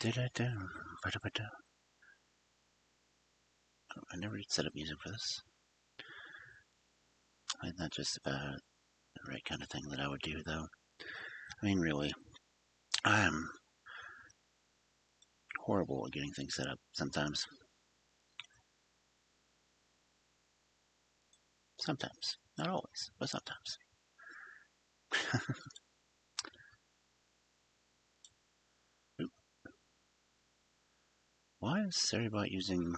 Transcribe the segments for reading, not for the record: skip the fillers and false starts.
I never did set up music for this. I'm not just about the right kind of thing that I would do, though. I mean, really, I'm horrible at getting things set up sometimes. Sometimes. Not always, but sometimes. Why is Seribot using...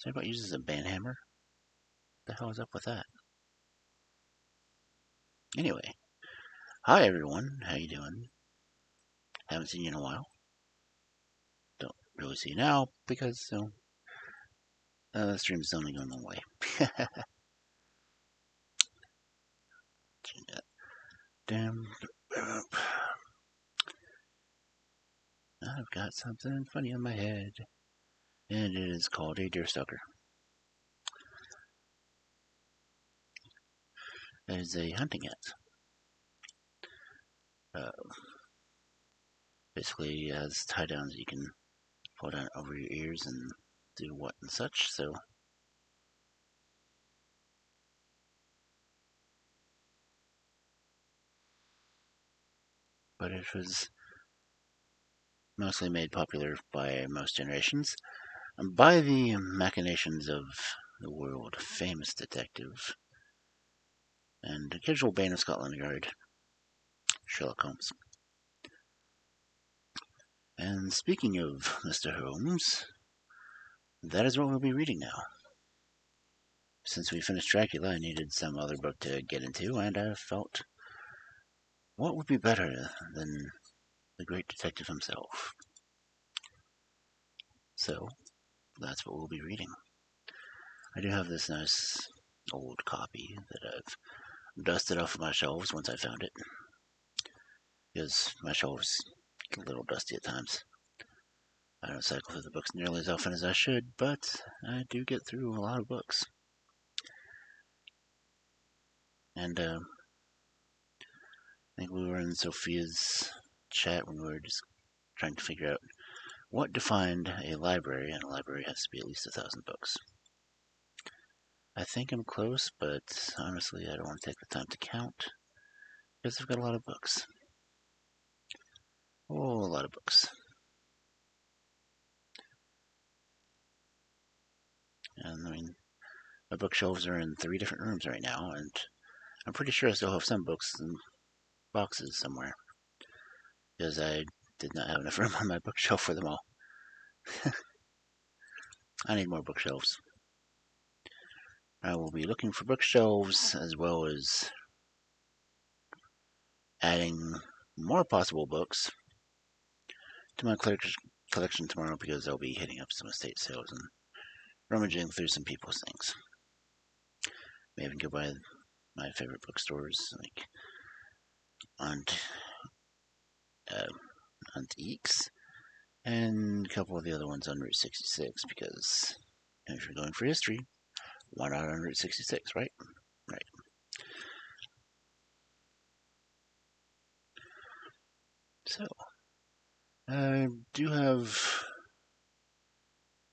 Seribot uses a banhammer? What the hell is up with that? Anyway, hi everyone, how you doing? Haven't seen you in a while. Don't really see you now because the stream's only going one way. Damn. I've got something funny on my head, and it is called a deerstalker. It is a hunting ant. Basically, it has tie downs that you can pull down over your ears and do what and such, so. But it was mostly made popular by most generations by the machinations of the world famous detective and occasional bane of Scotland Yard, Sherlock Holmes. And speaking of Mr. Holmes, that is what we'll be reading now. Since we finished Dracula, I needed some other book to get into, and I felt, what would be better than the great detective himself? So, that's what we'll be reading. I do have this nice old copy that I've dusted off of my shelves once I found it, because my shelves get a little dusty at times. I don't cycle through the books nearly as often as I should, but I do get through a lot of books. And I think we were in Sophia's chat when we were just trying to figure out what defined a library, and a library has to be at least 1,000 books. I think I'm close, but honestly, I don't want to take the time to count, because I've got a lot of books. Oh, a lot of books. And I mean, my bookshelves are in 3 different rooms right now, and I'm pretty sure I still have some books in boxes somewhere, because I did not have enough room on my bookshelf for them all. I need more bookshelves. I will be looking for bookshelves as well as adding more possible books to my collection tomorrow, because I'll be hitting up some estate sales and rummaging through some people's things. May even go by my favorite bookstores like Antiques and a couple of the other ones on Route 66, because if you're going for history, why not on Route 66, right? Right. So, I do have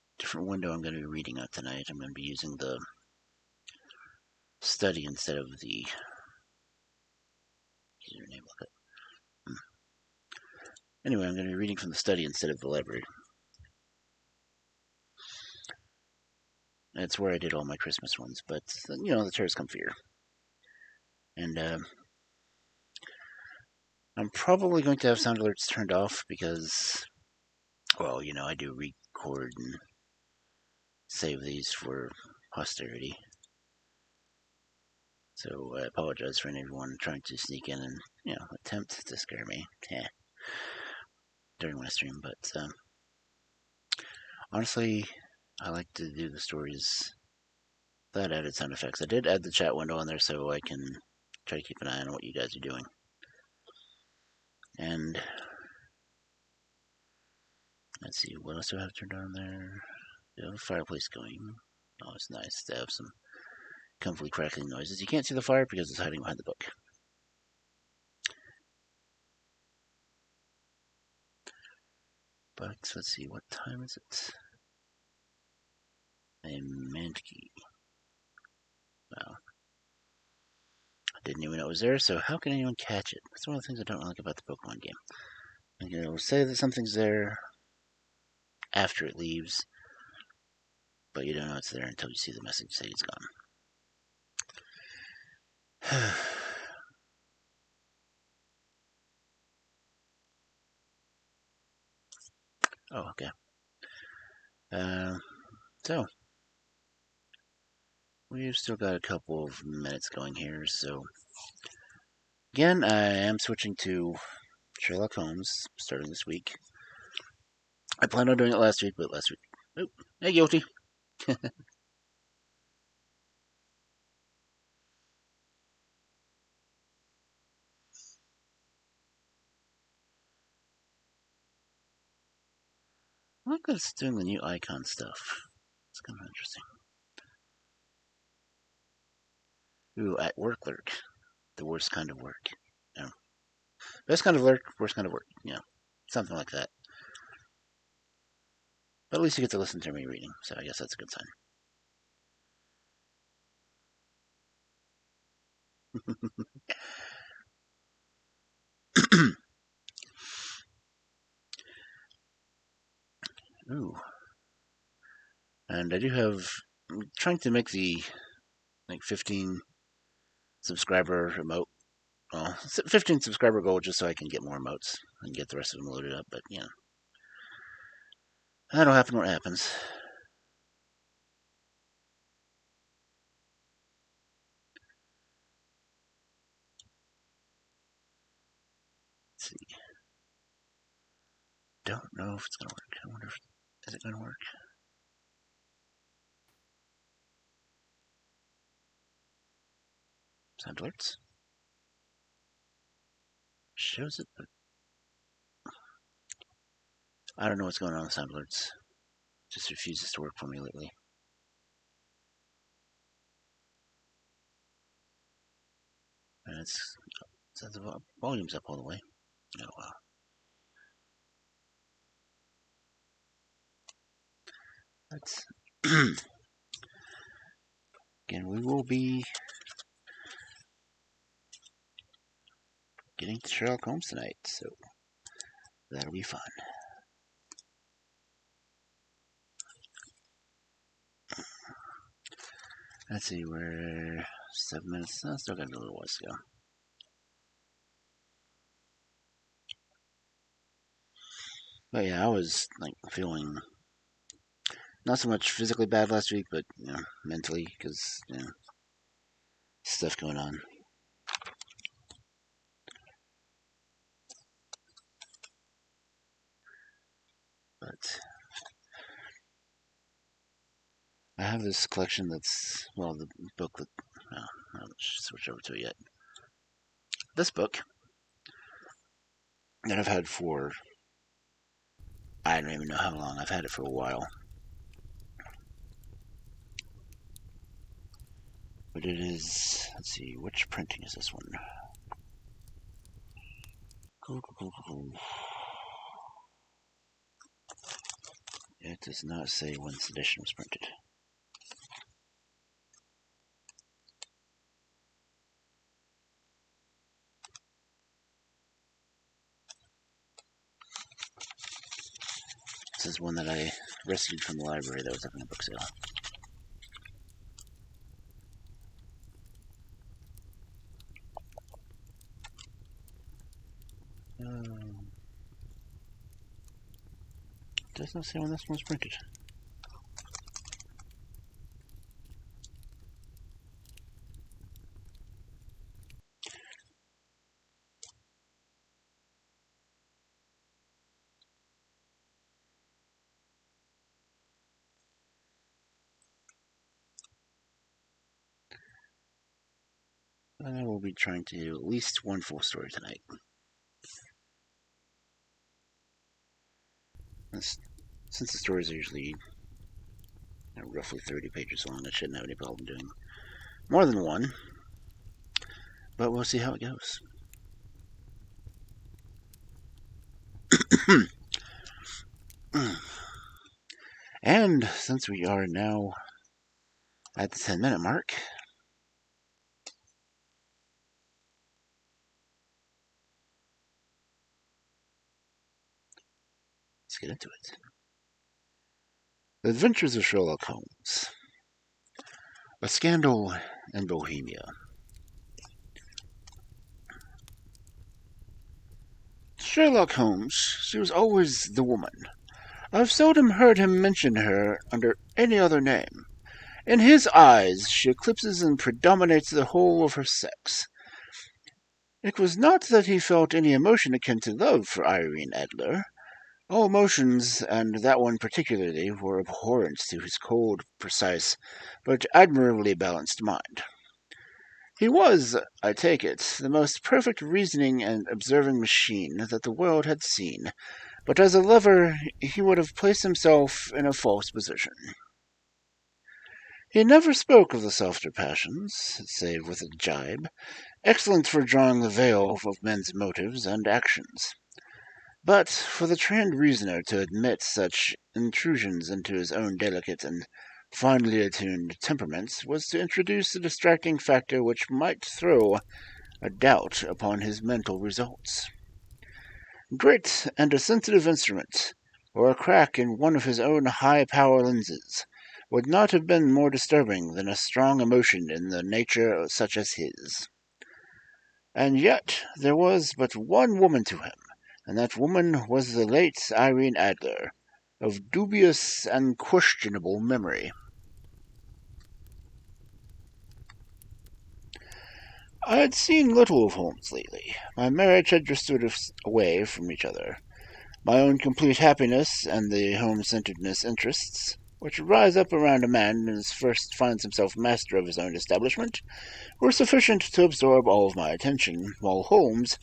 a different window I'm going to be reading out tonight. I'm going to be using the study instead of the username. Anyway, I'm going to be reading from the study instead of the library. That's where I did all my Christmas ones, but, the chair's comfier. And, I'm probably going to have sound alerts turned off because, well, I do record and save these for posterity. So I apologize for anyone trying to sneak in and, attempt to scare me during my stream. But honestly, I like to do the stories that added sound effects. I did add the chat window on there so I can try to keep an eye on what you guys are doing. And let's see, what else do I have turned on there? We have a fireplace going. Oh, it's nice to have some comfy crackling noises. You can't see the fire because it's hiding behind the book. But let's see, what time is it? A Mantke. Wow. I didn't even know it was there, so how can anyone catch it? That's one of the things I don't like about the Pokemon game. Like, it'll say that something's there after it leaves, but you don't know it's there until you see the message say it's gone. Oh, okay. So, we've still got a couple of minutes going here, so again, I am switching to Sherlock Holmes starting this week. I planned on doing it last week, but last week. Oh, hey, guilty. I like that it's doing the new icon stuff. It's kind of interesting. Ooh, at work lurk. The worst kind of work. No. Best kind of lurk, worst kind of work. You know, something like that. But at least you get to listen to me reading, so I guess that's a good sign. Ooh. And I do have. I'm trying to make the 15 subscriber emote. Well, 15 subscriber goal just so I can get more emotes and get the rest of them loaded up. But yeah, that'll happen when it happens. Let's see. Don't know if it's gonna work. I wonder if is it gonna work. Sound alerts shows it, but I don't know what's going on with sound alerts. It just refuses to work for me lately. And it says the volume's up all the way. Oh wow. That's again. We will be getting to Sherlock Holmes tonight, so that'll be fun. Let's see, we're 7 minutes. Still got a little ways to go. But yeah, I was like feeling not so much physically bad last week, but mentally because stuff going on. But I have this collection that's the book that I haven't switched over to it yet. This book that I've had for I don't even know how long. I've had it for a while. But it is, let's see, which printing is this one? It does not say when this edition was printed. This is one that I rescued from the library that was having a book sale. Does not say when this one was printed. I will be trying to do at least one full story tonight. Since the stories are usually roughly 30 pages long, I shouldn't have any problem doing more than one. But we'll see how it goes. And since we are now at the 10-minute mark, let's get into it. The Adventures of Sherlock Holmes. A Scandal in Bohemia. Sherlock Holmes, she was always the woman. I've seldom heard him mention her under any other name. In his eyes, she eclipses and predominates the whole of her sex. It was not that he felt any emotion akin to love for Irene Adler. All emotions, and that one particularly, were abhorrent to his cold, precise, but admirably balanced mind. He was, I take it, the most perfect reasoning and observing machine that the world had seen, but as a lover he would have placed himself in a false position. He never spoke of the softer passions, save with a gibe, excellent for drawing the veil of men's motives and actions. But for the trained reasoner to admit such intrusions into his own delicate and finely attuned temperament was to introduce a distracting factor which might throw a doubt upon his mental results. Grit and a sensitive instrument, or a crack in one of his own high-power lenses, would not have been more disturbing than a strong emotion in the nature such as his. And yet there was but one woman to him, and that woman was the late Irene Adler, of dubious and questionable memory. I had seen little of Holmes lately. My marriage had drifted us away from each other. My own complete happiness and the home-centeredness interests, which rise up around a man as first finds himself master of his own establishment, were sufficient to absorb all of my attention, while Holmes,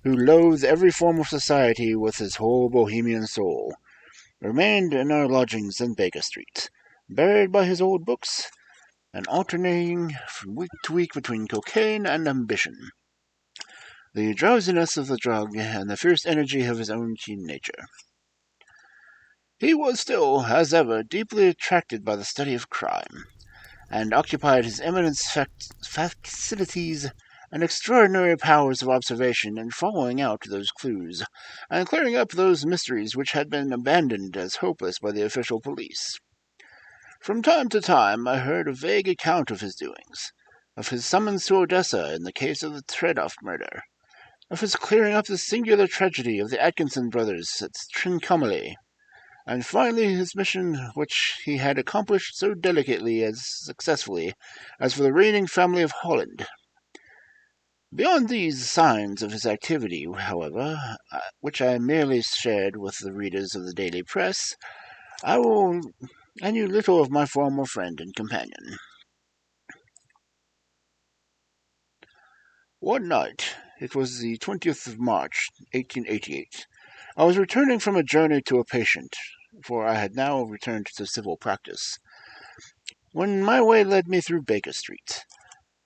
who loathed every form of society with his whole Bohemian soul, remained in our lodgings in Baker Street, buried by his old books, and alternating from week to week between cocaine and ambition, the drowsiness of the drug and the fierce energy of his own keen nature. He was still, as ever, deeply attracted by the study of crime, and occupied his eminent facilities and extraordinary powers of observation in following out those clues, and clearing up those mysteries which had been abandoned as hopeless by the official police. From time to time I heard a vague account of his doings, of his summons to Odessa in the case of the Tredoff murder, of his clearing up the singular tragedy of the Atkinson brothers at Trincomalee, and finally his mission which he had accomplished so delicately as successfully as for the reigning family of Holland. Beyond these signs of his activity, however, which I merely shared with the readers of the daily press, I knew little of my former friend and companion. One night, it was the 20th of March, 1888, I was returning from a journey to a patient, for I had now returned to civil practice, when my way led me through Baker Street.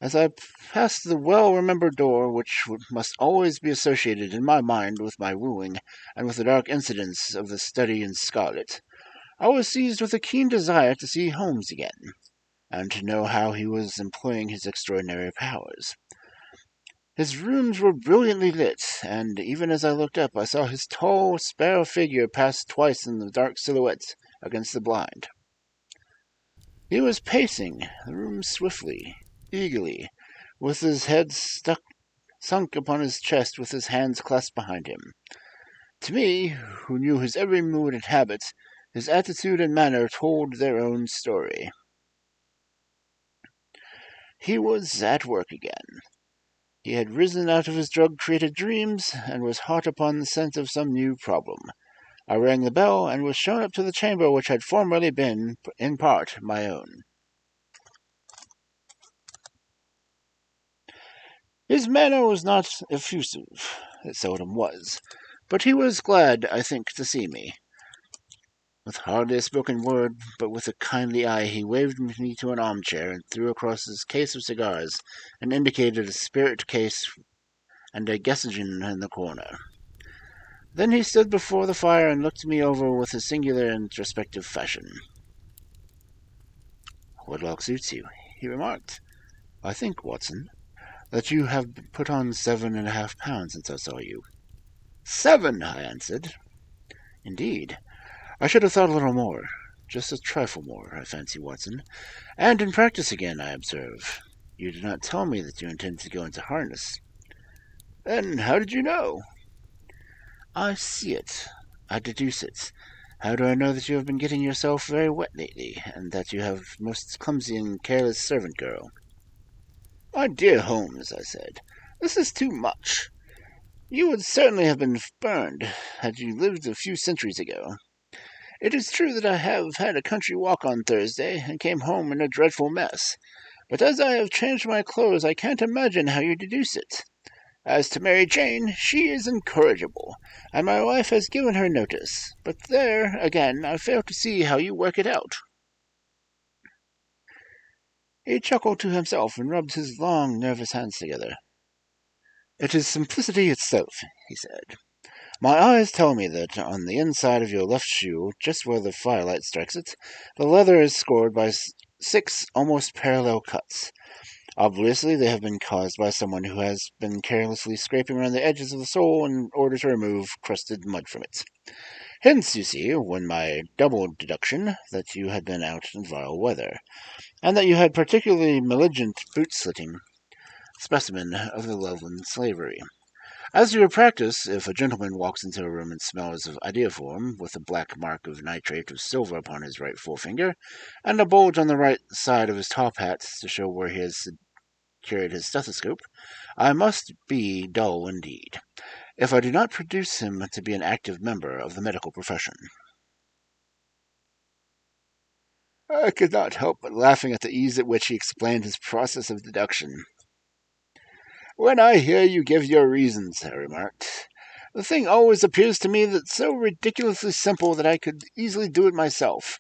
As I passed the well-remembered door which must always be associated in my mind with my wooing and with the dark incidents of the study in scarlet, I was seized with a keen desire to see Holmes again, and to know how he was employing his extraordinary powers. His rooms were brilliantly lit, and even as I looked up I saw his tall, spare figure pass twice in the dark silhouette against the blind. He was pacing the room swiftly, eagerly, with his head sunk upon his chest with his hands clasped behind him. To me, who knew his every mood and habit, his attitude and manner told their own story. He was at work again. He had risen out of his drug-created dreams, and was hot upon the scent of some new problem. I rang the bell, and was shown up to the chamber which had formerly been, in part, my own. His manner was not effusive, it seldom was, but he was glad, I think, to see me. With hardly a spoken word, but with a kindly eye, he waved me to an armchair and threw across his case of cigars, and indicated a spirit case and a Gessagen in the corner. Then he stood before the fire and looked me over with a singular introspective fashion. wedlock suits you," he remarked. "I think, Watson, that you have put on 7.5 pounds since I saw you." "7," I answered. "Indeed. I should have thought a little more. Just a trifle more, I fancy, Watson. And in practice again, I observe. You did not tell me that you intended to go into harness." "Then how did you know?" "I see it. I deduce it. How do I know that you have been getting yourself very wet lately, and that you have most clumsy and careless servant girl?" "My dear Holmes," I said, "this is too much. You would certainly have been burned had you lived a few centuries ago. It is true that I have had a country walk on Thursday, and came home in a dreadful mess. But as I have changed my clothes, I can't imagine how you deduce it. As to Mary Jane, she is incorrigible, and my wife has given her notice. But there, again, I fail to see how you work it out." He chuckled to himself and rubbed his long, nervous hands together. "It is simplicity itself," he said. "My eyes tell me that on the inside of your left shoe, just where the firelight strikes it, the leather is scored by 6 almost parallel cuts. Obviously, they have been caused by someone who has been carelessly scraping around the edges of the sole in order to remove crusted mud from it. Hence, you see, when my double deduction that you had been out in vile weather, and that you had particularly malignant boot-slitting specimen of the Loveland slavery. As to your practice, if a gentleman walks into a room and smells of iodoform, with a black mark of nitrate of silver upon his right forefinger, and a bulge on the right side of his top hat to show where he has carried his stethoscope, I must be dull indeed, if I do not produce him to be an active member of the medical profession." I could not help but laughing at the ease at which he explained his process of deduction. "When I hear you give your reasons," I remarked, "the thing always appears to me that so ridiculously simple that I could easily do it myself.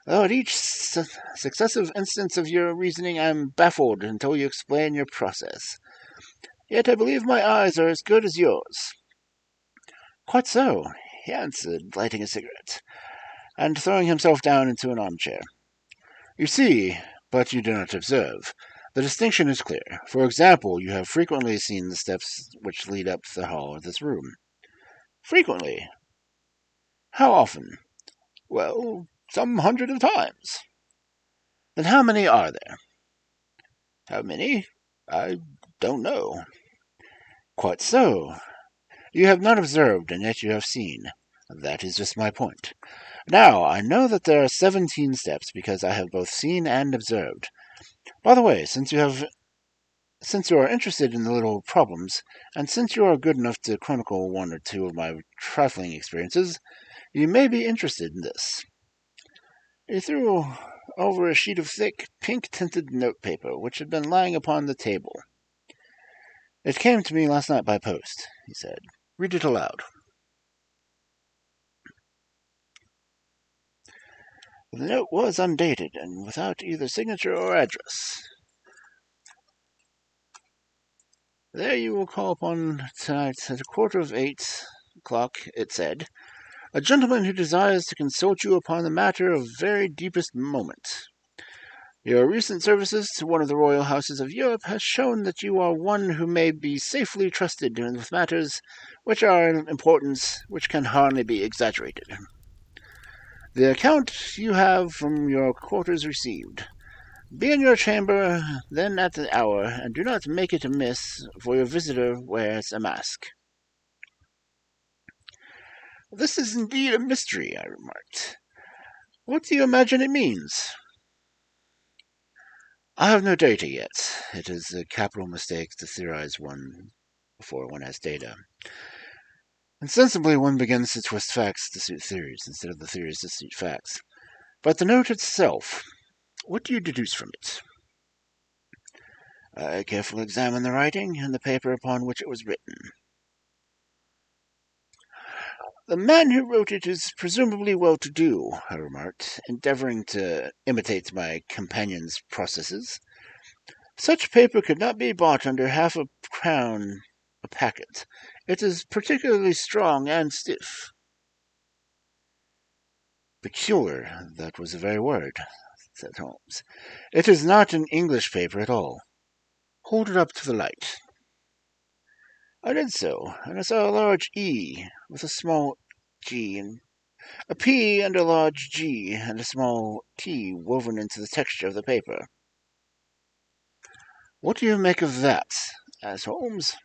Though at each successive instance of your reasoning I am baffled until you explain your process. Yet I believe my eyes are as good as yours." "Quite so," he answered, lighting a cigarette, and throwing himself down into an armchair. "You see, but you do not observe. The distinction is clear. For example, you have frequently seen the steps which lead up the hall of this room." "Frequently." "How often?" "Well, some hundred of times." "Then how many are there?" "How many? I don't know." "Quite so. You have not observed, and yet you have seen. That is just my point. Now, I know that there are 17 steps, because I have both seen and observed. By the way, since you are interested in the little problems, and since you are good enough to chronicle one or two of my trifling experiences, you may be interested in this." He threw over a sheet of thick, pink-tinted notepaper, which had been lying upon the table. "It came to me last night by post," he said. "Read it aloud." The note was undated, and without either signature or address. "There you will call upon tonight at 7:15, it said. "A gentleman who desires to consult you upon a matter of very deepest moment. Your recent services to one of the royal houses of Europe has shown that you are one who may be safely trusted with matters which are of importance which can hardly be exaggerated. The account you have from your quarters received. Be in your chamber then at the hour, and do not make it amiss, for your visitor wears a mask." "This is indeed a mystery," I remarked. "What do you imagine it means?" "I have no data yet. It is a capital mistake to theorize one before one has data. Insensibly one begins to twist facts to suit theories, instead of the theories to suit facts. But the note itself, what do you deduce from it?" "I carefully examined the writing and the paper upon which it was written." "The man who wrote it is presumably well-to-do," I remarked, endeavoring to imitate my companion's processes. "Such paper could not be bought under half-a-crown a packet. It is particularly strong and stiff." "Peculiar, that was the very word. said Holmes. "It is not an English paper at all. Hold it up to the light." I did so, and I saw a large E with a small G, and a P and a large G and a small T woven into the texture of the paper. "What do you make of that?" asked Holmes.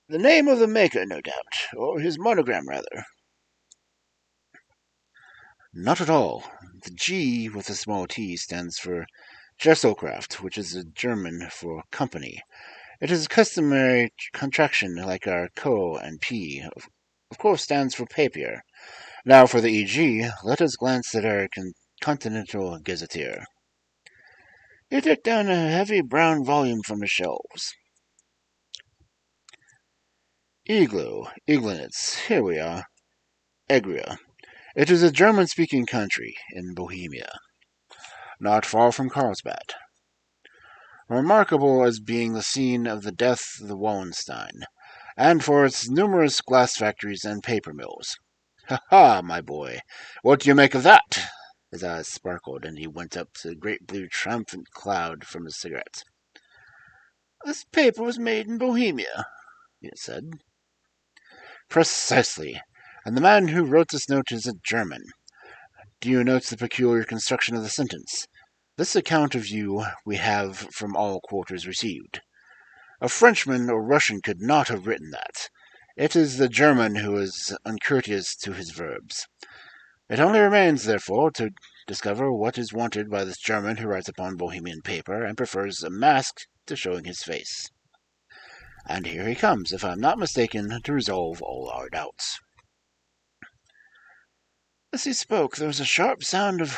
"The name of the maker, no doubt, or his monogram, rather." "Not at all. The G with a small t stands for Gesellschaft, which is a German for company. It is a customary contraction like our Co and P. Of course stands for papier. Now for the EG, let us glance at our Continental Gazetteer." He took down a heavy brown volume from the shelves. Iglitz, here we are. Egria. It is a German-speaking country in Bohemia, not far from Carlsbad. Remarkable as being the scene of the death of the Wallenstein, and for its numerous glass factories and paper mills. "Ha ha, my boy, what do you make of that?" His eyes sparkled, and he went up to a great blue triumphant cloud from his cigarette. "This paper was made in Bohemia," he said. "Precisely. And the man who wrote this note is a German. Do you note the peculiar construction of the sentence? This account of you we have from all quarters received. A Frenchman or Russian could not have written that. It is the German who is uncourteous to his verbs. It only remains, therefore, to discover what is wanted by this German who writes upon Bohemian paper and prefers a mask to showing his face. And here he comes, if I am not mistaken, to resolve all our doubts." As he spoke, there was a sharp sound of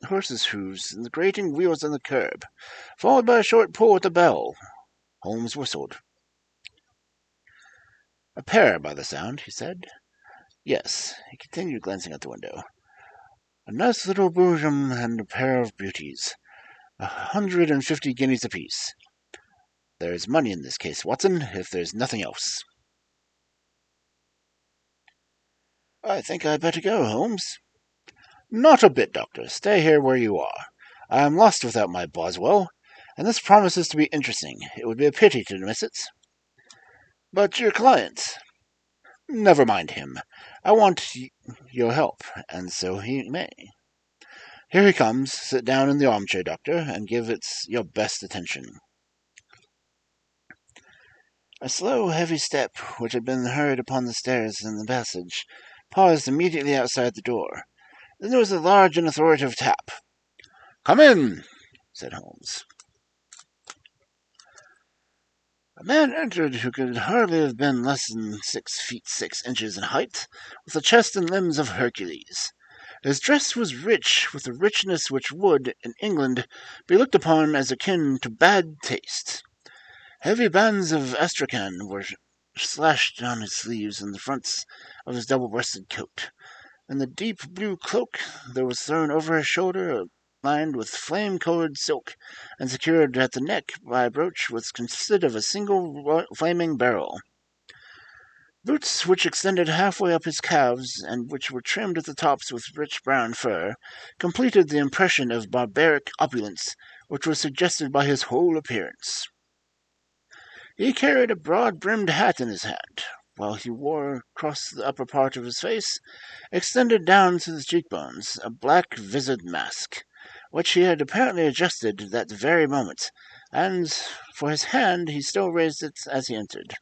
horses' hoofs and the grating wheels on the curb, followed by a short pull at the bell. Holmes whistled. "A pair, by the sound," he said. "Yes," he continued, glancing out the window. "A nice little bosom and a pair of beauties. 150 guineas apiece. There's money in this case, Watson, if there's nothing else." "I think I'd better go, Holmes." "Not a bit, Doctor. Stay here where you are. I am lost without my Boswell, and this promises to be interesting. It would be a pity to miss it." "But your client?" "Never mind him. I want your help, and so he may. Here he comes. Sit down in the armchair, Doctor, and give it your best attention." A slow, heavy step, which had been heard upon the stairs in the passage, paused immediately outside the door. Then there was a large and authoritative tap. "Come in," said Holmes. A man entered who could hardly have been less than 6 feet 6 inches in height, with the chest and limbs of Hercules. His dress was rich, with a richness which would, in England, be looked upon as akin to bad taste. Heavy bands of astrakhan were slashed down his sleeves and the fronts of his double-breasted coat, and the deep blue cloak that was thrown over his shoulder, lined with flame-colored silk, and secured at the neck by a brooch which consisted of a single flaming beryl. Boots which extended halfway up his calves, and which were trimmed at the tops with rich brown fur, completed the impression of barbaric opulence which was suggested by his whole appearance. He carried a broad-brimmed hat in his hand, while he wore across the upper part of his face, extended down to the cheekbones, a black-vised mask, which he had apparently adjusted that very moment, and for his hand he still raised it as he entered.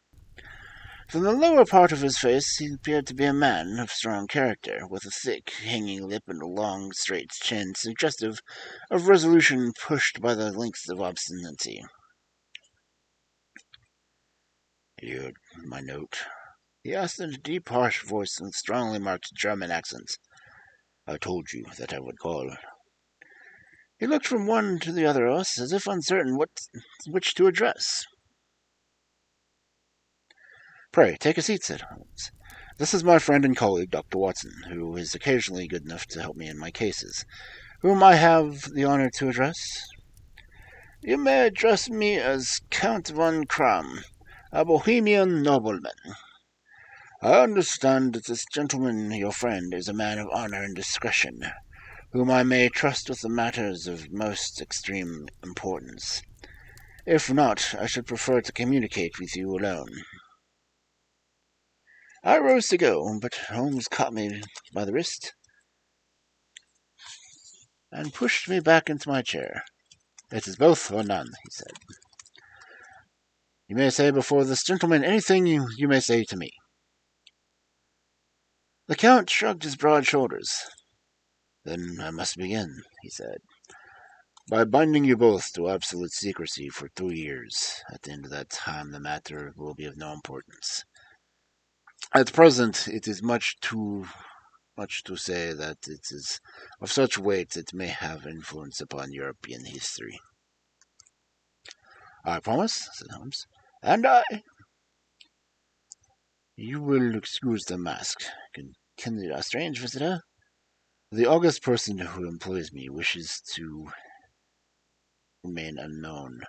From the lower part of his face he appeared to be a man of strong character, with a thick, hanging lip and a long, straight chin suggestive of resolution pushed by the length of obstinacy. "You heard my note?" he asked in a deep, harsh voice with strongly marked German accents. "I told you that I would call." He looked from one to the other of us, as if uncertain which to address. "Pray, take a seat," said Holmes. "This is my friend and colleague, Dr. Watson, who is occasionally good enough to help me in my cases. Whom I have the honor to address?" "You may address me as Count von Kram, a Bohemian nobleman." "I understand that this gentleman, your friend, is a man of honor and discretion. whom I may trust with the matters of most extreme importance. If not, I should prefer to communicate with you alone. I rose to go, but Holmes caught me by the wrist and pushed me back into my chair. It is both or none, he said. You may say before this gentleman anything you may say to me. The Count shrugged his broad shoulders. Then I must begin, he said, by binding you both to absolute secrecy for 3 years. At the end of that time, the matter will be of no importance. At present, it is much to say that it is of such weight it may have influence upon European history. I promise, said Holmes. And I. You will excuse the mask, continued our strange visitor. The august person who employs me wishes to remain unknown,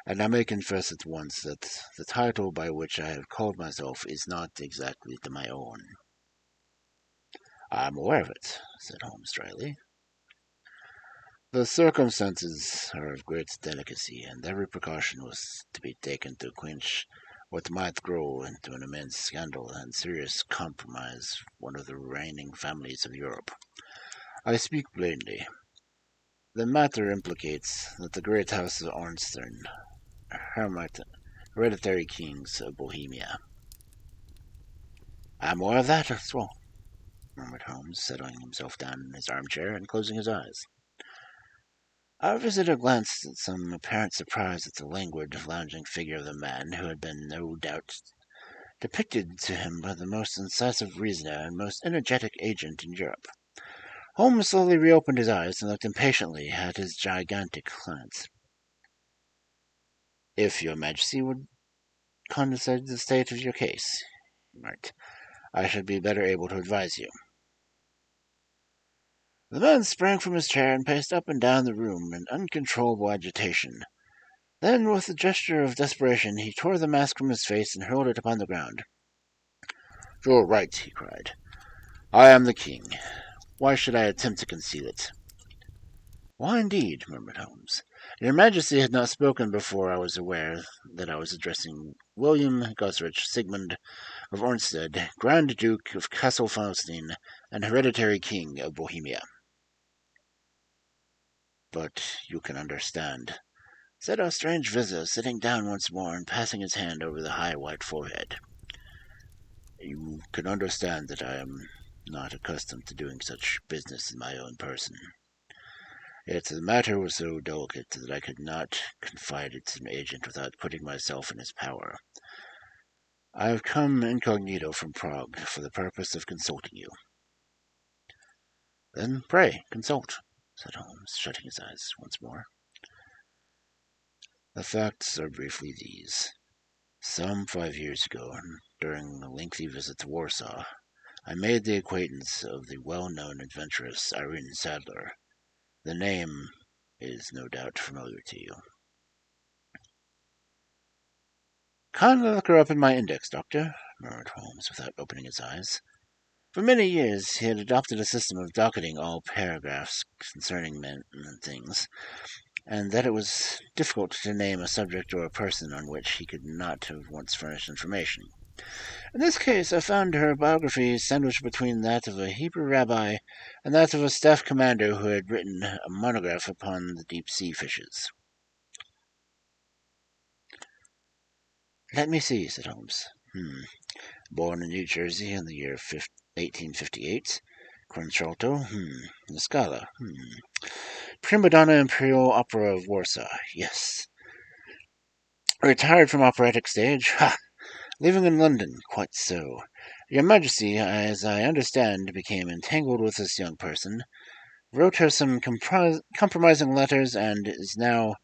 and I may confess at once that the title by which I have called myself is not exactly my own. I am aware of it, said Holmes dryly. The circumstances are of great delicacy, and every precaution was to be taken to quench what might grow into an immense scandal and serious compromise one of the reigning families of Europe. I speak plainly. The matter implicates that the great house of Ornstein, hereditary kings of Bohemia. I am aware of that as well, murmured Holmes, settling himself down in his armchair and closing his eyes. Our visitor glanced in some apparent surprise at the languid, lounging figure of the man who had been, no doubt, depicted to him by the most incisive reasoner and most energetic agent in Europe. Holmes slowly reopened his eyes and looked impatiently at his gigantic client. If your Majesty would condescend to the state of your case, he remarked, I should be better able to advise you. The man sprang from his chair and paced up and down the room in uncontrollable agitation. Then, with a gesture of desperation, he tore the mask from his face and hurled it upon the ground. You're right, he cried. I am the king. Why should I attempt to conceal it? Why indeed, murmured Holmes. Your Majesty had not spoken before I was aware that I was addressing William Gosrich Sigmund of Ornstead, Grand Duke of Castle Faustine, and hereditary king of Bohemia. But you can understand, said our strange visitor, sitting down once more and passing his hand over the high white forehead. You can understand that I am not accustomed to doing such business in my own person. Yet the matter was so delicate that I could not confide it to an agent without putting myself in his power. I have come incognito from Prague for the purpose of consulting you. Then pray, consult, said Holmes, shutting his eyes once more. The facts are briefly these. Some 5 years ago, during a lengthy visit to Warsaw, I made the acquaintance of the well-known adventuress Irene Sadler. The name is no doubt familiar to you. Kindly look her up in my index, Doctor, murmured Holmes, without opening his eyes. For many years he had adopted a system of docketing all paragraphs concerning men and things, and that it was difficult to name a subject or a person on which he could not have once furnished information. In this case, I found her biography sandwiched between that of a Hebrew rabbi and that of a staff commander who had written a monograph upon the deep-sea fishes. Let me see, said Holmes. Born in New Jersey in the year 1858. Contralto. La Scala. Prima donna Imperial Opera of Warsaw. Yes. Retired from operatic stage. Ha! Living in London. Quite so. Your Majesty, as I understand, became entangled with this young person, wrote her some compromising letters, and is now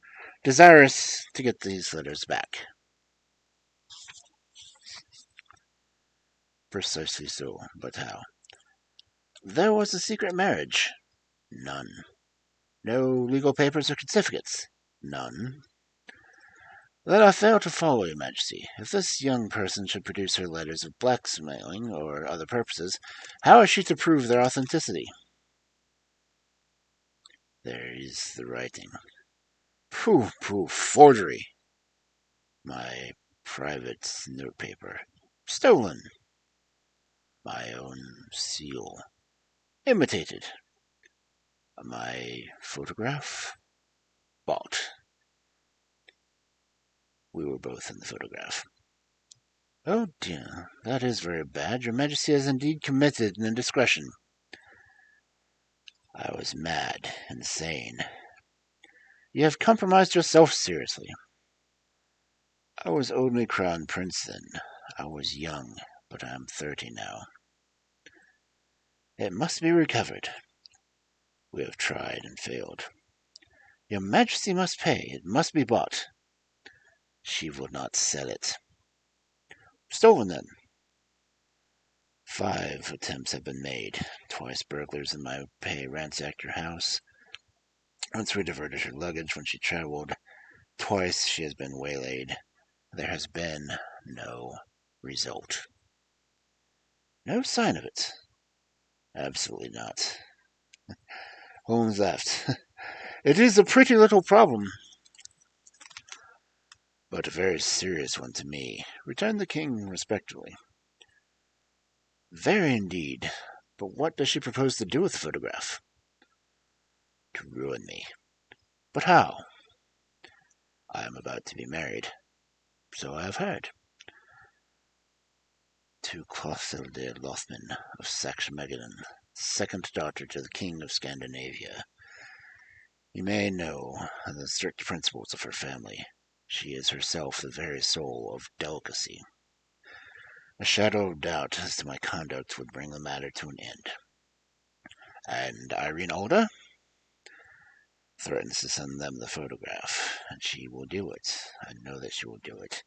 desirous to get these letters back. Precisely so, but how? There was a secret marriage. None. No legal papers or certificates. None. Then I fail to follow, Your Majesty. If this young person should produce her letters of blackmailing or other purposes, how is she to prove their authenticity? There is the writing. Pooh, pooh, forgery. My private notepaper. Stolen. My own seal. Imitated. My photograph. Bought. We were both in the photograph. Oh dear, that is very bad. Your Majesty has indeed committed an indiscretion. I was mad, insane. You have compromised yourself seriously. I was only crown prince then. I was young, but I am 30 now. It must be recovered. We have tried and failed. Your Majesty must pay. It must be bought. She will not sell it. Stolen then. 5 attempts have been made. Twice burglars in my pay ransacked your house. Once we diverted her luggage when she traveled. Twice she has been waylaid. There has been no result. No sign of it. Absolutely not. Holmes laughed. It is a pretty little problem. But a very serious one to me, returned the king respectfully. Very indeed. But what does she propose to do with the photograph? To ruin me. But how? I am about to be married. So I have heard. To Clothilde Lothman of Saxe-Meiningen, second daughter to the King of Scandinavia. You may know the strict principles of her family. She is herself the very soul of delicacy. A shadow of doubt as to my conduct would bring the matter to an end. And Irene Olda threatens to send them the photograph, and she will do it. I know that she will do it.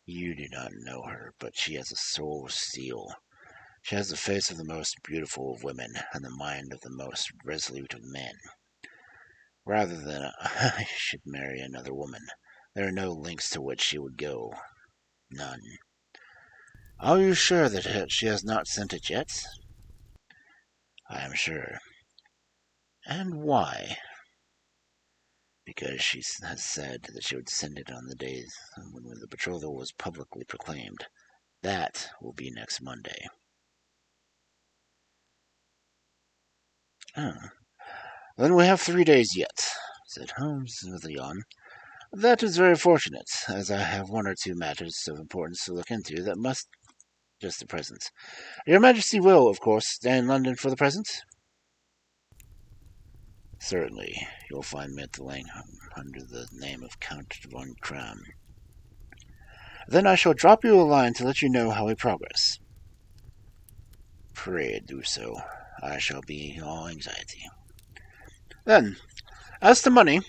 You do not know her, but she has a soul of steel. She has the face of the most beautiful of women, and the mind of the most resolute of men. Rather than I should marry another woman, there are no lengths to which she would go. None. Are you sure that she has not sent it yet? I am sure. And why? Because she has said that she would send it on the day when the betrothal was publicly proclaimed. That will be next Monday. Oh. Then we have 3 days yet, said Holmes with a yawn. That is very fortunate, as I have 1 or 2 matters of importance to look into that must just at present. Your Majesty will, of course, stay in London for the present? Certainly. You'll find me at the Langham under the name of Count von Kram. Then I shall drop you a line to let you know how we progress. Pray do so. I shall be all anxiety. Then, as to money,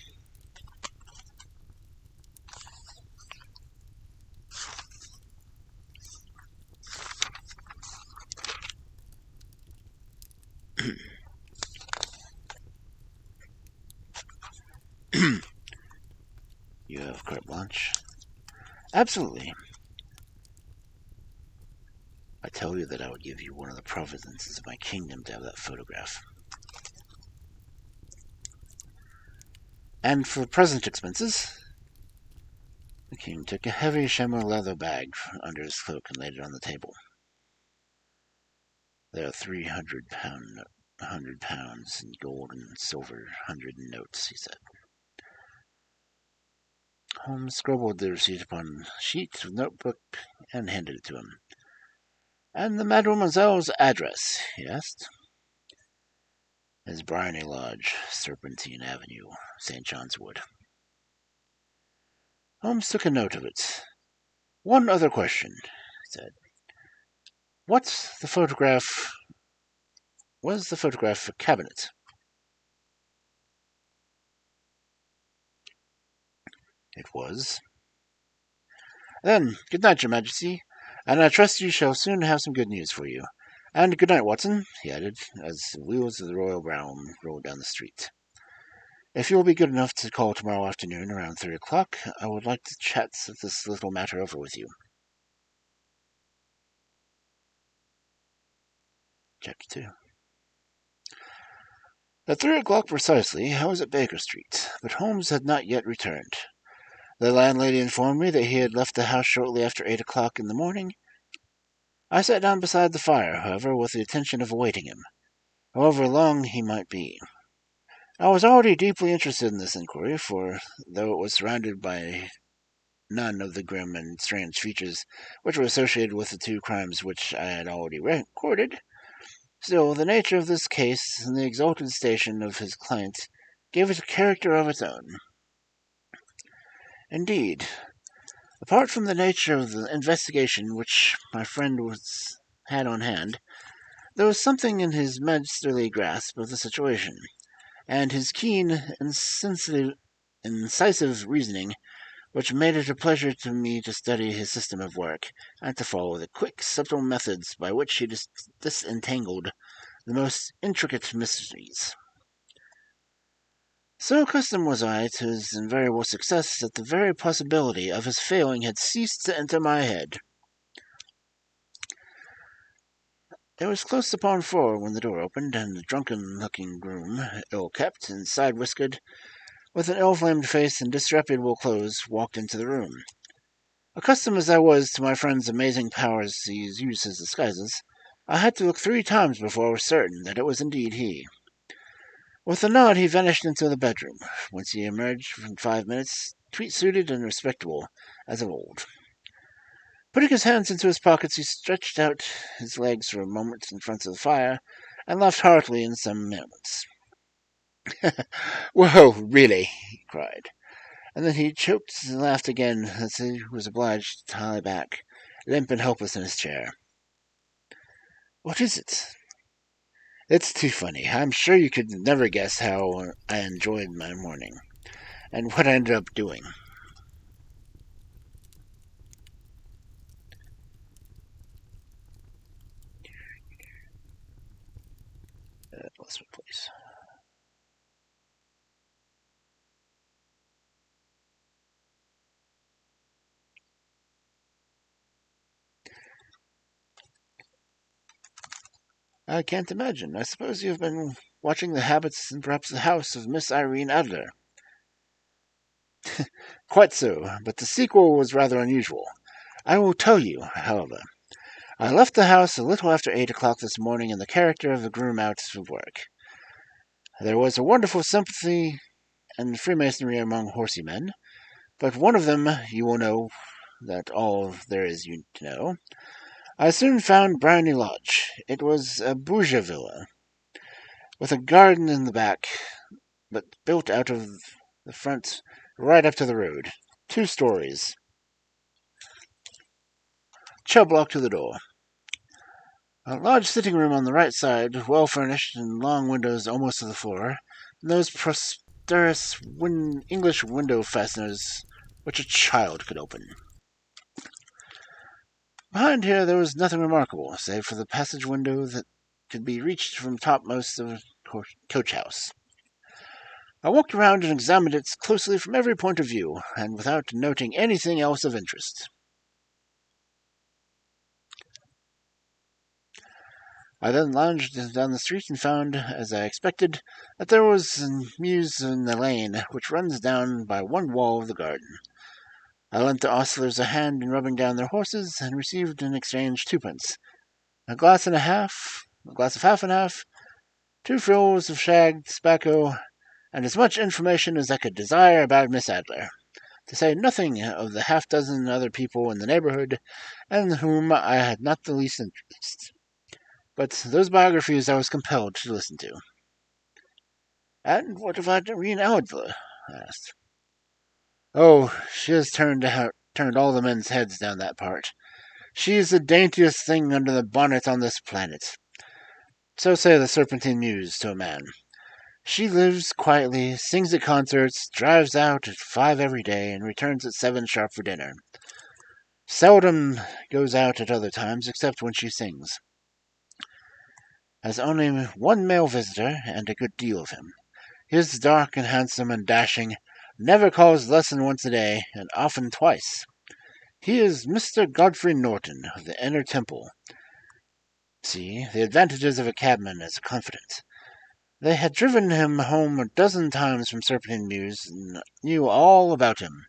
you have carte blanche? Absolutely. I tell you that I would give you one of the provinces of my kingdom to have that photograph. And for present expenses, the king took a heavy chamois leather bag under his cloak and laid it on the table. There are 300 pounds in gold and silver, 100 in notes, he said. Holmes scribbled the receipt upon a sheet of notebook and handed it to him. And the mademoiselle's address, he asked. Is Bryony Lodge, Serpentine Avenue, St. John's Wood. Holmes took a note of it. One other question, he said. Was the photograph a cabinet? It was. Then, good night, Your Majesty, and I trust you shall soon have some good news for you. And good night, Watson, he added, as the wheels of the Royal Brougham rolled down the street. If you will be good enough to call tomorrow afternoon around 3 o'clock, I would like to chat this little matter over with you. Chapter 2. At 3 o'clock precisely, I was at Baker Street, but Holmes had not yet returned. The landlady informed me that he had left the house shortly after 8 o'clock in the morning. I sat down beside the fire, however, with the intention of awaiting him, however long he might be. I was already deeply interested in this inquiry, for though it was surrounded by none of the grim and strange features which were associated with the two crimes which I had already recorded, still the nature of this case and the exalted station of his client gave it a character of its own. Indeed, apart from the nature of the investigation which my friend had on hand, there was something in his masterly grasp of the situation, and his keen, incisive reasoning, which made it a pleasure to me to study his system of work, and to follow the quick, subtle methods by which he disentangled the most intricate mysteries. So accustomed was I to his invariable success that the very possibility of his failing had ceased to enter my head. It was close upon 4 when the door opened, and a drunken-looking groom, ill-kept and side-whiskered, with an ill-flamed face and disreputable clothes, walked into the room. Accustomed as I was to my friend's amazing powers to use his disguises, I had to look 3 times before I was certain that it was indeed he. With a nod, he vanished into the bedroom, whence he emerged in 5 minutes, tweed-suited and respectable as of old. Putting his hands into his pockets, he stretched out his legs for a moment in front of the fire, and laughed heartily in some moments. "Whoa, really!" he cried, and then he choked and laughed again as he was obliged to lie back, limp and helpless in his chair. "What is it?" "It's too funny. I'm sure you could never guess how I enjoyed my morning, and what I ended up doing." Lost my place. "I can't imagine. I suppose you have been watching the habits and perhaps the house of Miss Irene Adler." "Quite so, but the sequel was rather unusual. I will tell you, however. I left the house a little after 8 o'clock this morning in the character of a groom out of work. There was a wonderful sympathy and freemasonry among horsey men, but one of them you will know that all there is to know. I soon found Brownie Lodge. It was a bourgeois villa, with a garden in the back, but built out of the front right up to the road. 2 stories. Chubb locked to the door. A large sitting room on the right side, well furnished, and long windows almost to the floor, and those prosperous English window fasteners which a child could open. Behind here there was nothing remarkable, save for the passage window that could be reached from topmost of the coach house. I walked around and examined it closely from every point of view, and without noting anything else of interest. I then lounged down the street and found, as I expected, that there was a mews in the lane which runs down by one wall of the garden. I lent the ostlers a hand in rubbing down their horses, and received in exchange 2pence, a glass of half and half, 2 fills of shag tobacco, and as much information as I could desire about Miss Adler, to say nothing of the half-dozen other people in the neighborhood, in whom I had not the least interest. But those biographies I was compelled to listen to. "And what of Irene Adler?" I asked. "Oh, she has turned all the men's heads down that part. She is the daintiest thing under the bonnet on this planet. So say the Serpentine Mews to a man. She lives quietly, sings at concerts, drives out at 5 every day, and returns at 7 sharp for dinner. Seldom goes out at other times, except when she sings. Has only 1 male visitor, and a good deal of him. He is dark and handsome and dashing, never calls less than once a day, and often twice. He is Mr. Godfrey Norton, of the Inner Temple. See, the advantages of a cabman as a confidant. They had driven him home a dozen times from Serpentine Mews and knew all about him.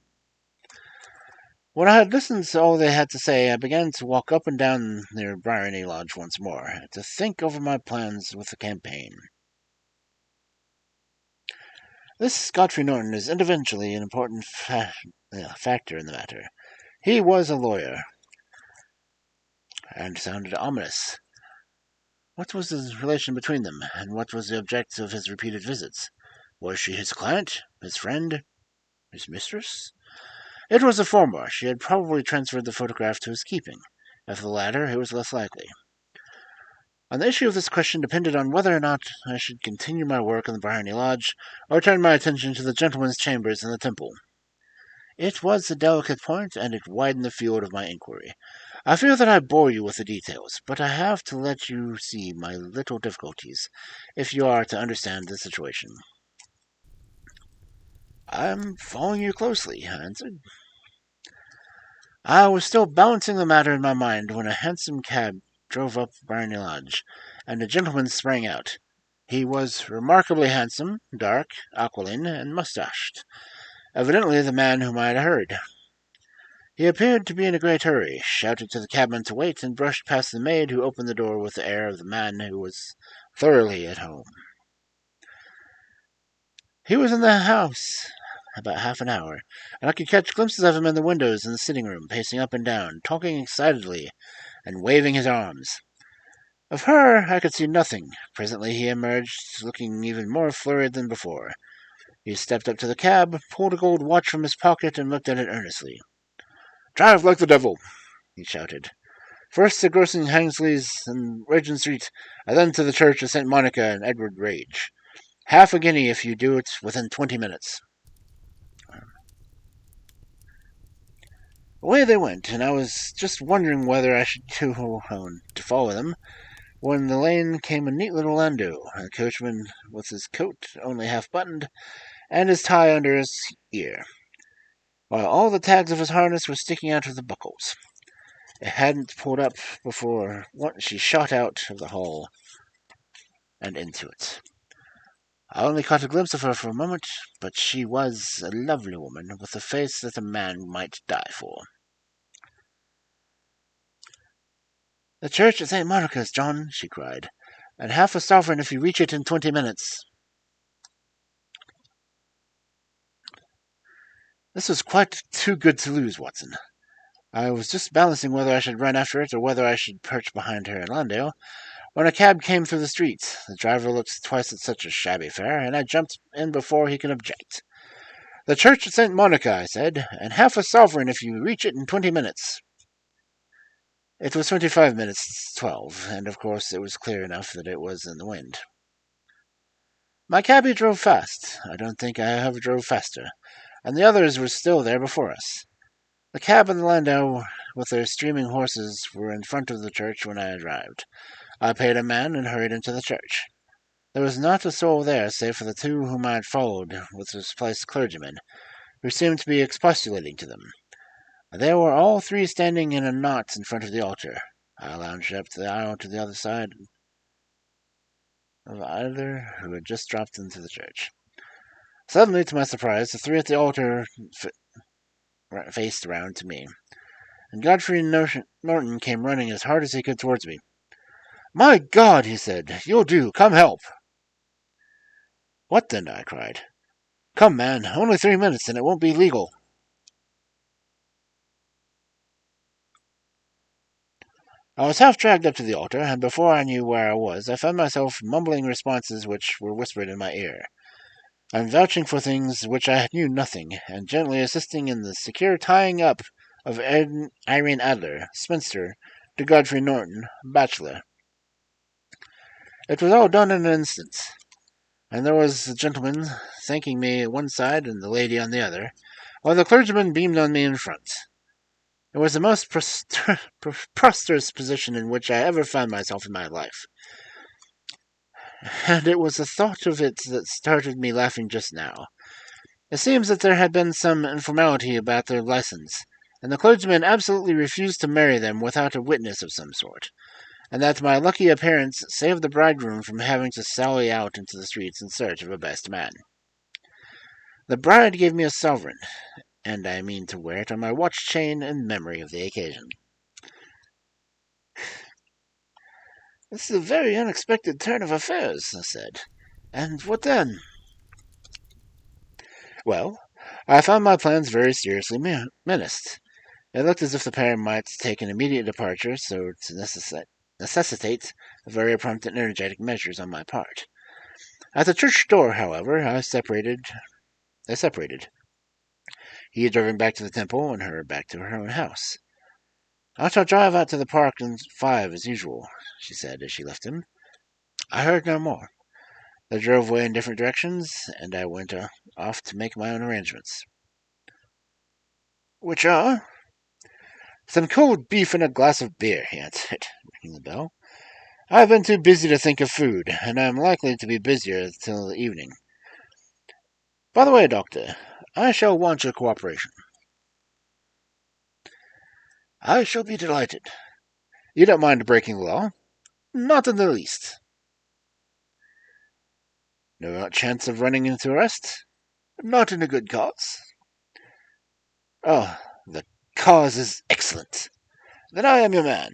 When I had listened to all they had to say, I began to walk up and down near Bryony Lodge once more, to think over my plans with the campaign. This Godfrey Norton is individually an important factor in the matter. He was a lawyer, and sounded ominous. What was the relation between them, and what was the object of his repeated visits? Was she his client, his friend, his mistress? It was the former. She had probably transferred the photograph to his keeping. If the latter, it was less likely. On the issue of this question depended on whether or not I should continue my work in the Bryony Lodge, or turn my attention to the gentlemen's chambers in the temple. It was a delicate point, and it widened the field of my inquiry. I fear that I bore you with the details, but I have to let you see my little difficulties, if you are to understand the situation. I'm following you closely, I answered. I was still balancing the matter in my mind when a hansom cab drove up Bryony Lodge, and a gentleman sprang out. He was remarkably handsome, dark, aquiline, and mustached, evidently the man whom I had heard. He appeared to be in a great hurry, shouted to the cabman to wait, and brushed past the maid, who opened the door with the air of the man who was thoroughly at home. He was in the house about half an hour, and I could catch glimpses of him in the windows in the sitting room, pacing up and down, talking excitedly, and waving his arms. Of her I could see nothing. Presently he emerged, looking even more flurried than before. He stepped up to the cab, pulled a gold watch from his pocket, and looked at it earnestly. "Drive like the devil," he shouted. "First to Grossing Hangsley's and Regent Street, and then to the church of St. Monica and Edward Rage. Half a guinea if you do it within 20 minutes. Away they went, and I was just wondering whether I should to follow them, when the lane came a neat little landau, a coachman with his coat only half buttoned, and his tie under his ear, while all the tags of his harness were sticking out of the buckles. It hadn't pulled up before once she shot out of the hall and into it. I only caught a glimpse of her for a moment, but she was a lovely woman, with a face that a man might die for. "The church at St. Monica's, John," she cried, "and half a sovereign if you reach it in 20 minutes. This was quite too good to lose, Watson. I was just balancing whether I should run after it or whether I should perch behind her in Landale, when a cab came through the street. The driver looked twice at such a shabby fare, and I jumped in before he could object. 'The church at St. Monica,' I said, 'and half a sovereign if you reach it in 20 minutes. It was 25 minutes 12, and of course it was clear enough that it was in the wind. My cabby drove fast. I don't think I ever drove faster, and the others were still there before us. The cab and the landau with their streaming horses were in front of the church when I arrived. I paid a man and hurried into the church. There was not a soul there save for the two whom I had followed with displaced clergymen, who seemed to be expostulating to them. They were all three standing in a knot in front of the altar. I lounged up the aisle to the other side of either who had just dropped into the church. Suddenly, to my surprise, the three at the altar faced round to me, and Godfrey Norton came running as hard as he could towards me. "My God," he said, "you'll do. Come help." "What then?" I cried. "Come, man. Only 3 minutes, and it won't be legal." I was half dragged up to the altar, and before I knew where I was, I found myself mumbling responses which were whispered in my ear, and vouching for things which I knew nothing, and gently assisting in the secure tying up of Irene Adler, spinster, to Godfrey Norton, bachelor. It was all done in an instant, and there was the gentleman thanking me at one side and the lady on the other, while the clergyman beamed on me in front. It was the most preposterous position in which I ever found myself in my life, and it was the thought of it that started me laughing just now. It seems that there had been some informality about their license, and the clergyman absolutely refused to marry them without a witness of some sort. and that my lucky appearance saved the bridegroom from having to sally out into the streets in search of a best man. The bride gave me a sovereign, and I mean to wear it on my watch chain in memory of the occasion. This is a very unexpected turn of affairs, I said. And what then? Well, I found my plans very seriously menaced. It looked as if the pair might take an immediate departure, so to necessitate very prompt and energetic measures on my part. At the church door, however, They separated. He had driven back to the temple, and her back to her own house. I shall drive out to the park in 5 as usual, she said as she left him. I heard no more. They drove away in different directions, and I went off to make my own arrangements. Which are? Some cold beef and a glass of beer, he answered, ringing the bell. I have been too busy to think of food, and I am likely to be busier till the evening. By the way, Doctor, I shall want your cooperation. I shall be delighted. You don't mind breaking the law? Not in the least. No chance of running into arrest? Not in a good cause. Oh, the cause is excellent. Then I am your man.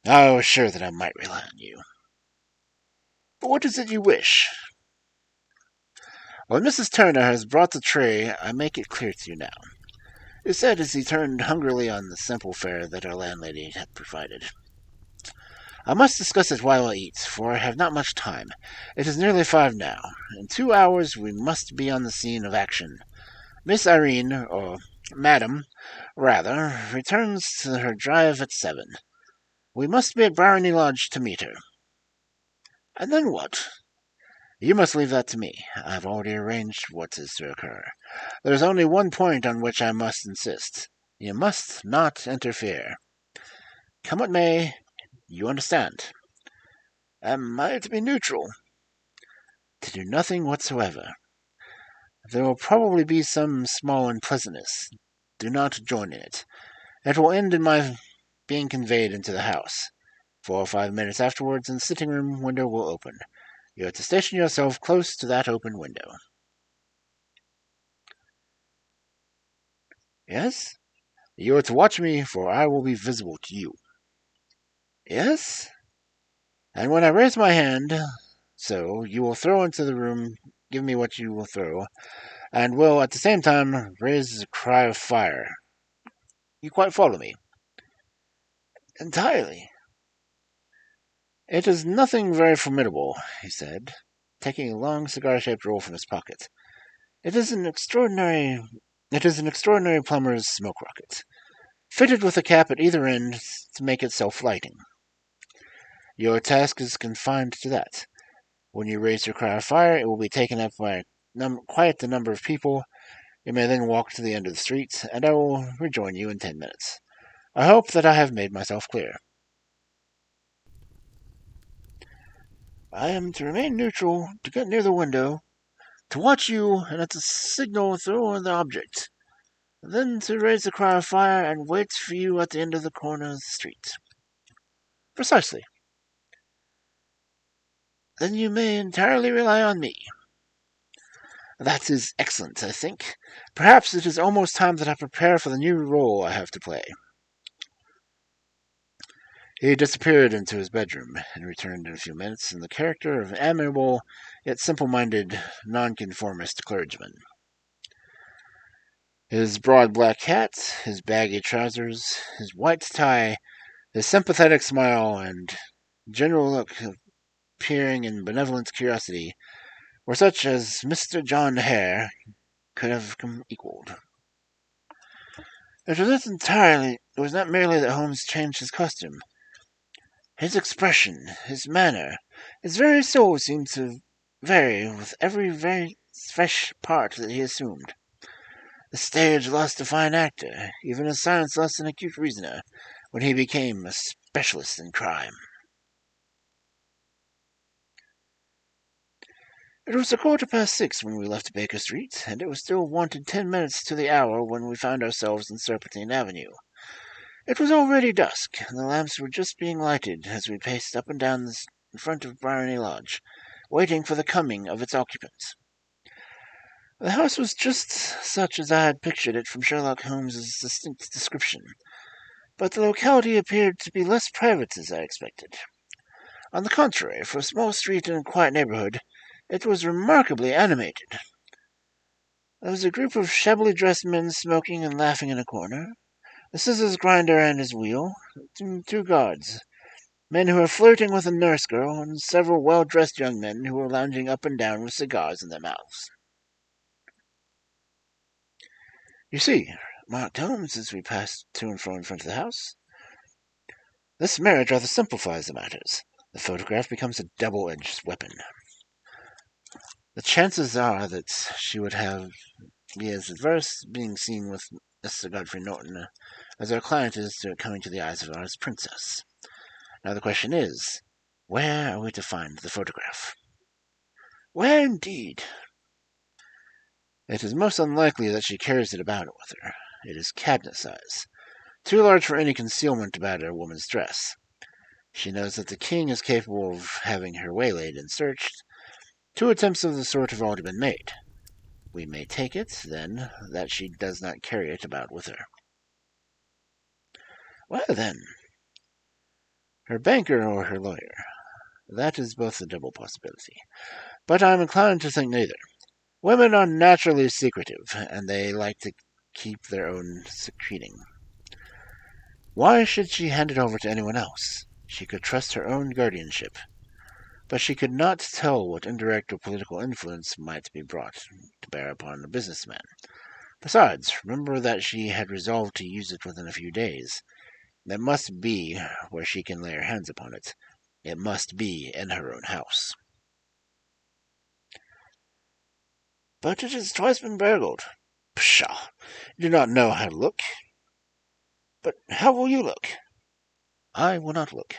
I was sure that I might rely on you. But what is it you wish? When Mrs. Turner has brought the tray, I make it clear to you now, he said as he turned hungrily on the simple fare that our landlady had provided. I must discuss it while I eat, for I have not much time. It is nearly 5 now. In 2 hours we must be on the scene of action. Miss Irene, or Madam, rather, returns to her drive at 7. We must be at Barony Lodge to meet her. And then what? You must leave that to me. I have already arranged what is to occur. There is only one point on which I must insist. You must not interfere. Come what may, you understand. Am I to be neutral? To do nothing whatsoever. There will probably be some small unpleasantness. Do not join in it. It will end in my being conveyed into the house. 4 or 5 minutes afterwards, and the sitting-room window will open. You are to station yourself close to that open window. Yes? You are to watch me, for I will be visible to you. Yes? And when I raise my hand, so, you will throw into the room, give me what you will throw, and will, at the same time, raise a cry of fire. You quite follow me? Entirely. It is nothing very formidable, he said, taking a long cigar-shaped roll from his pocket. It is an extraordinary plumber's smoke rocket, fitted with a cap at either end to make it self-lighting. Your task is confined to that. When you raise your cry of fire, it will be taken up by quite the number of people. You may then walk to the end of the street, and I will rejoin you in 10 minutes. I hope that I have made myself clear. I am to remain neutral, to get near the window, to watch you, and at the signal throw the object. Then to raise the cry of fire and wait for you at the end of the corner of the street. Precisely. Then you may entirely rely on me. That is excellent, I think. Perhaps it is almost time that I prepare for the new role I have to play. He disappeared into his bedroom and returned in a few minutes in the character of an amiable yet simple-minded nonconformist clergyman. His broad black hat, his baggy trousers, his white tie, his sympathetic smile, and general look of peering and benevolent curiosity were such as Mr. John Hare could have equalled. It was not merely that Holmes changed his costume. His expression, his manner, his very soul seemed to vary with every very fresh part that he assumed. The stage lost a fine actor, even as science lost an acute reasoner, when he became a specialist in crime. It was 6:15 when we left Baker Street, and it was still wanted 10 minutes to the hour when we found ourselves in Serpentine Avenue. It was already dusk, and the lamps were just being lighted as we paced up and down in front of Barony Lodge, waiting for the coming of its occupants. The house was just such as I had pictured it from Sherlock Holmes's distinct description, but the locality appeared to be less private as I expected. On the contrary, for a small street in a quiet neighborhood, it was remarkably animated. There was a group of shabbily dressed men smoking and laughing in a corner, a scissors grinder and his wheel, two guards, men who were flirting with a nurse girl, and several well-dressed young men who were lounging up and down with cigars in their mouths. "You see," remarked Holmes as we passed to and fro in front of the house, "this marriage rather simplifies the matters. The photograph becomes a double-edged weapon. The chances are that she would be as adverse being seen with Mr. Godfrey Norton as our client is to coming to the eyes of our princess. Now the question is, where are we to find the photograph?" "Where, indeed?" "It is most unlikely that she carries it about with her. It is cabinet size, too large for any concealment about a woman's dress. She knows that the king is capable of having her waylaid and searched. 2 attempts of the sort have already been made. We may take it, then, that she does not carry it about with her." "Well, then, her banker or her lawyer. That is both a double possibility, but I am inclined to think neither. Women are naturally secretive, and they like to keep their own secreting. Why should she hand it over to anyone else? She could trust her own guardianship, but she could not tell what indirect or political influence might be brought to bear upon a businessman. Besides, remember that she had resolved to use it within a few days. It must be where she can lay her hands upon it. It must be in her own house." "But it has twice been burgled." "Pshaw! You do not know how to look." "But how will you look?" "I will not look."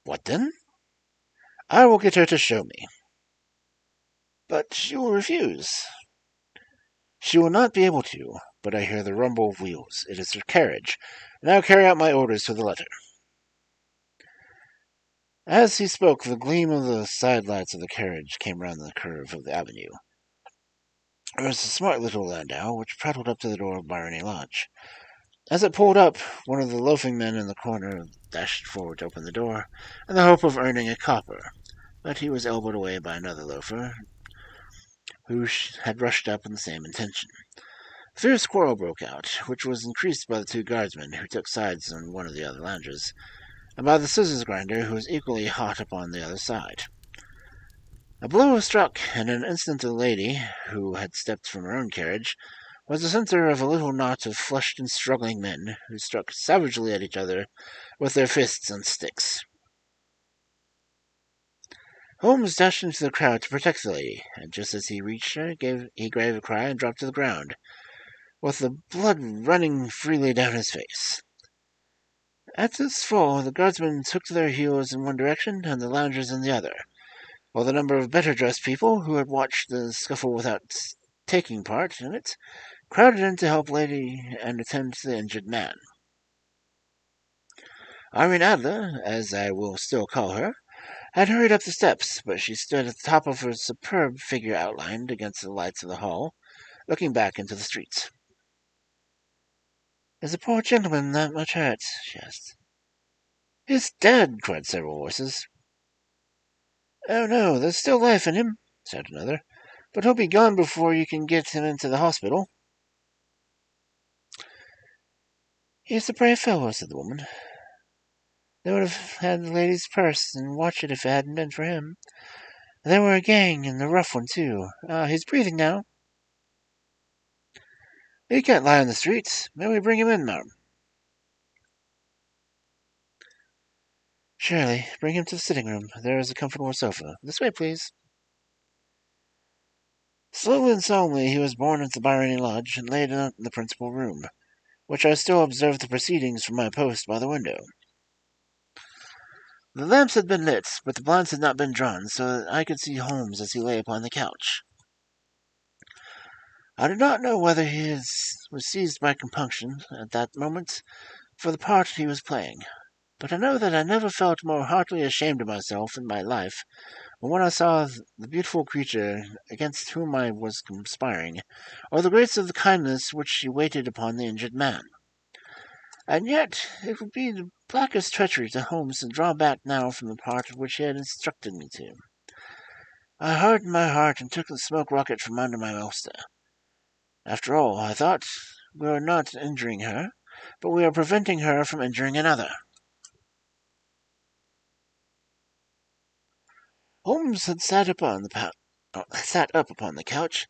"What then?" "I will get her to show me." "But she will refuse." "She will not be able to, but I hear the rumble of wheels. It is her carriage. Now carry out my orders to the letter." As he spoke, the gleam of the side lights of the carriage came round the curve of the avenue. There was a smart little landau which prattled up to the door of Barony Lodge. As it pulled up, one of the loafing men in the corner dashed forward to open the door, in the hope of earning a copper, but he was elbowed away by another loafer, who had rushed up in the same intention. A fierce quarrel broke out, which was increased by the 2 guardsmen, who took sides on one of the other loungers, and by the scissors grinder, who was equally hot upon the other side. A blow was struck, and in an instant a lady, who had stepped from her own carriage, was the center of a little knot of flushed and struggling men, who struck savagely at each other with their fists and sticks. Holmes dashed into the crowd to protect the lady, and just as he reached her, he gave a cry and dropped to the ground, with the blood running freely down his face. At this fall, the guardsmen took to their heels in one direction, and the loungers in the other, while the number of better-dressed people, who had watched the scuffle without taking part in it, crowded in to help lady and attend to the injured man. Irene Adler, as I will still call her, had hurried up the steps, but she stood at the top of her superb figure outlined against the lights of the hall, looking back into the streets. "Is the poor gentleman that much hurt?" she asked. "He's dead!" cried several voices. "Oh no, there's still life in him," said another, "but he'll be gone before you can get him into the hospital." "He's a brave fellow," said the woman. "They would have had the lady's purse and watch it if it hadn't been for him. They were a gang, and a rough one, too. He's breathing now." "He can't lie on the streets. May we bring him in, ma'am?" "Surely. Bring him to the sitting room. There is a comfortable sofa. This way, please." Slowly and solemnly he was borne into the Barony Lodge and laid out in the principal room, which I still observed the proceedings from my post by the window. The lamps had been lit, but the blinds had not been drawn, so that I could see Holmes as he lay upon the couch. I do not know whether he was seized by compunction at that moment, for the part he was playing, but I know that I never felt more heartily ashamed of myself in my life than when I saw the beautiful creature against whom I was conspiring, or the grace of the kindness which she waited upon the injured man. And yet it would be the blackest treachery to Holmes to draw back now from the part which he had instructed me to. I hardened my heart and took the smoke rocket from under my ulster. After all, I thought, we are not injuring her, but we are preventing her from injuring another. Holmes had sat up upon the couch,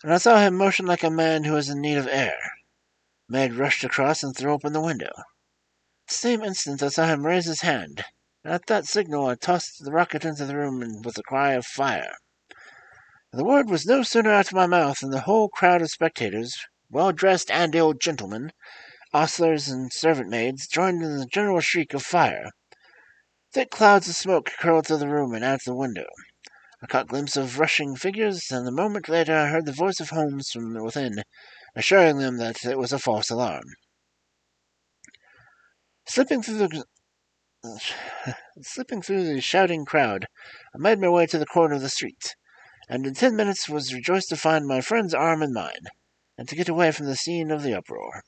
and I saw him motion like a man who is in need of air. Meg rushed across and threw open the window. The same instant I saw him raise his hand, and at that signal I tossed the rocket into the room with a cry of fire. The word was no sooner out of my mouth than the whole crowd of spectators, well-dressed and ill gentlemen, ostlers and servant-maids, joined in the general shriek of fire. Thick clouds of smoke curled through the room and out the window. I caught a glimpse of rushing figures, and a moment later I heard the voice of Holmes from within, assuring them that it was a false alarm. Slipping through the shouting crowd, I made my way to the corner of the street, and in 10 minutes was rejoiced to find my friend's arm in mine, and to get away from the scene of the uproar.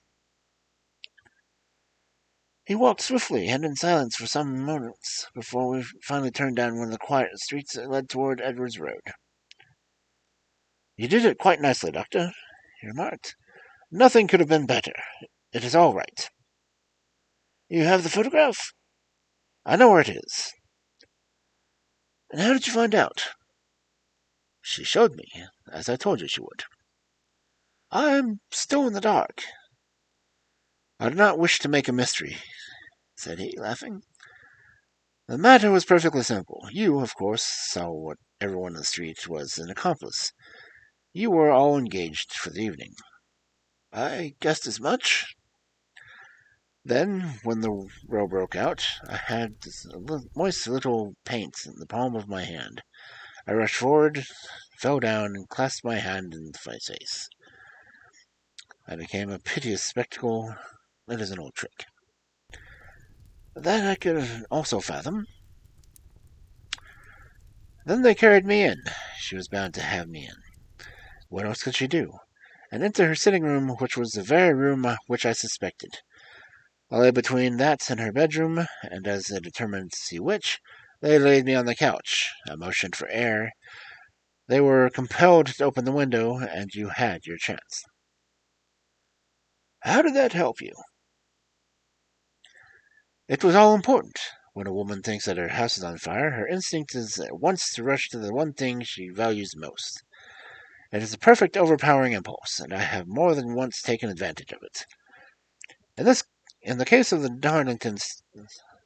He walked swiftly and in silence for some moments before we finally turned down one of the quiet streets that led toward Edwards Road. "You did it quite nicely, Doctor," he remarked. "Nothing could have been better. It is all right." "You have the photograph?" "I know where it is." "And how did you find out?" "She showed me, as I told you she would." "I am still in the dark." "I do not wish to make a mystery," said he, laughing. "The matter was perfectly simple. You, of course, saw what everyone in the street was an accomplice. You were all engaged for the evening." "I guessed as much." "Then, when the row broke out, I had moist little paint in the palm of my hand. I rushed forward, fell down, and clasped my hand in my face. I became a piteous spectacle. It is an old trick." "That I could also fathom." "Then they carried me in. She was bound to have me in. What else could she do? And into her sitting room, which was the very room which I suspected. I lay between that and her bedroom, and as they determined to see which, they laid me on the couch. I motioned for air. They were compelled to open the window, and you had your chance." "How did that help you?" "It was all important. When a woman thinks that her house is on fire, her instinct is at once to rush to the one thing she values most. It is a perfect overpowering impulse, and I have more than once taken advantage of it. In the case of the Darlington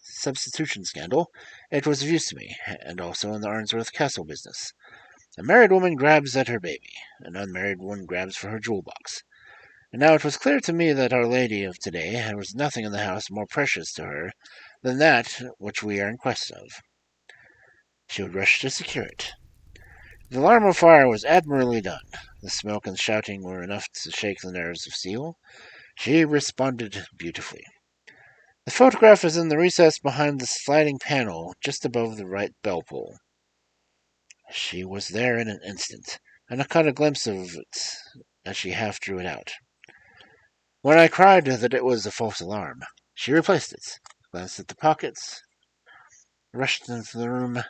substitution scandal, it was of use to me, and also in the Arnsworth Castle business. A married woman grabs at her baby, an unmarried one grabs for her jewel box. And now it was clear to me that Our Lady of today there was nothing in the house more precious to her than that which we are in quest of. She would rush to secure it. The alarm of fire was admirably done. The smoke and shouting were enough to shake the nerves of steel. She responded beautifully. The photograph is in the recess behind the sliding panel, just above the right bell pull. She was there in an instant, and I caught a glimpse of it as she half drew it out. When I cried that it was a false alarm, she replaced it, glanced at the pockets, rushed into the room,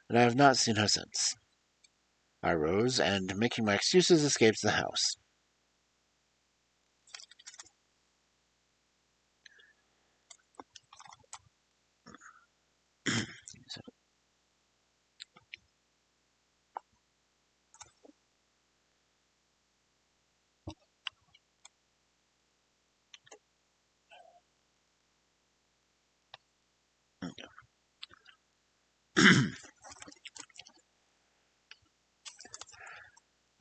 and I have not seen her since. I rose, and, making my excuses, escaped the house.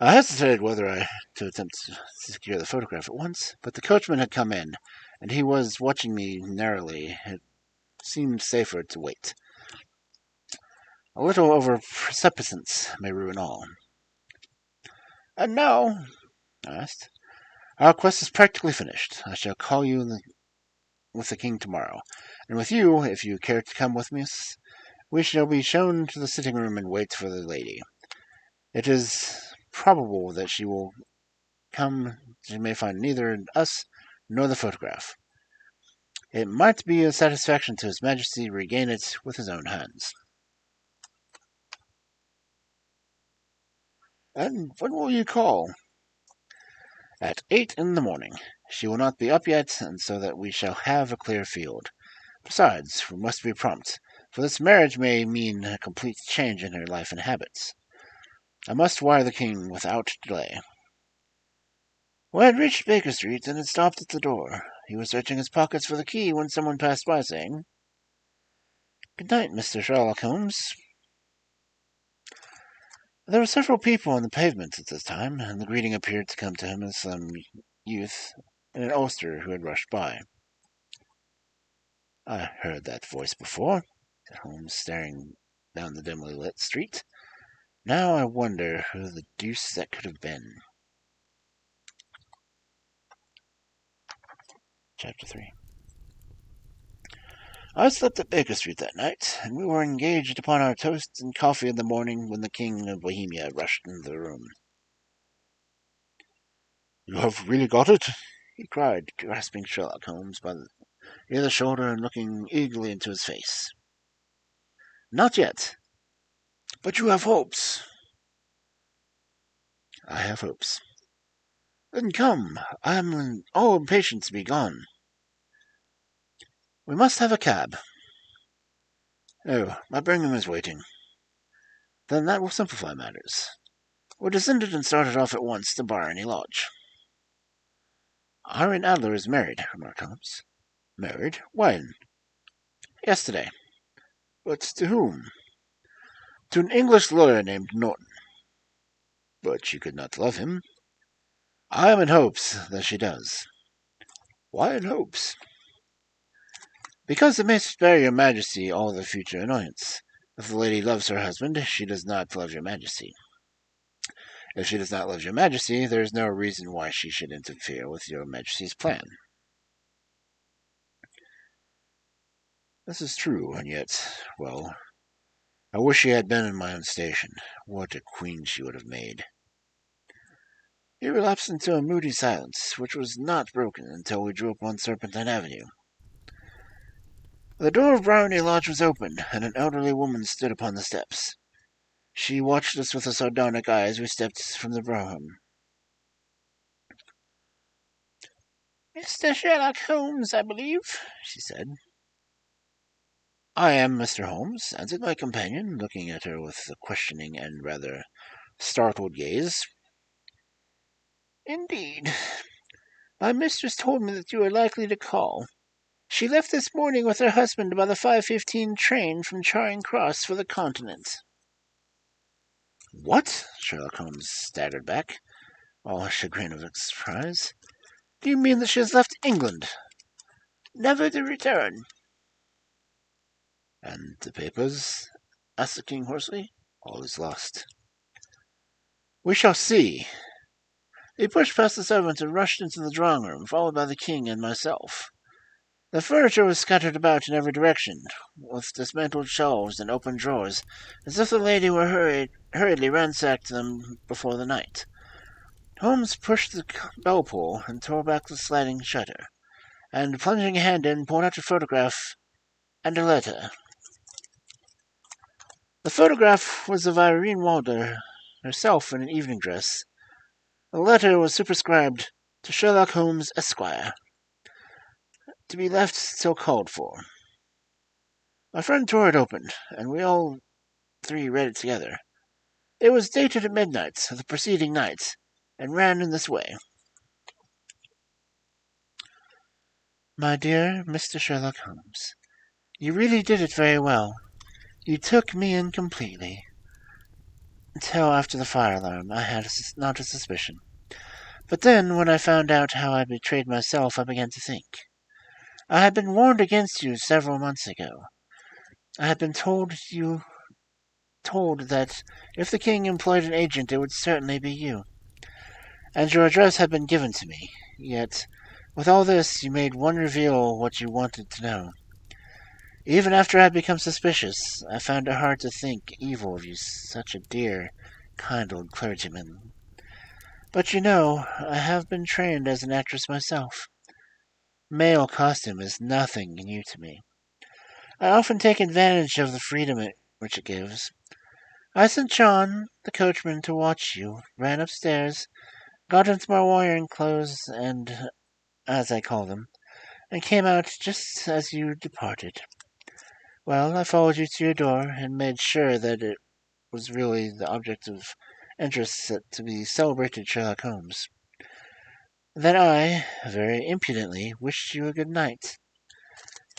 I hesitated whether to attempt to secure the photograph at once, but the coachman had come in, and he was watching me narrowly. It seemed safer to wait. A little over-precipitance may ruin all. "And now," I asked, "our quest is practically finished. I shall call you in the with the king tomorrow, and with you, if you care to come with us, we shall be shown to the sitting room and wait for the lady. It is probable that she will come. She may find neither us nor the photograph. It might be a satisfaction to His Majesty to regain it with his own hands. And when will you call? At 8 in the morning. She will not be up yet, and so that we shall have a clear field. Besides, we must be prompt, for this marriage may mean a complete change in her life and habits. I must wire the king without delay. We had reached Baker Street and had stopped at the door. He was searching his pockets for the key when someone passed by, saying, "Good night, Mr. Sherlock Holmes." There were several people on the pavement at this time, and the greeting appeared to come to him as some youth in an ulster who had rushed by. "I heard that voice before," said Holmes, staring down the dimly lit street. "Now I wonder who the deuce that could have been." Chapter 3. I slept at Baker Street that night, and we were engaged upon our toast and coffee in the morning when the King of Bohemia rushed into the room. "You have really got it?" he cried, grasping Sherlock Holmes by near the shoulder and looking eagerly into his face. "Not yet." "But you have hopes." "I have hopes." "Then come. I am all impatient to be gone." "We must have a cab." "Oh, my brougham is waiting." "Then that will simplify matters." We descended and started off at once to Barony Lodge. "Irene Adler is married," remarked Holmes. "Married? When?" "Yesterday." "But to whom?" "To an English lawyer named Norton." "But she could not love him." "I am in hopes that she does." "Why in hopes?" "Because it may spare your Majesty all the future annoyance. If the lady loves her husband, she does not love your Majesty. If she does not love your Majesty, there is no reason why she should interfere with your Majesty's plan." "This is true, and yet, well, I wish she had been in my own station. What a queen she would have made." He relapsed into a moody silence, which was not broken until we drew up on Serpentine Avenue. The door of Barony Lodge was open, and an elderly woman stood upon the steps. She watched us with a sardonic eye as we stepped from the brougham. "Mr. Sherlock Holmes, I believe," she said. "I am Mr. Holmes," answered my companion, looking at her with a questioning and rather startled gaze. "Indeed. My mistress told me that you were likely to call. She left this morning with her husband by the 5:15 train from Charing Cross for the Continent." "What?" Sherlock Holmes staggered back, all chagrin of surprise. "Do you mean that she has left England?" "Never to return." "And the papers?" asked the king hoarsely. "All is lost." "We shall see." He pushed past the servant and rushed into the drawing-room, followed by the king and myself. The furniture was scattered about in every direction, with dismantled shelves and open drawers, as if the lady were hurriedly ransacked them before the night. Holmes pushed the bell pull and tore back the sliding shutter, and plunging a hand in, pulled out a photograph and a letter. The photograph was of Irene Walder, herself in an evening dress. The letter was superscribed, "To Sherlock Holmes, Esquire. To be left till called for." My friend tore it open, and we all three read it together. It was dated at midnight of the preceding night, and ran in this way. "My dear Mr. Sherlock Holmes, you really did it very well. You took me in completely. Until after the fire alarm, I had not a suspicion. But then, when I found out how I betrayed myself, I began to think. I had been warned against you several months ago. I had been told that if the king employed an agent, it would certainly be you. And your address had been given to me. Yet, With all this, you made one reveal what you wanted to know. Even after I had become suspicious, I found it hard to think evil of you, such a dear, kind old clergyman. But you know, I have been trained as an actress myself. Male costume is nothing new to me. I often take advantage of the freedom which it gives. I sent John, the coachman, to watch you, ran upstairs, got into my wearing clothes, and, as I call them, and came out just as you departed. Well, I followed you to your door, and made sure that it was really the object of interest to be celebrated Sherlock Holmes. Then I, very impudently, wished you a good night,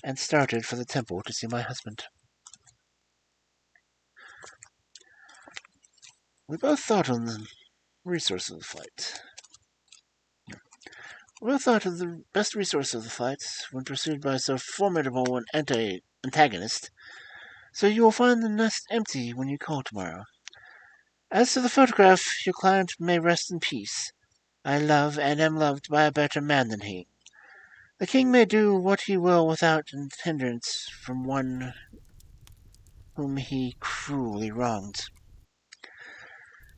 and started for the temple to see my husband. We both thought on the resource of the flight. We both thought of the best resource of the flight when pursued by so formidable an antagonist, so you will find the nest empty when you call tomorrow. As to the photograph, your client may rest in peace. I love and am loved by a better man than he. The king may do what he will without hindrance from one whom he cruelly wronged.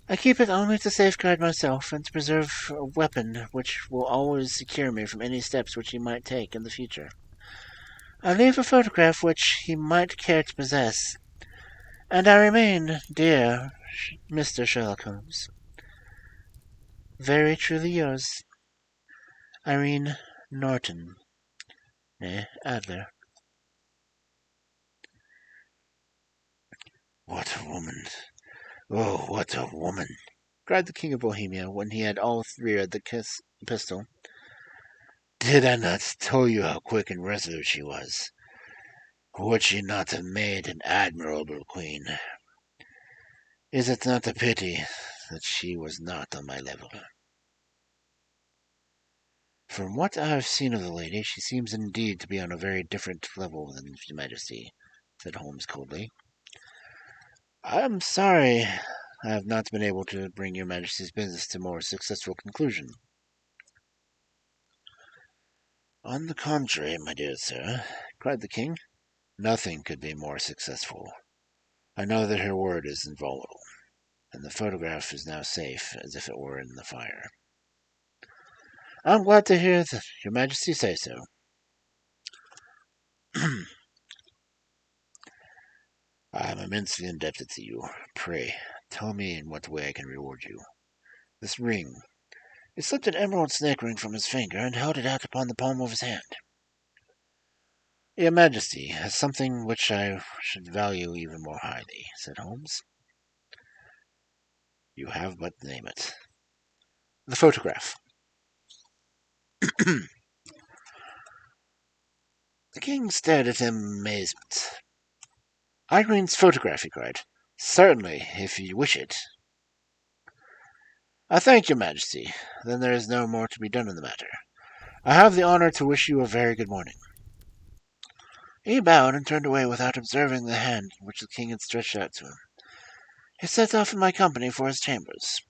I keep it only to safeguard myself and to preserve a weapon which will always secure me from any steps which he might take in the future. I leave a photograph which he might care to possess, and I remain, dear Mr. Sherlock Holmes, very truly yours, Irene Norton, Adler. What a woman! Oh, what a woman! Cried the King of Bohemia when he had all three read the epistle. Did I not tell you how quick and resolute she was? Would she not have made an admirable queen? Is it not a pity that she was not on my level? From what I have seen of the lady, she seems indeed to be on a very different level than Your Majesty, said Holmes coldly. I am sorry I have not been able to bring Your Majesty's business to a more successful conclusion. On the contrary, my dear sir, cried the king, nothing could be more successful. I know that her word is inviolable, and the photograph is now safe as if it were in the fire. I am glad to hear that Your Majesty say so. I am immensely indebted to you. Pray, tell me in what way I can reward you. This ring. He slipped an emerald snake ring from his finger and held it out upon the palm of his hand. Your Majesty has something which I should value even more highly, said Holmes. You have but name it. The photograph. The king stared at him in amazement. Irene's photograph, he cried. Certainly, if you wish it. I thank your Majesty. Then there is no more to be done in the matter. I have the honor to wish you a very good morning. He bowed and turned away without observing the hand which the king had stretched out to him. He set off in my company for his chambers.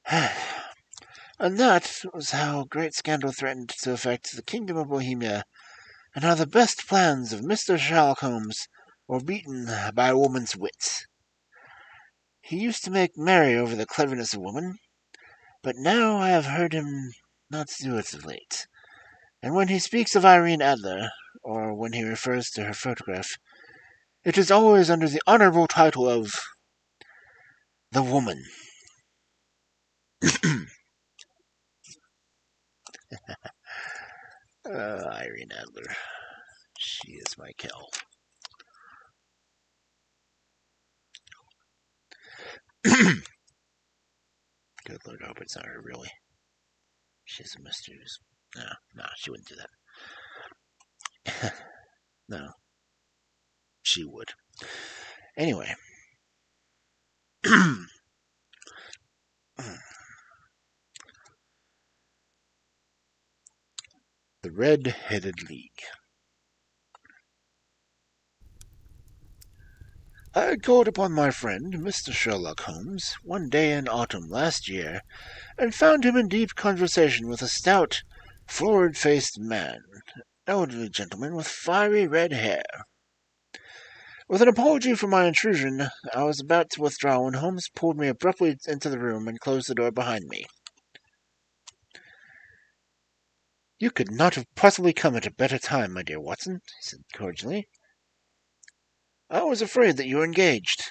And that was how great scandal threatened to affect the kingdom of Bohemia, and how the best plans of Mr. Sherlock Holmes were beaten by a woman's wit. He used to make merry over the cleverness of woman, but now I have heard him not do it of late. And when he speaks of Irene Adler, or when he refers to her photograph, it is always under the honorable title of the woman. Irene Adler. She is my Kel. Good Lord, I hope it's not her, really. She's a mysterious. No, she wouldn't do that. No. She would. Anyway. The Red-Headed League. I called upon my friend, Mr. Sherlock Holmes, one day in autumn last year, and found him in deep conversation with a stout, florid-faced man, elderly gentleman with fiery red hair. With an apology for my intrusion, I was about to withdraw when Holmes pulled me abruptly into the room and closed the door behind me. "You could not have possibly come at a better time, my dear Watson," he said cordially. "I was afraid that you were engaged."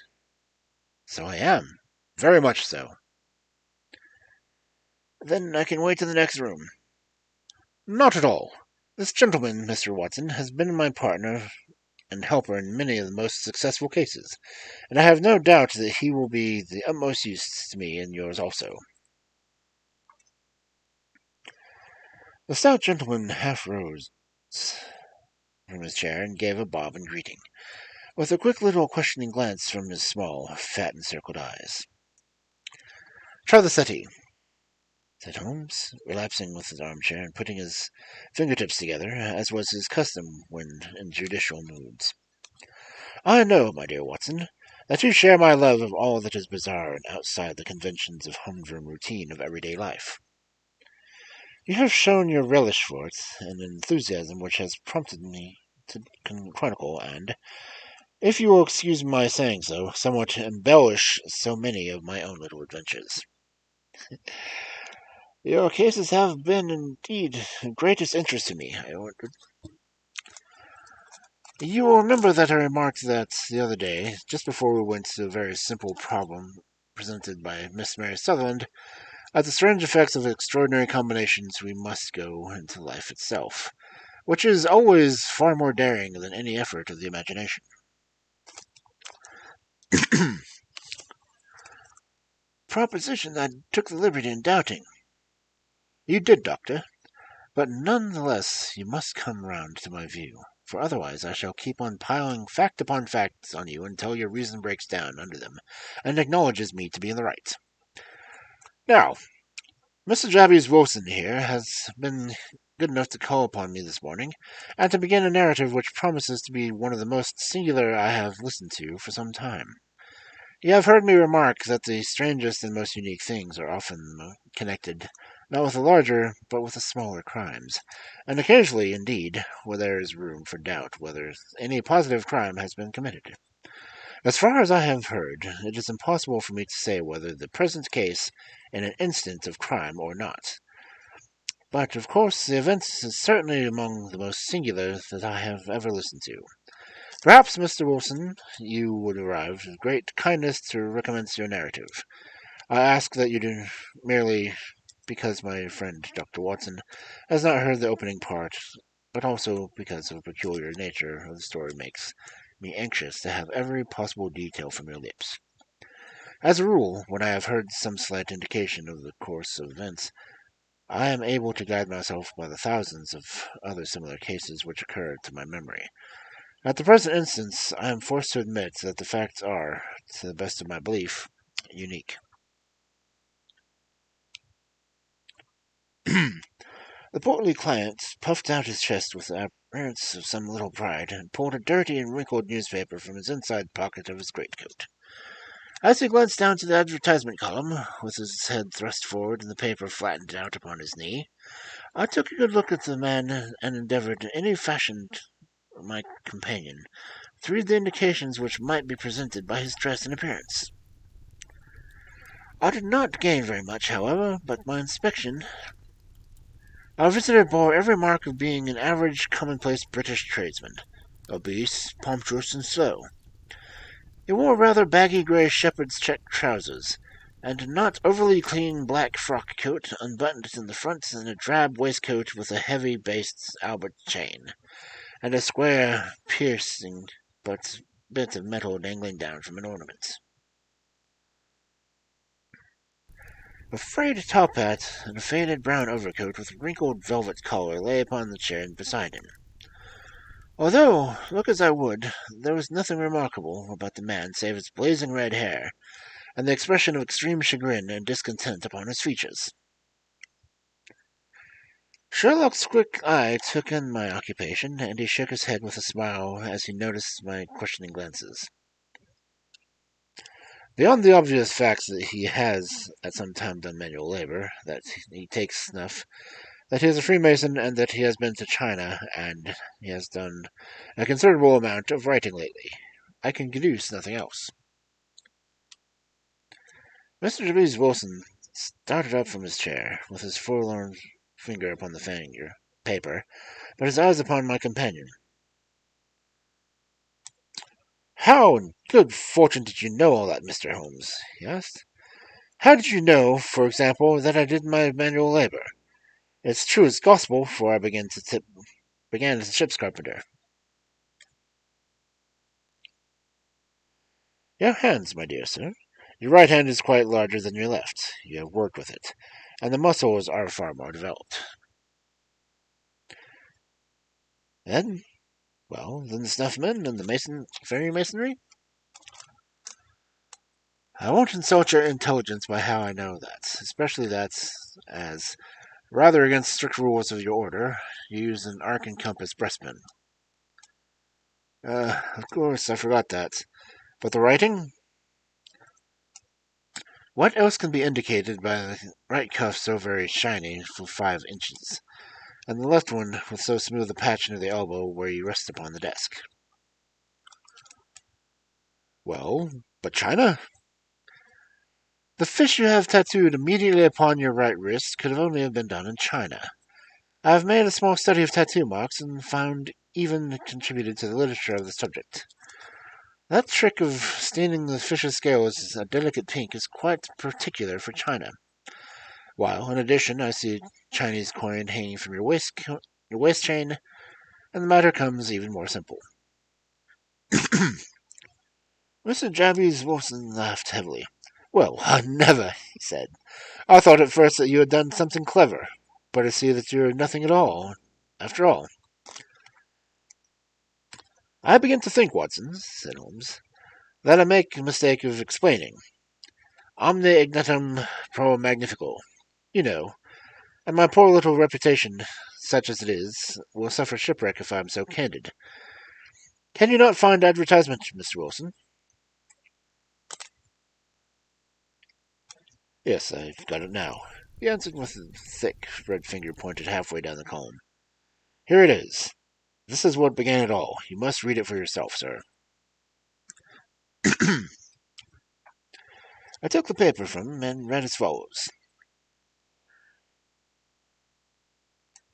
"So I am. Very much so." "Then I can wait in the next room." "Not at all. This gentleman, Mr. Watson, has been my partner and helper in many of the most successful cases, and I have no doubt that he will be the utmost use to me and yours also." The stout gentleman half rose from his chair and gave a bob in greeting, with a quick little questioning glance from his small, fat encircled eyes. "Try the settee," said Holmes, relapsing with his armchair and putting his fingertips together, as was his custom when in judicial moods. "I know, my dear Watson, that you share my love of all that is bizarre and outside the conventions of humdrum routine of everyday life. You have shown your relish for it, an enthusiasm which has prompted me to chronicle and, if you will excuse my saying so, somewhat embellish so many of my own little adventures. Your cases have been, indeed, of greatest interest to me, I wondered. You will remember that I remarked that the other day, just before we went to a very simple problem presented by Miss Mary Sutherland, at the strange effects of extraordinary combinations we must go into life itself, which is always far more daring than any effort of the imagination. Proposition I took the liberty in doubting. You did, Doctor, but none the less you must come round to my view, for otherwise I shall keep on piling fact upon facts on you until your reason breaks down under them, and acknowledges me to be in the right. Now, Mr. Jabez Wilson here has been good enough to call upon me this morning, and to begin a narrative which promises to be one of the most singular I have listened to for some time. You have heard me remark that the strangest and most unique things are often connected, not with the larger, but with the smaller crimes, and occasionally, indeed, where there is room for doubt whether any positive crime has been committed. As far as I have heard, it is impossible for me to say whether the present case is an instance of crime or not. But, of course, the event is certainly among the most singular that I have ever listened to. Perhaps, Mr. Wilson, you would arrive with great kindness to recommence your narrative. I ask that you do merely because my friend Dr. Watson has not heard the opening part, but also because of the peculiar nature of the story makes me anxious to have every possible detail from your lips. As a rule, when I have heard some slight indication of the course of events, I am able to guide myself by the thousands of other similar cases which occur to my memory. At the present instance, I am forced to admit that the facts are, to the best of my belief, unique. The portly client puffed out his chest with the appearance of some little pride, and pulled a dirty and wrinkled newspaper from his inside pocket of his greatcoat. As he glanced down to the advertisement column, with his head thrust forward and the paper flattened out upon his knee, I took a good look at the man and endeavored in any fashion my companion to read the indications which might be presented by his dress and appearance. I did not gain very much, however, but my inspection. Our visitor bore every mark of being an average, commonplace British tradesman, obese, pompous, and slow. He wore rather baggy grey shepherd's check trousers, and a not overly clean black frock coat unbuttoned in the front, and a drab waistcoat with a heavy based Albert chain, and a square, piercing but bit of metal dangling down from an ornament. A frayed top hat and a faded brown overcoat with a wrinkled velvet collar lay upon the chair beside him. Although, look as I would, there was nothing remarkable about the man save his blazing red hair, and the expression of extreme chagrin and discontent upon his features. Sherlock's quick eye took in my occupation, and he shook his head with a smile as he noticed my questioning glances. Beyond the obvious facts that he has at some time done manual labor, that he takes snuff, that he is a Freemason and that he has been to China, and he has done a considerable amount of writing lately. I can deduce nothing else. Mr. W. Wilson started up from his chair, with his forlorn finger upon the paper, but his eyes upon my companion. How in good fortune did you know all that, Mr. Holmes? He asked. How did you know, for example, that I did my manual labor? It's true as gospel, for I began as a ship's carpenter. Your hands, my dear sir. Your right hand is quite larger than your left. You have worked with it, and the muscles are far more developed. Then, then the snuffmen and the fairy masonry? I won't insult your intelligence by how I know that, especially that, as rather against strict rules of your order, you use an arc and compass breastpin. Of course, I forgot that. But the writing? What else can be indicated by the right cuff so very shiny for 5 inches, and the left one with so smooth a patch near the elbow where you rest upon the desk? Well, but China? The fish you have tattooed immediately upon your right wrist could have only been done in China. I have made a small study of tattoo marks and found even contributed to the literature of the subject. That trick of staining the fish's scales a delicate pink is quite particular for China. While, in addition, I see a Chinese coin hanging from your waist chain, and the matter comes even more simple. Mr. Jabez Wilson laughed heavily. Well, never, he said. I thought at first that you had done something clever, but I see that you're nothing at all, after all. I begin to think, Watson, said Holmes, that I make a mistake of explaining. Omne ignitum pro magnifico, you know, and my poor little reputation, such as it is, will suffer shipwreck if I am so candid. Can you not find advertisement, Mr. Wilson? Yes, I've got it now. He answered with a thick red finger pointed halfway down the column. Here it is. This is what began it all. You must read it for yourself, sir. I took the paper from him and read as follows.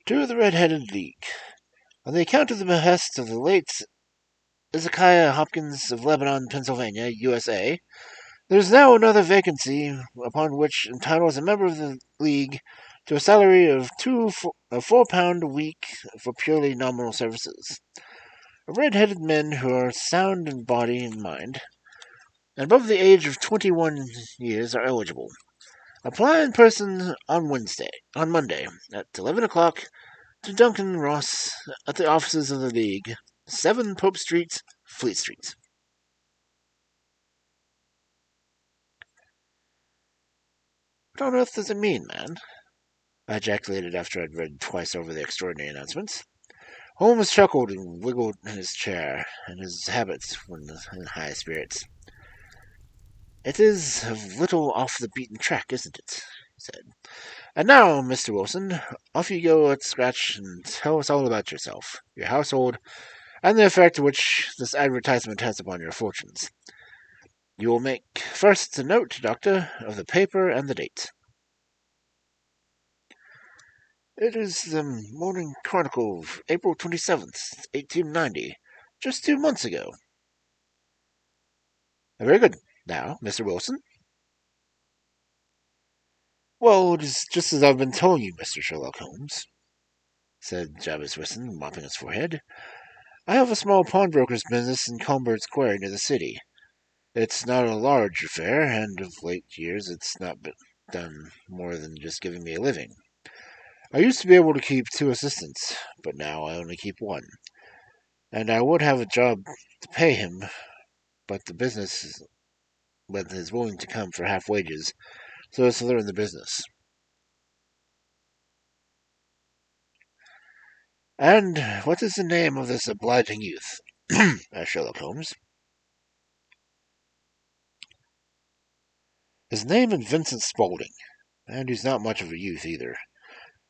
To the Red-Headed League. On the account of the behest of the late Ezekiah Hopkins of Lebanon, Pennsylvania, USA, there is now another vacancy upon which entitles a member of the League to a salary of £4 a week for purely nominal services. Red-headed men who are sound in body and mind, and above the age of 21 years are eligible. Apply in person on Monday, at 11 o'clock, to Duncan Ross at the offices of the League, 7 Pope Street, Fleet Street. What on earth does it mean, man? I ejaculated after I'd read twice over the extraordinary announcements. Holmes chuckled and wiggled in his chair, and his habits when in high spirits. It is a little off the beaten track, isn't it? He said. And now, Mr. Wilson, off you go at scratch and tell us all about yourself, your household, and the effect which this advertisement has upon your fortunes. You will make first a note, Doctor, of the paper and the date. It is the Morning Chronicle of April 27th, 1890, just 2 months ago. Very good. Now, Mr. Wilson? Well, it is just as I've been telling you, Mr. Sherlock Holmes, said Jabez Wilson, mopping his forehead. I have a small pawnbroker's business in Colbert Square near the city. It's not a large affair, and of late years it's not been done more than just giving me a living. I used to be able to keep 2 assistants, but now I only keep 1. And I would have a job to pay him, but is willing to come for half wages, so as to learn the business. And what is the name of this obliging youth? asked Sherlock Holmes. His name is Vincent Spaulding, and he's not much of a youth either.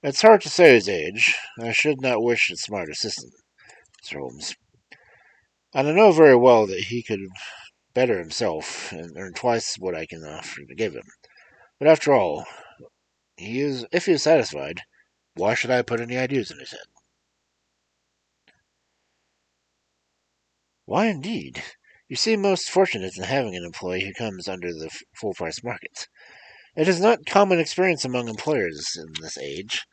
It's hard to say his age. I should not wish a smart assistant, Mr. Holmes. And I know very well that he could better himself and earn twice what I can offer to give him. But after all, if he is satisfied, why should I put any ideas in his head? Why indeed? You seem most fortunate in having an employee who comes under the full price market. It is not common experience among employers in this age,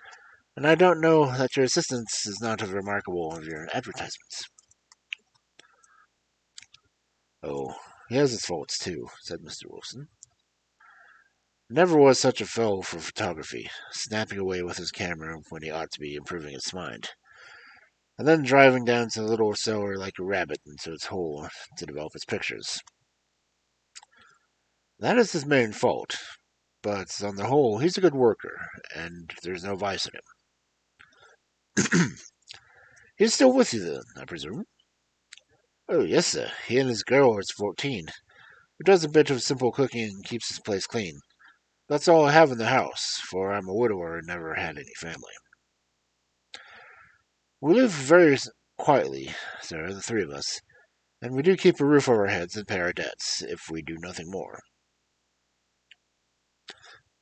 and I don't know that your assistance is not as remarkable as your advertisements. Oh, he has his faults too, said Mr. Wilson. Never was such a fellow for photography, snapping away with his camera when he ought to be improving his mind, and then driving down to the little cellar like a rabbit into its hole to develop his pictures. That is his main fault, but on the whole, he's a good worker, and there's no vice in him. He's still with you, then, I presume? Oh, yes, sir. He and his girl is 14, who does a bit of simple cooking and keeps his place clean. That's all I have in the house, for I'm a widower and never had any family. We live very quietly, sir, the three of us, and we do keep a roof over our heads and pay our debts, if we do nothing more.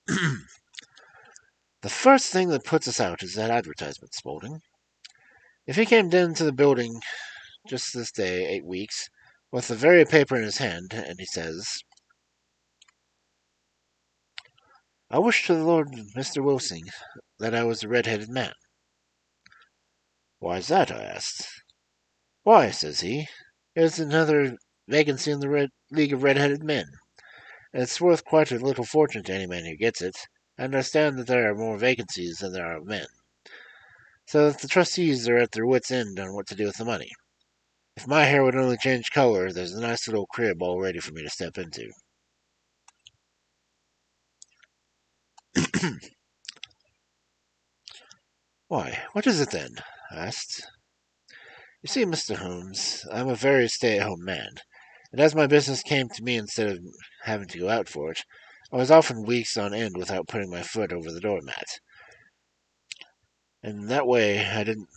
The first thing that puts us out is that advertisement, Spaulding. If he came into the building just this day, 8 weeks, with the very paper in his hand, and he says, I wish to the Lord Mr. Wilson that I was a red-headed man. Why's that? I asked. Why, says he, there's another vacancy in the League of Red-Headed Men, and it's worth quite a little fortune to any man who gets it. I understand that there are more vacancies than there are men, so that the trustees are at their wits' end on what to do with the money. If my hair would only change color, there's a nice little crib all ready for me to step into. Why, what is it then? I asked. You see, Mr. Holmes, I'm a very stay-at-home man, and as my business came to me instead of having to go out for it, I was often weeks on end without putting my foot over the doormat. And that way I didn't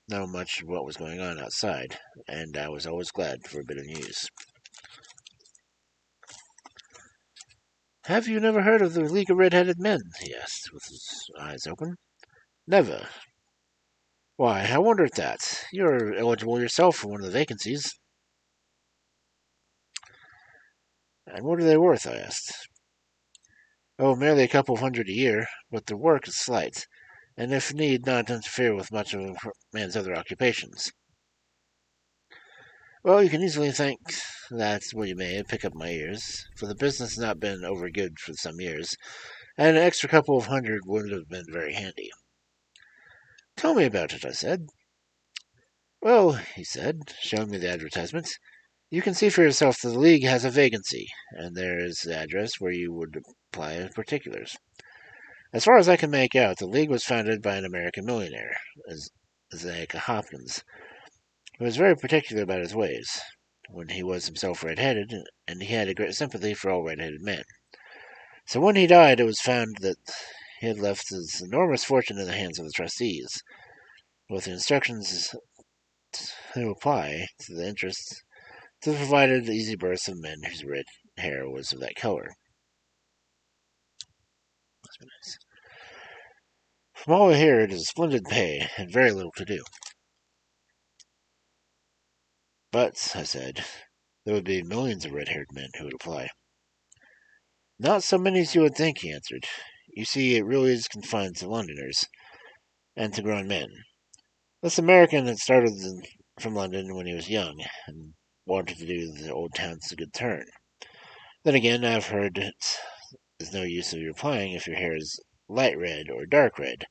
know much of what was going on outside, and I was always glad for a bit of news. Have you never heard of the League of Red-Headed Men? He asked, with his eyes open. Never. Why, I wonder at that. You're eligible yourself for one of the vacancies. And what are they worth? I asked. Oh, merely a couple of hundred a year, but the work is slight, and if need not interfere with much of a man's other occupations. Well, you can easily think that what you may pick up my ears, for the business has not been over good for some years, and an extra couple of hundred would have been very handy. Tell me about it, I said. Well, he said, showing me the advertisement, you can see for yourself that the League has a vacancy, and there is the address where you would apply particulars. As far as I can make out, the League was founded by an American millionaire, Isaiah Hopkins, who was very particular about his ways, when he was himself red-headed, and he had a great sympathy for all red-headed men. So when he died, it was found that he had left his enormous fortune in the hands of the trustees, with the instructions to apply to the interests to the provided easy berths of men whose red hair was of that color. From all I hear, it is splendid pay, and very little to do. But, I said, there would be millions of red-haired men who would apply. Not so many as you would think, he answered. You see, it really is confined to Londoners, and to grown men. This American had started from London when he was young, and wanted to do the old towns a good turn. Then again, I've heard it is no use of your applying if your hair is light red or dark red,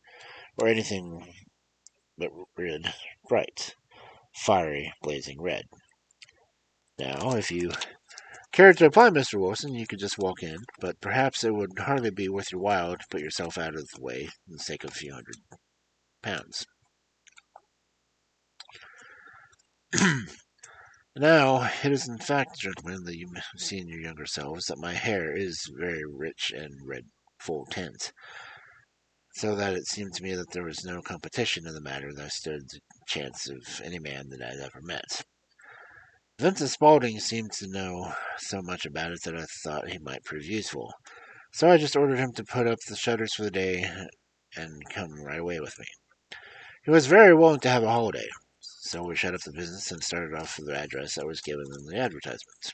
or anything but red, bright, fiery, blazing red. Now, if you care to apply, Mr. Wilson, you could just walk in, but perhaps it would hardly be worth your while to put yourself out of the way for the sake of a few £100. Now, it is in fact, gentlemen, that you see in your younger selves that my hair is very rich and red full tint. so that it seemed to me that there was no competition in the matter that stood the chance of any man that I had ever met. Vincent Spaulding seemed to know so much about it that I thought he might prove useful, so I just ordered him to put up the shutters for the day and come right away with me. He was very willing to have a holiday, so we shut up the business and started off for the address that was given in the advertisement.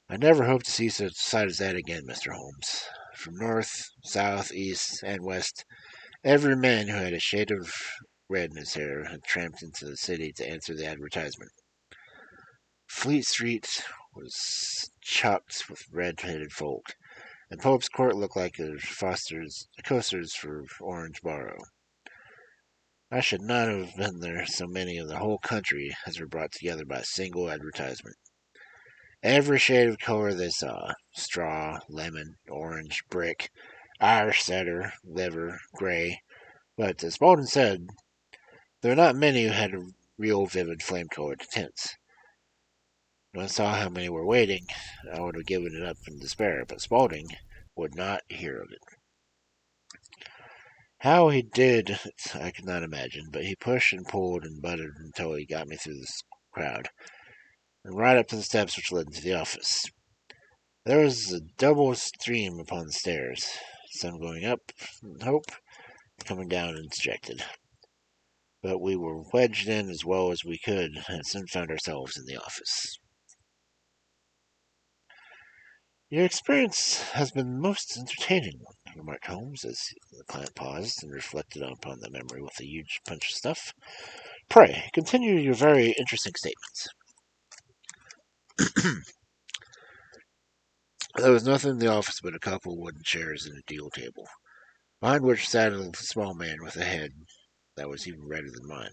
I never hope to see such a sight as that again, Mr. Holmes. From north, south, east, and west, every man who had a shade of red in his hair had tramped into the city to answer the advertisement. Fleet Street was chocked with red-headed folk, and Pope's Court looked like a coasters for Orange Borough. I should not have been there so many of the whole country as were brought together by a single advertisement. Every shade of color they saw straw, lemon, orange, brick, Irish setter, liver, gray. But, as Spaulding said, there were not many who had a real vivid flame colored tints. When I saw how many were waiting, I would have given it up in despair, but Spaulding would not hear of it. How he did it, I could not imagine, but he pushed and pulled and butted until he got me through this crowd, and right up to the steps which led into the office. There was a double stream upon the stairs, some going up in hope, coming down in dejected. But we were wedged in as well as we could, and soon found ourselves in the office. Your experience has been most entertaining, remarked Holmes, as the client paused and reflected upon the memory with a huge punch of stuff. Pray, continue your very interesting statements. There was nothing in the office but a couple of wooden chairs and a deal table, behind which sat a small man with a head that was even redder than mine.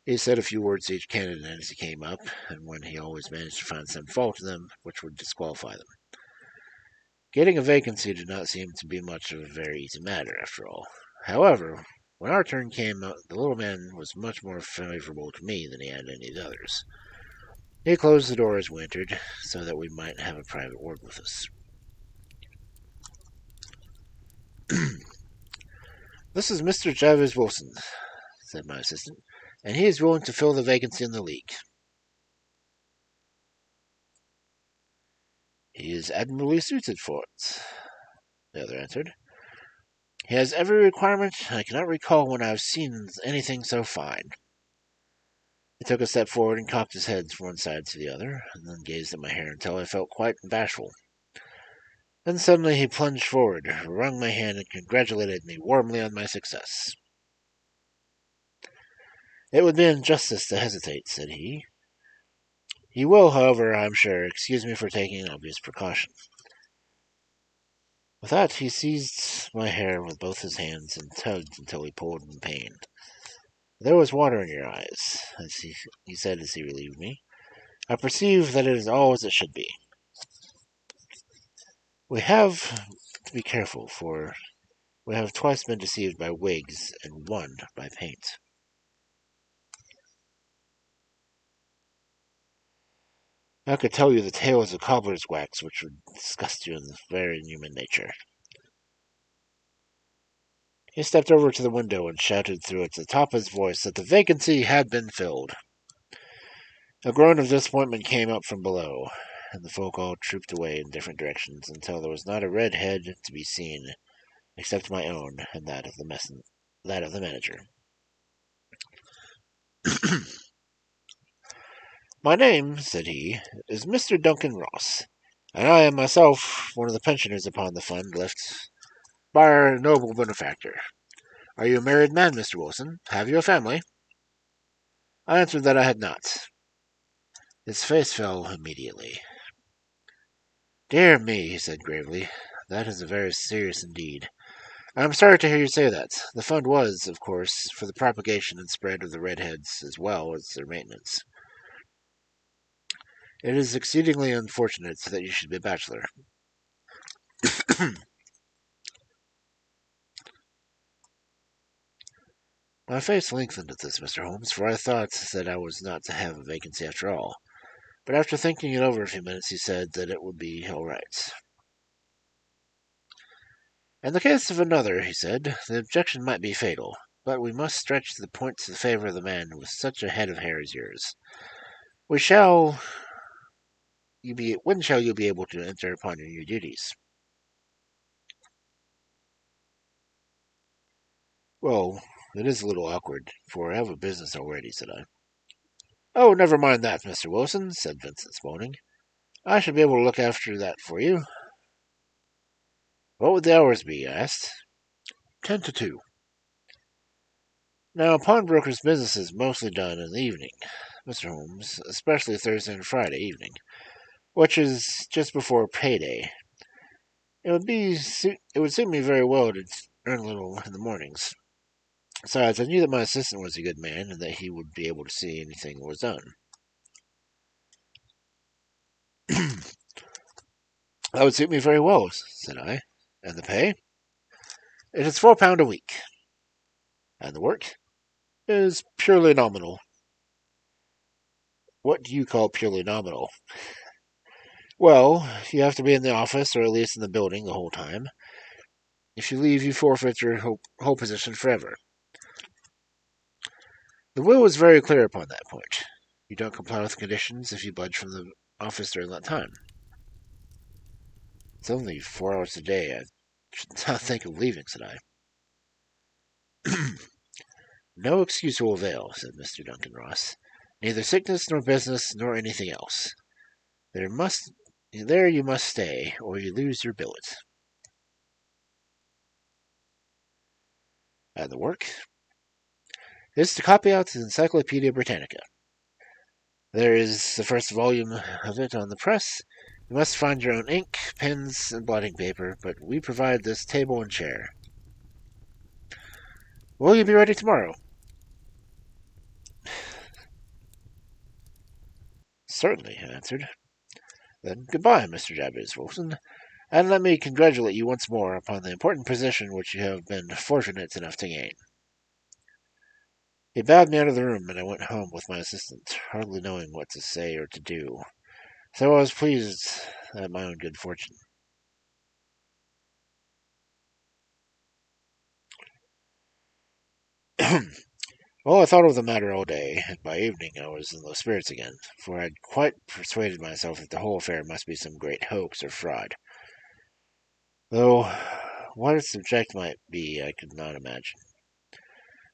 He said a few words to each candidate as he came up, and when he always managed to find some fault in them which would disqualify them. Getting a vacancy did not seem to be much of a very easy matter, after all. However, when our turn came, the little man was much more favorable to me than he had any of the others. He closed the door as we entered, so that we might have a private word with us. This is Mr. Jarvis Wilson, said my assistant, and he is willing to fill the vacancy in the league. He is admirably suited for it, the other answered. He has every requirement. I cannot recall when I have seen anything so fine. He took a step forward and cocked his head from one side to the other, and then gazed at my hair until I felt quite bashful. Then suddenly he plunged forward, wrung my hand, and congratulated me warmly on my success. It would be injustice to hesitate, said he. You will, however, I am sure, excuse me for taking an obvious precaution. With that, he seized my hair with both his hands and tugged until he pulled in pain. There was water in your eyes, as he said as he relieved me. I perceive that it is all as it should be. We have to be careful, for we have twice been deceived by wigs and one by paint. I could tell you the tales of cobbler's wax which would disgust you in the very human nature. He stepped over to the window and shouted through it at the top of his voice that the vacancy had been filled. A groan of disappointment came up from below, and the folk all trooped away in different directions until there was not a red head to be seen, except my own and that of the manager. My name, said he, is Mr. Duncan Ross, and I am myself one of the pensioners upon the fund left by our noble benefactor. Are you a married man, Mr. Wilson? Have you a family? I answered that I had not. His face fell immediately. Dear me, he said gravely, that is very serious indeed. I am sorry to hear you say that. The fund was, of course, for the propagation and spread of the redheads as well as their maintenance. It is exceedingly unfortunate that you should be a bachelor. My face lengthened at this, Mr. Holmes, for I thought that I was not to have a vacancy after all. But after thinking it over a few minutes, he said that it would be all right. In the case of another, he said, the objection might be fatal, but we must stretch the point to the favor of the man with such a head of hair as yours. When shall you be able to enter upon your new duties? Well, it is a little awkward, for I have a business already, said I. Oh, never mind that, Mr. Wilson, said Vincent Spaulding. I should be able to look after that for you. What would the hours be? I asked. 10 to 2. Now, a pawnbroker's business is mostly done in the evening, Mr. Holmes, especially Thursday and Friday evening, which is just before payday. It would suit me very well to earn a little in the mornings. Besides, I knew that my assistant was a good man and that he would be able to see anything that was done. That would suit me very well, said I. And the pay? It is £4 a week. And the work? It is purely nominal. What do you call purely nominal? Well, you have to be in the office or at least in the building the whole time. If you leave, you forfeit your whole position forever. The will is very clear upon that point. You don't comply with conditions if you budge from the office during that time. It's only 4 hours a day. I should not think of leaving, said I. No excuse will avail, said Mr. Duncan Ross. Neither sickness nor business nor anything else. There you must stay, or you lose your billet. And the work? Is to copy out the Encyclopedia Britannica. There is the first volume of it on the press. You must find your own ink, pens, and blotting paper, but we provide this table and chair. Will you be ready tomorrow? Certainly, I answered. Then goodbye, Mr. Jabez Wilson, and let me congratulate you once more upon the important position which you have been fortunate enough to gain. He bowed me out of the room, and I went home with my assistant, hardly knowing what to say or to do. So I was pleased at my own good fortune. Well, I thought of the matter all day, and by evening I was in low spirits again, for I had quite persuaded myself that the whole affair must be some great hoax or fraud. Though what its object might be, I could not imagine.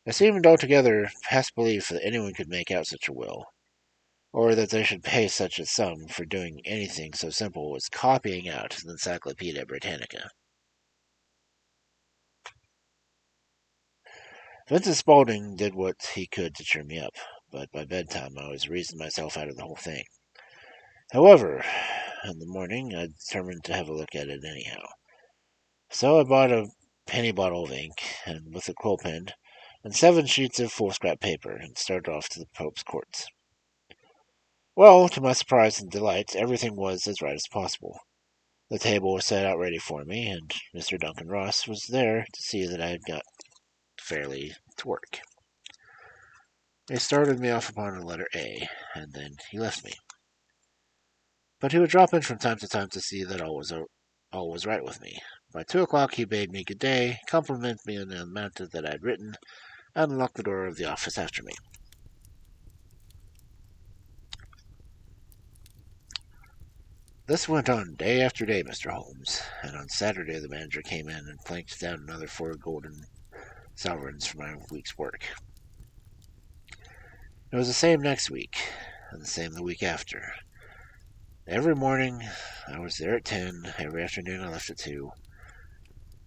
I seemed altogether past belief that anyone could make out such a will, or that they should pay such a sum for doing anything so simple as copying out the Encyclopedia Britannica. Vincent Spaulding did what he could to cheer me up, but by bedtime I was reasoning myself out of the whole thing. However, in the morning I determined to have a look at it anyhow. So I bought a penny bottle of ink, and with a quill pen, and 7 sheets of foolscap paper, and started off to the Pope's courts. Well, to my surprise and delight, everything was as right as possible. The table was set out ready for me, and Mr. Duncan Ross was there to see that I had got fairly to work. He started me off upon the letter A, and then he left me. But he would drop in from time to time to see that all was right with me. By 2 o'clock he bade me good day, complimented me on the amount that I had written, and locked the door of the office after me. This went on day after day, Mr. Holmes, and on Saturday the manager came in and planked down another 4 golden sovereigns for my week's work. It was the same next week, and the same the week after. Every morning I was there at 10, every afternoon I left at 2.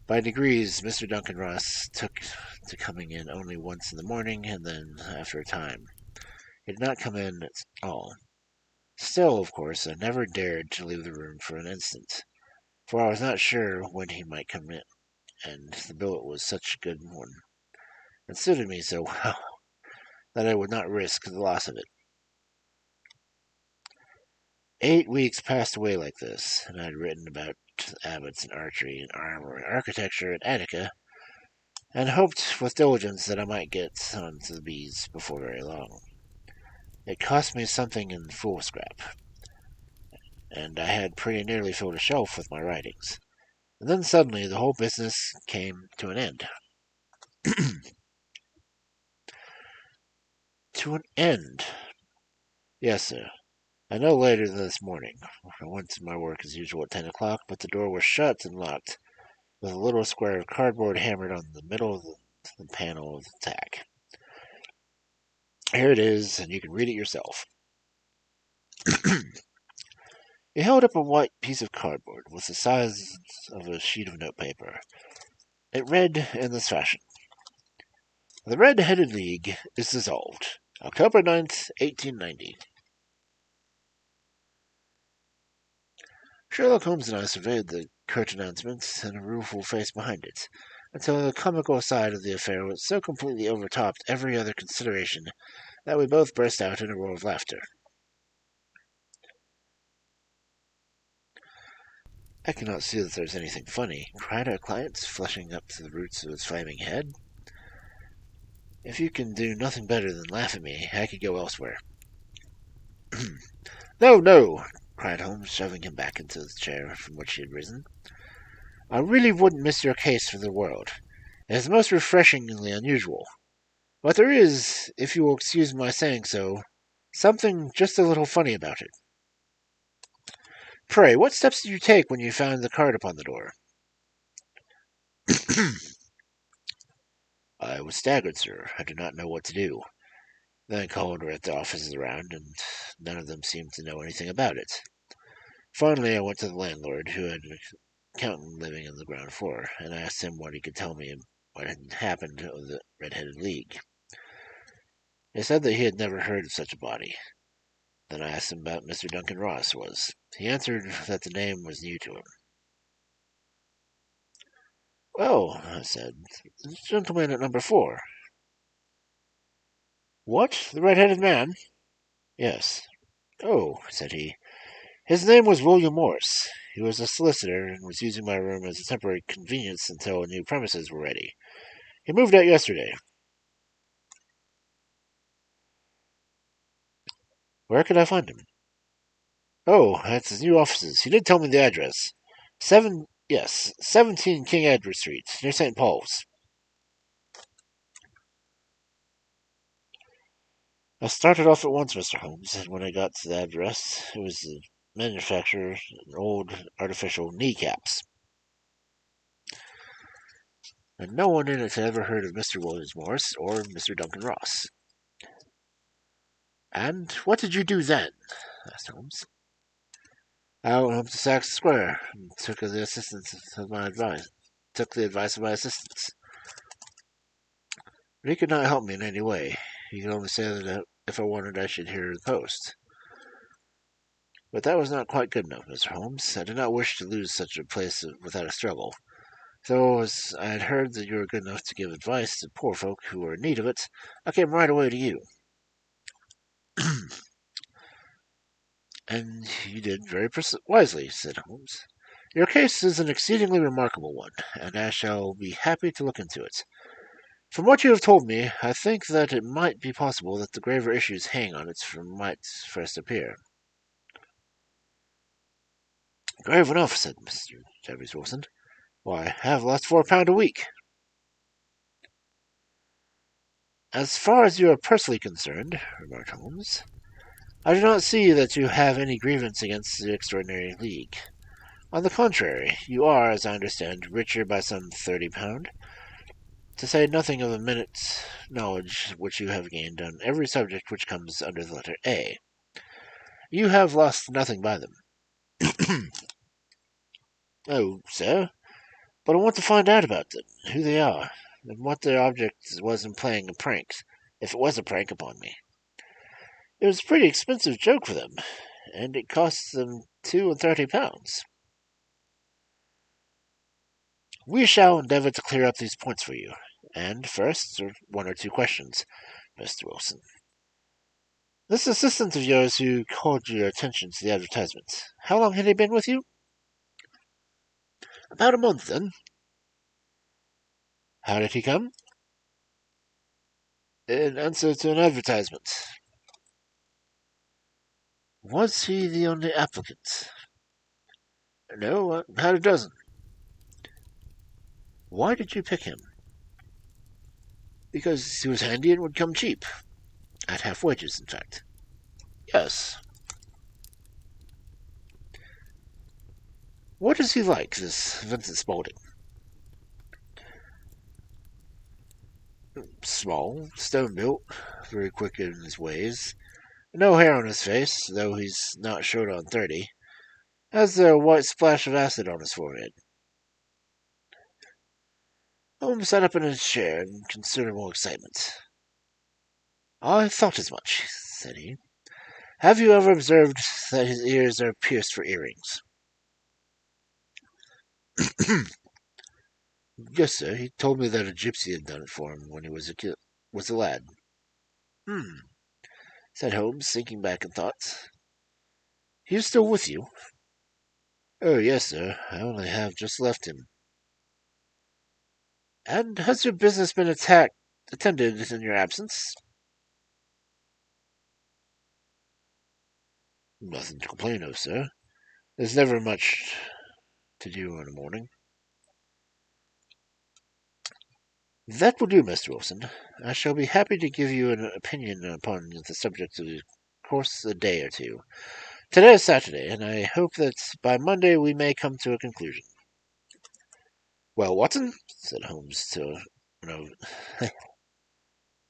By degrees, Mr. Duncan Ross took to coming in only once in the morning, and then after a time. He did not come in at all. Still, of course, I never dared to leave the room for an instant, for I was not sure when he might come in, and the billet was such a good one, and suited me so well, that I would not risk the loss of it. 8 weeks passed away like this, and I had written about abbots and archery and armor and architecture at Attica, and hoped with diligence that I might get on to the bees before very long. It cost me something in foolscap, and I had pretty nearly filled a shelf with my writings. And then suddenly the whole business came to an end. To an end? Yes, sir. I know later this morning. I went to my work as usual at 10 o'clock, but the door was shut and locked, with a little square of cardboard hammered on the middle of the panel of the tack. Here it is, and you can read it yourself. He held up a white piece of cardboard with the size of a sheet of notepaper. It read in this fashion: The Red-Headed League is dissolved. October 9th, 1890. Sherlock Holmes and I surveyed the curt announcement and a rueful face behind it, until the comical side of the affair was so completely overtopped every other consideration that we both burst out in a roar of laughter. I cannot see that there's anything funny, cried our client, flushing up to the roots of his flaming head. If you can do nothing better than laugh at me, I could go elsewhere. No, no, cried Holmes, shoving him back into the chair from which he had risen. I really wouldn't miss your case for the world. It is most refreshingly unusual. But there is, if you will excuse my saying so, something just a little funny about it. Pray, what steps did you take when you found the card upon the door? I was staggered, sir. I did not know what to do. Then I called at the offices around, and none of them seemed to know anything about it. Finally, I went to the landlord, who had an accountant living on the ground floor, and I asked him what he could tell me what had happened of the Red-Headed League. He said that he had never heard of such a body. Then I asked him about Mr. Duncan Ross was. He answered that the name was new to him. Well, I said, the gentleman at number 4. What? The red-headed man? Yes. Oh, said he. His name was William Morse. He was a solicitor and was using my room as a temporary convenience until new premises were ready. He moved out yesterday. Where could I find him? Oh, that's his new offices. He did tell me the address. 17 King Edward Street, near St. Paul's. I started off at once, Mr. Holmes, and when I got to the address, it was the manufacturer of old artificial kneecaps. And no one in it had ever heard of Mr. Williams Morris or Mr. Duncan Ross. And what did you do then? Asked Holmes. I went home to Saxon Square and took the advice of my assistants. But he could not help me in any way. He could only say that if I wanted, I should hear the post. But that was not quite good enough, Mr. Holmes. I did not wish to lose such a place without a struggle. So, as I had heard that you were good enough to give advice to poor folk who were in need of it, I came right away to you. And you did very wisely, said Holmes. Your case is an exceedingly remarkable one, and I shall be happy to look into it. From what you have told me, I think that it might be possible that the graver issues hang on it might first appear. Grave enough, said Mr. Jeffries Wilson. Why, I have lost £4 a week. As far as you are personally concerned, remarked Holmes, I do not see that you have any grievance against the Extraordinary League. On the contrary, you are, as I understand, richer by some £30, to say nothing of the minute knowledge which you have gained on every subject which comes under the letter A. You have lost nothing by them. Oh, sir, but I want to find out about them, who they are, and what their object was in playing a prank, if it was a prank upon me. It was a pretty expensive joke for them, and it cost them £32. We shall endeavour to clear up these points for you, and first, one or two questions, Mr. Wilson. This assistant of yours who called your attention to the advertisement, how long had he been with you? About a month, then. How did he come? In answer to an advertisement. Was he the only applicant? No, I had a dozen. Why did you pick him? Because he was handy and would come cheap. At half wages, in fact. Yes. What is he like, this Vincent Spaulding? Small, stone-built, very quick in his ways. No hair on his face, though he's not short on 30. Has a white splash of acid on his forehead. Holmes sat up in his chair in considerable excitement. I thought as much, said he. Have you ever observed that his ears are pierced for earrings? Yes, sir. He told me that a gypsy had done it for him when he was a lad. Hmm, said Holmes, sinking back in thought. He is still with you? Oh, yes, sir. I only have just left him. And has your business been attended in your absence? Nothing to complain of, sir. There's never much to do in the morning. That will do, Mr. Wilson. I shall be happy to give you an opinion upon the subject of the course of a day or two. Today is Saturday, and I hope that by Monday we may come to a conclusion. Well, Watson, said Holmes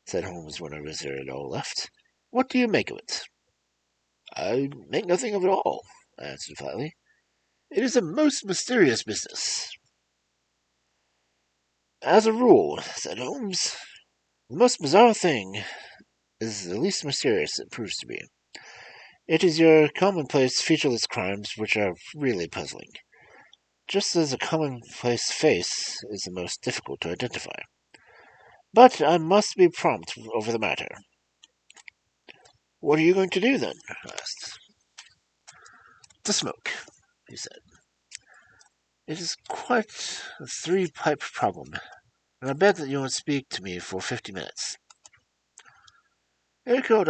said Holmes when our visitor had all left. What do you make of it? I make nothing of it all, I answered flatly. It is a most mysterious business. As a rule, said Holmes, the most bizarre thing is the least mysterious it proves to be. It is your commonplace, featureless crimes which are really puzzling, just as a commonplace face is the most difficult to identify. But I must be prompt over the matter. What are you going to do, then? I asked. To smoke, he said. It is quite a three-pipe problem, and I bet that you won't speak to me for 50 minutes. He curled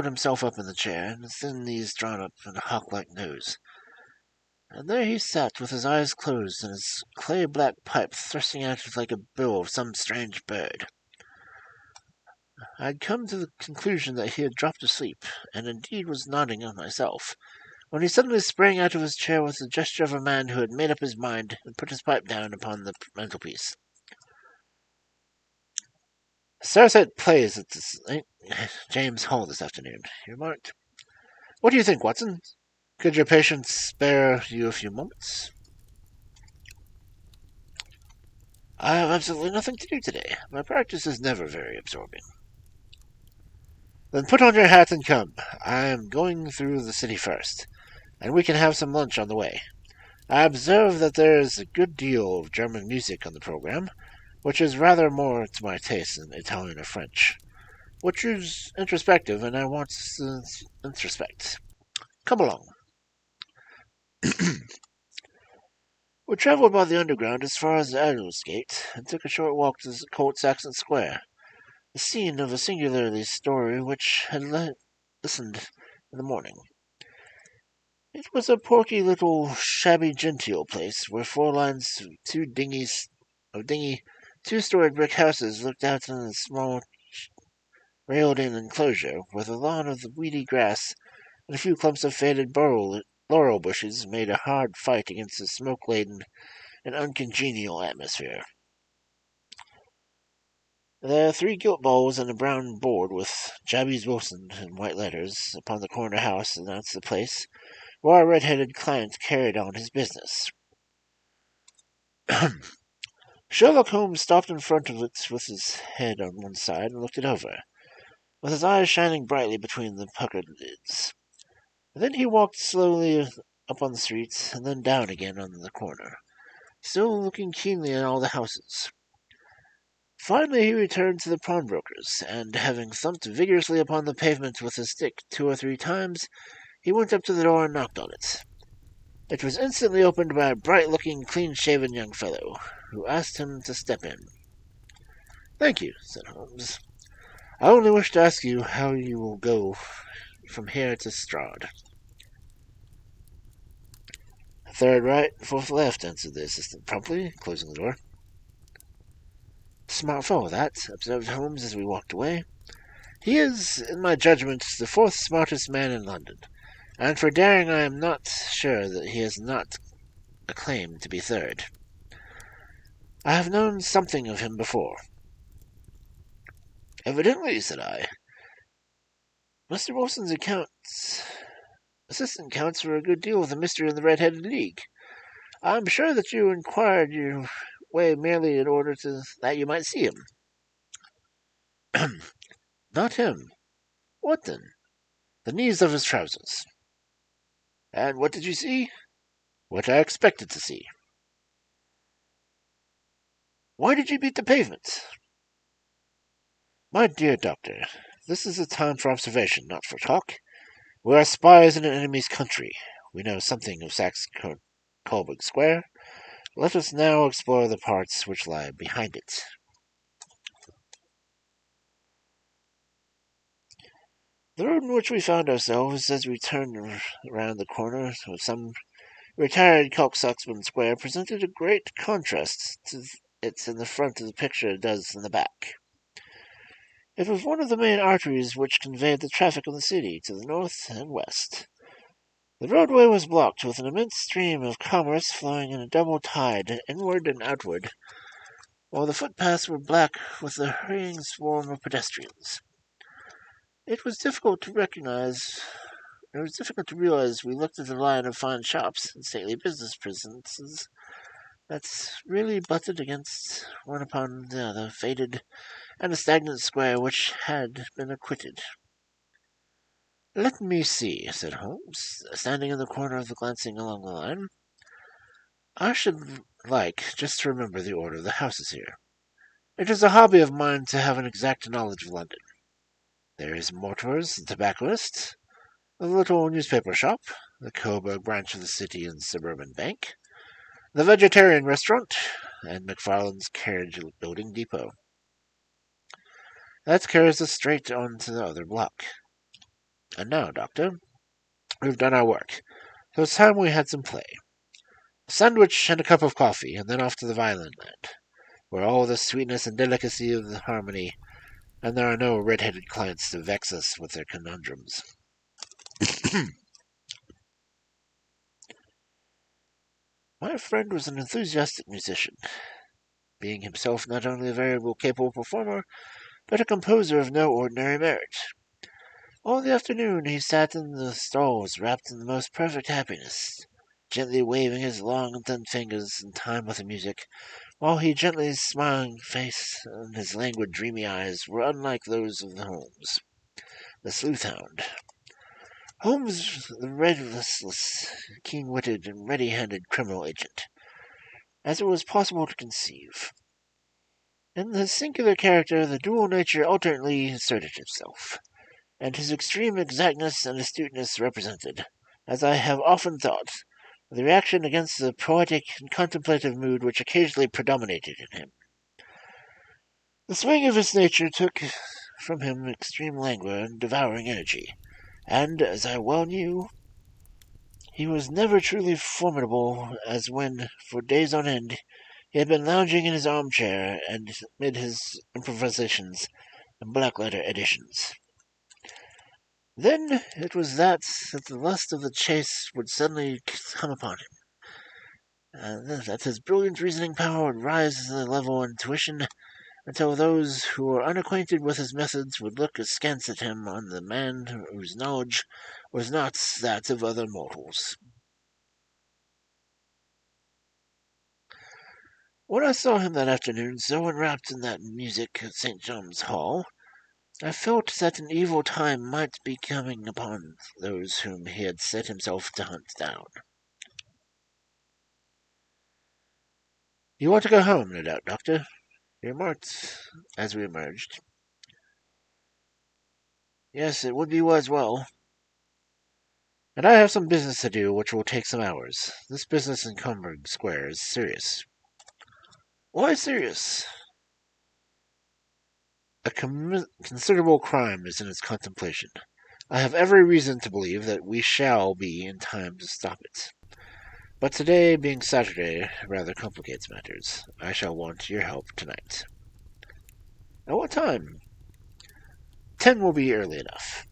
himself up in the chair, and his thin knees drawn up and a hawk-like nose. And there he sat with his eyes closed and his clay-black pipe thrusting out like a bill of some strange bird. I had come to the conclusion that he had dropped asleep, and indeed was nodding on myself, when he suddenly sprang out of his chair with the gesture of a man who had made up his mind and put his pipe down upon the mantelpiece. Sarset plays at the St. James Hall this afternoon, he remarked. What do you think, Watson? Could your patient spare you a few moments? I have absolutely nothing to do today. My practice is never very absorbing. Then put on your hat and come. I am going through the city first, and we can have some lunch on the way. I observe that there is a good deal of German music on the program, which is rather more to my taste than Italian or French. Which is introspective, and I want to introspect. Come along. We travelled by the Underground as far as the Aldersgate, and took a short walk to Colt Saxon Square, the scene of a singularly story which had listened in the morning. It was a porky little shabby genteel place, where 4 lines of dingy two-storied brick houses looked out on a small railed-in enclosure, with a lawn of weedy grass and a few clumps of faded laurel bushes made a hard fight against the smoke-laden and uncongenial atmosphere. There are 3 gilt balls and a brown board with Jabby's Wilson in white letters upon the corner house announced the place where our red-headed client carried on his business. Sherlock Holmes stopped in front of it with his head on one side and looked it over, with his eyes shining brightly between the puckered lids. Then he walked slowly up on the street and then down again on the corner, still looking keenly at all the houses. Finally he returned to the pawnbroker's, and having thumped vigorously upon the pavement with his stick 2 or 3 times, he went up to the door and knocked on it. It was instantly opened by a bright-looking, clean-shaven young fellow, who asked him to step in. Thank you, said Holmes. I only wish to ask you how you will go from here to Strahd. "Third right, fourth left," answered the assistant promptly, closing the door. "Smart fellow, that," observed Holmes as we walked away. "He is, in my judgment, the fourth smartest man in London, and for daring I am not sure that he has not a claim to be third. I have known something of him before." "Evidently," said I. "Mr. Wilson's assistant counts for a good deal of the mystery in the Red-Headed League. I am sure that you inquired your way merely in order that you might see him." "Not him." "What then?" "The knees of his trousers." "And what did you see?" "What I expected to see." "Why did you beat the pavement?" "My dear doctor, this is a time for observation, not for talk. We are spies in an enemy's country. We know something of Saxe-Coburg Square. Let us now explore the parts which lie behind it." The road in which we found ourselves as we turned around the corner of some retired Coxswain Square presented a great contrast to it in the front of the picture does in the back. It was one of the main arteries which conveyed the traffic of the city to the north and west. The roadway was blocked with an immense stream of commerce flowing in a double tide, inward and outward, while the footpaths were black with the hurrying swarm of pedestrians. It was difficult to realize we looked at a line of fine shops and stately business presences that really butted against one upon the other, faded, and a stagnant square which had been acquitted. "Let me see," said Holmes, standing in the corner of the glancing along the line. "I should like just to remember the order of the houses here. It is a hobby of mine to have an exact knowledge of London. There is Mortimer's, the tobacconist, the little newspaper shop, the Coburg branch of the City and Suburban Bank, the vegetarian restaurant, and McFarland's carriage building depot. That carries us straight on to the other block. And now, Doctor, we've done our work, so it's time we had some play. A sandwich and a cup of coffee, and then off to the violin land, where all the sweetness and delicacy of the harmony, and there are no red-headed clients to vex us with their conundrums." My friend was an enthusiastic musician, being himself not only a very capable performer, but a composer of no ordinary merit. All the afternoon he sat in the stalls wrapped in the most perfect happiness, gently waving his long and thin fingers in time with the music, while his gently smiling face and his languid, dreamy eyes were unlike those of Holmes, the sleuth-hound. Holmes, the restless, keen-witted, and ready-handed criminal agent, as it was possible to conceive. In his singular character, the dual nature alternately asserted itself, and his extreme exactness and astuteness represented, as I have often thought, the reaction against the poetic and contemplative mood which occasionally predominated in him. The swing of his nature took from him extreme languor and devouring energy, and, as I well knew, he was never truly formidable as when, for days on end, he had been lounging in his armchair and mid his improvisations and black-letter editions. Then it was that the lust of the chase would suddenly come upon him, and that his brilliant reasoning power would rise to the level of intuition, until those who were unacquainted with his methods would look askance at him on the man whose knowledge was not that of other mortals. When I saw him that afternoon so enwrapped in that music at St. John's Hall, I felt that an evil time might be coming upon those whom he had set himself to hunt down. "You want to go home, no doubt, Doctor?" he remarked as we emerged. "Yes, it would be as well. And I have some business to do which will take some hours. This business in Coburg Square is serious." "Why serious?" "A considerable crime is in its contemplation. I have every reason to believe that we shall be in time to stop it." But today, being Saturday, rather complicates matters. I shall want your help tonight. At what time? 10 will be early enough.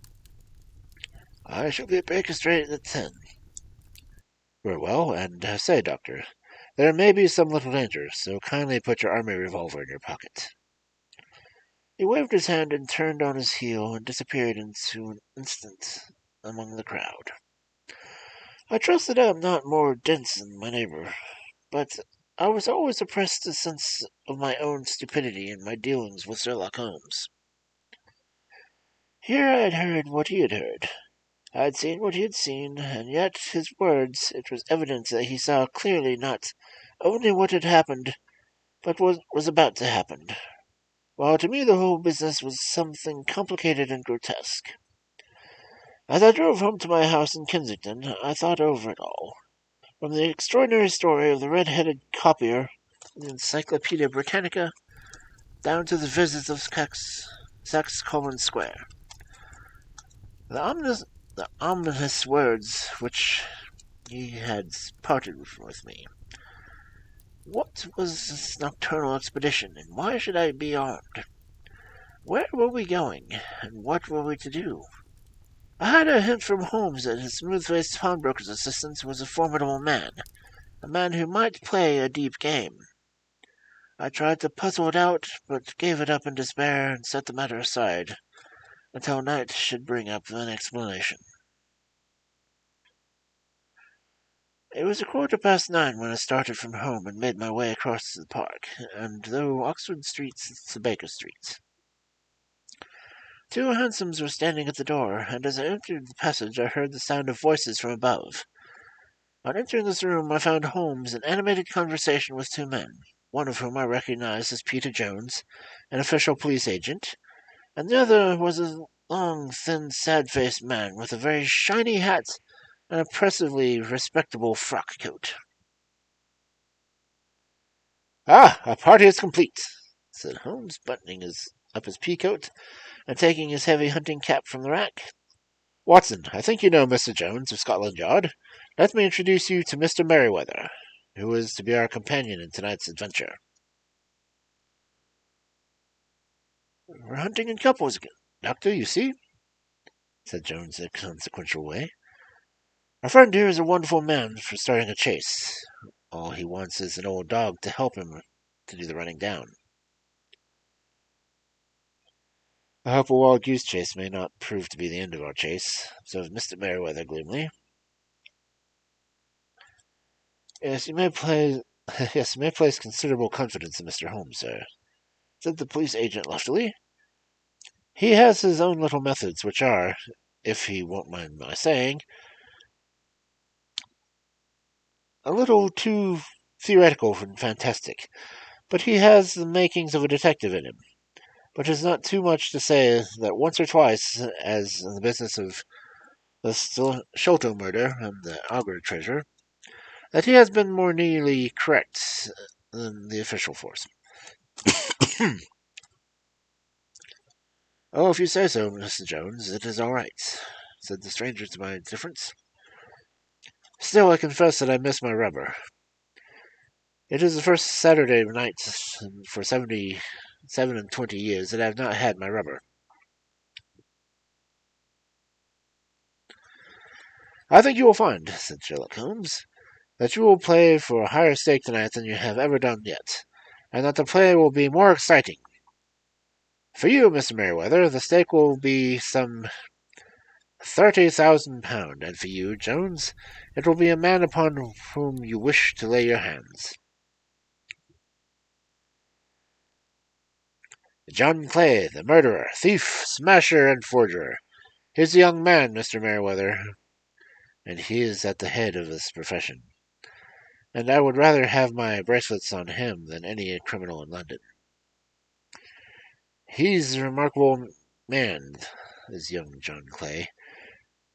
I shall be at Baker Street at 10. Very well, and say, Doctor, there may be some little danger, so kindly put your army revolver in your pocket. He waved his hand and turned on his heel and disappeared into an instant among the crowd. I trust that I am not more dense than my neighbor, but I was always oppressed a sense of my own stupidity in my dealings with Sherlock Holmes. Here I had heard what he had heard. I had seen what he had seen, and yet his words, it was evident that he saw clearly not only what had happened, but what was about to happen, while to me the whole business was something complicated and grotesque. As I drove home to my house in Kensington, I thought over it all. From the extraordinary story of the red-headed copier in the Encyclopaedia Britannica down to the visits of Saxe Common Square. The ominous words which he had parted with me. What was this nocturnal expedition, and why should I be armed? Where were we going, and what were we to do? I had a hint from Holmes that his smooth-faced pawnbroker's assistant was a formidable man, a man who might play a deep game. I tried to puzzle it out, but gave it up in despair and set the matter aside until night should bring up an explanation. It was 9:15 when I started from home and made my way across to the park, and though Oxford Street's to Baker Street. Two hansoms were standing at the door, and as I entered the passage I heard the sound of voices from above. On entering this room I found Holmes in animated conversation with two men, one of whom I recognized as Peter Jones, an official police agent, and the other was a long, thin, sad-faced man with a very shiny hat and oppressively respectable frock coat. "Ah, our party is complete," said Holmes, buttoning up his pea-coat and taking his heavy hunting cap from the rack. "Watson, I think you know Mr. Jones of Scotland Yard. Let me introduce you to Mr. Merryweather, who is to be our companion in tonight's adventure." "We're hunting in couples again, Doctor, you see," said Jones in a consequential way. "Our friend here is a wonderful man for starting a chase. All he wants is an old dog to help him to do the running down." "I hope a wild goose chase may not prove to be the end of our chase," observed Mr. Merryweather gloomily. Yes, you may place considerable confidence in Mr. Holmes, sir," said the police agent loftily. "He has his own little methods, which are, if he won't mind my saying, a little too theoretical and fantastic. But he has the makings of a detective in him. But it's not too much to say that once or twice, as in the business of the Sholto murder and the Augur treasure, that he has been more nearly correct than the official force." "Oh, if you say so, Mr. Jones, it is all right," said the stranger to my indifference. "Still, I confess that I miss my rubber. It is the first Saturday night for 77 years that I have not had my rubber." "I think you will find," said Sherlock Holmes, "that you will play for a higher stake tonight than you have ever done yet, and that the play will be more exciting. For you, Mr. Merryweather, the stake will be some £30,000, and for you, Jones, it will be a man upon whom you wish to lay your hands." "John Clay, the murderer, thief, smasher, and forger. He's a young man, Mr. Merryweather, and he is at the head of his profession. And I would rather have my bracelets on him than any criminal in London. He's a remarkable man, is young John Clay.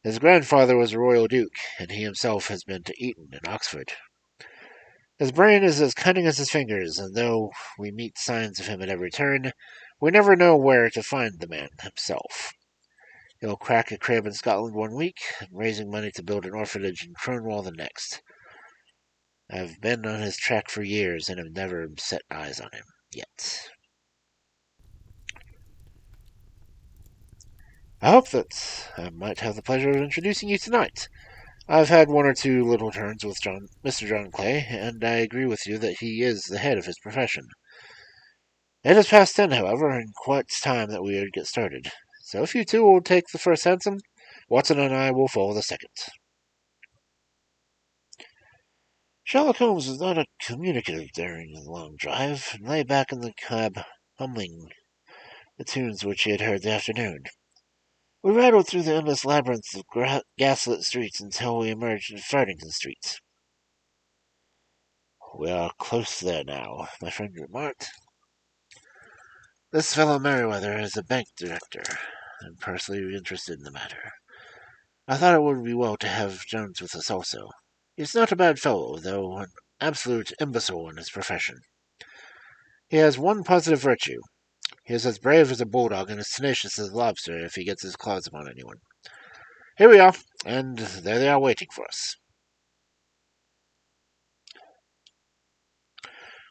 His grandfather was a royal duke, and he himself has been to Eton and Oxford. His brain is as cunning as his fingers, and though we meet signs of him at every turn, we never know where to find the man himself. He'll crack a crib in Scotland one week, raising money to build an orphanage in Cornwall the next. I've been on his track for years and have never set eyes on him yet. I hope that I might have the pleasure of introducing you tonight. I've had one or two little turns with Mr. John Clay, and I agree with you that he is the head of his profession. It is past 10, however, and quite time that we get started. So if you two will take the first hansom, Watson and I will follow the second. Sherlock Holmes was not communicative during the long drive, and lay back in the cab, humming the tunes which he had heard the afternoon. We rattled through the endless labyrinth of gaslit streets until we emerged in Farthington Street. We are close there now, my friend remarked. This fellow Merriweather is a bank director. I'm personally interested in the matter. I thought it would be well to have Jones with us also. He's not a bad fellow, though an absolute imbecile in his profession. He has one positive virtue. He is as brave as a bulldog and as tenacious as a lobster if he gets his claws upon anyone. Here we are, and there they are waiting for us.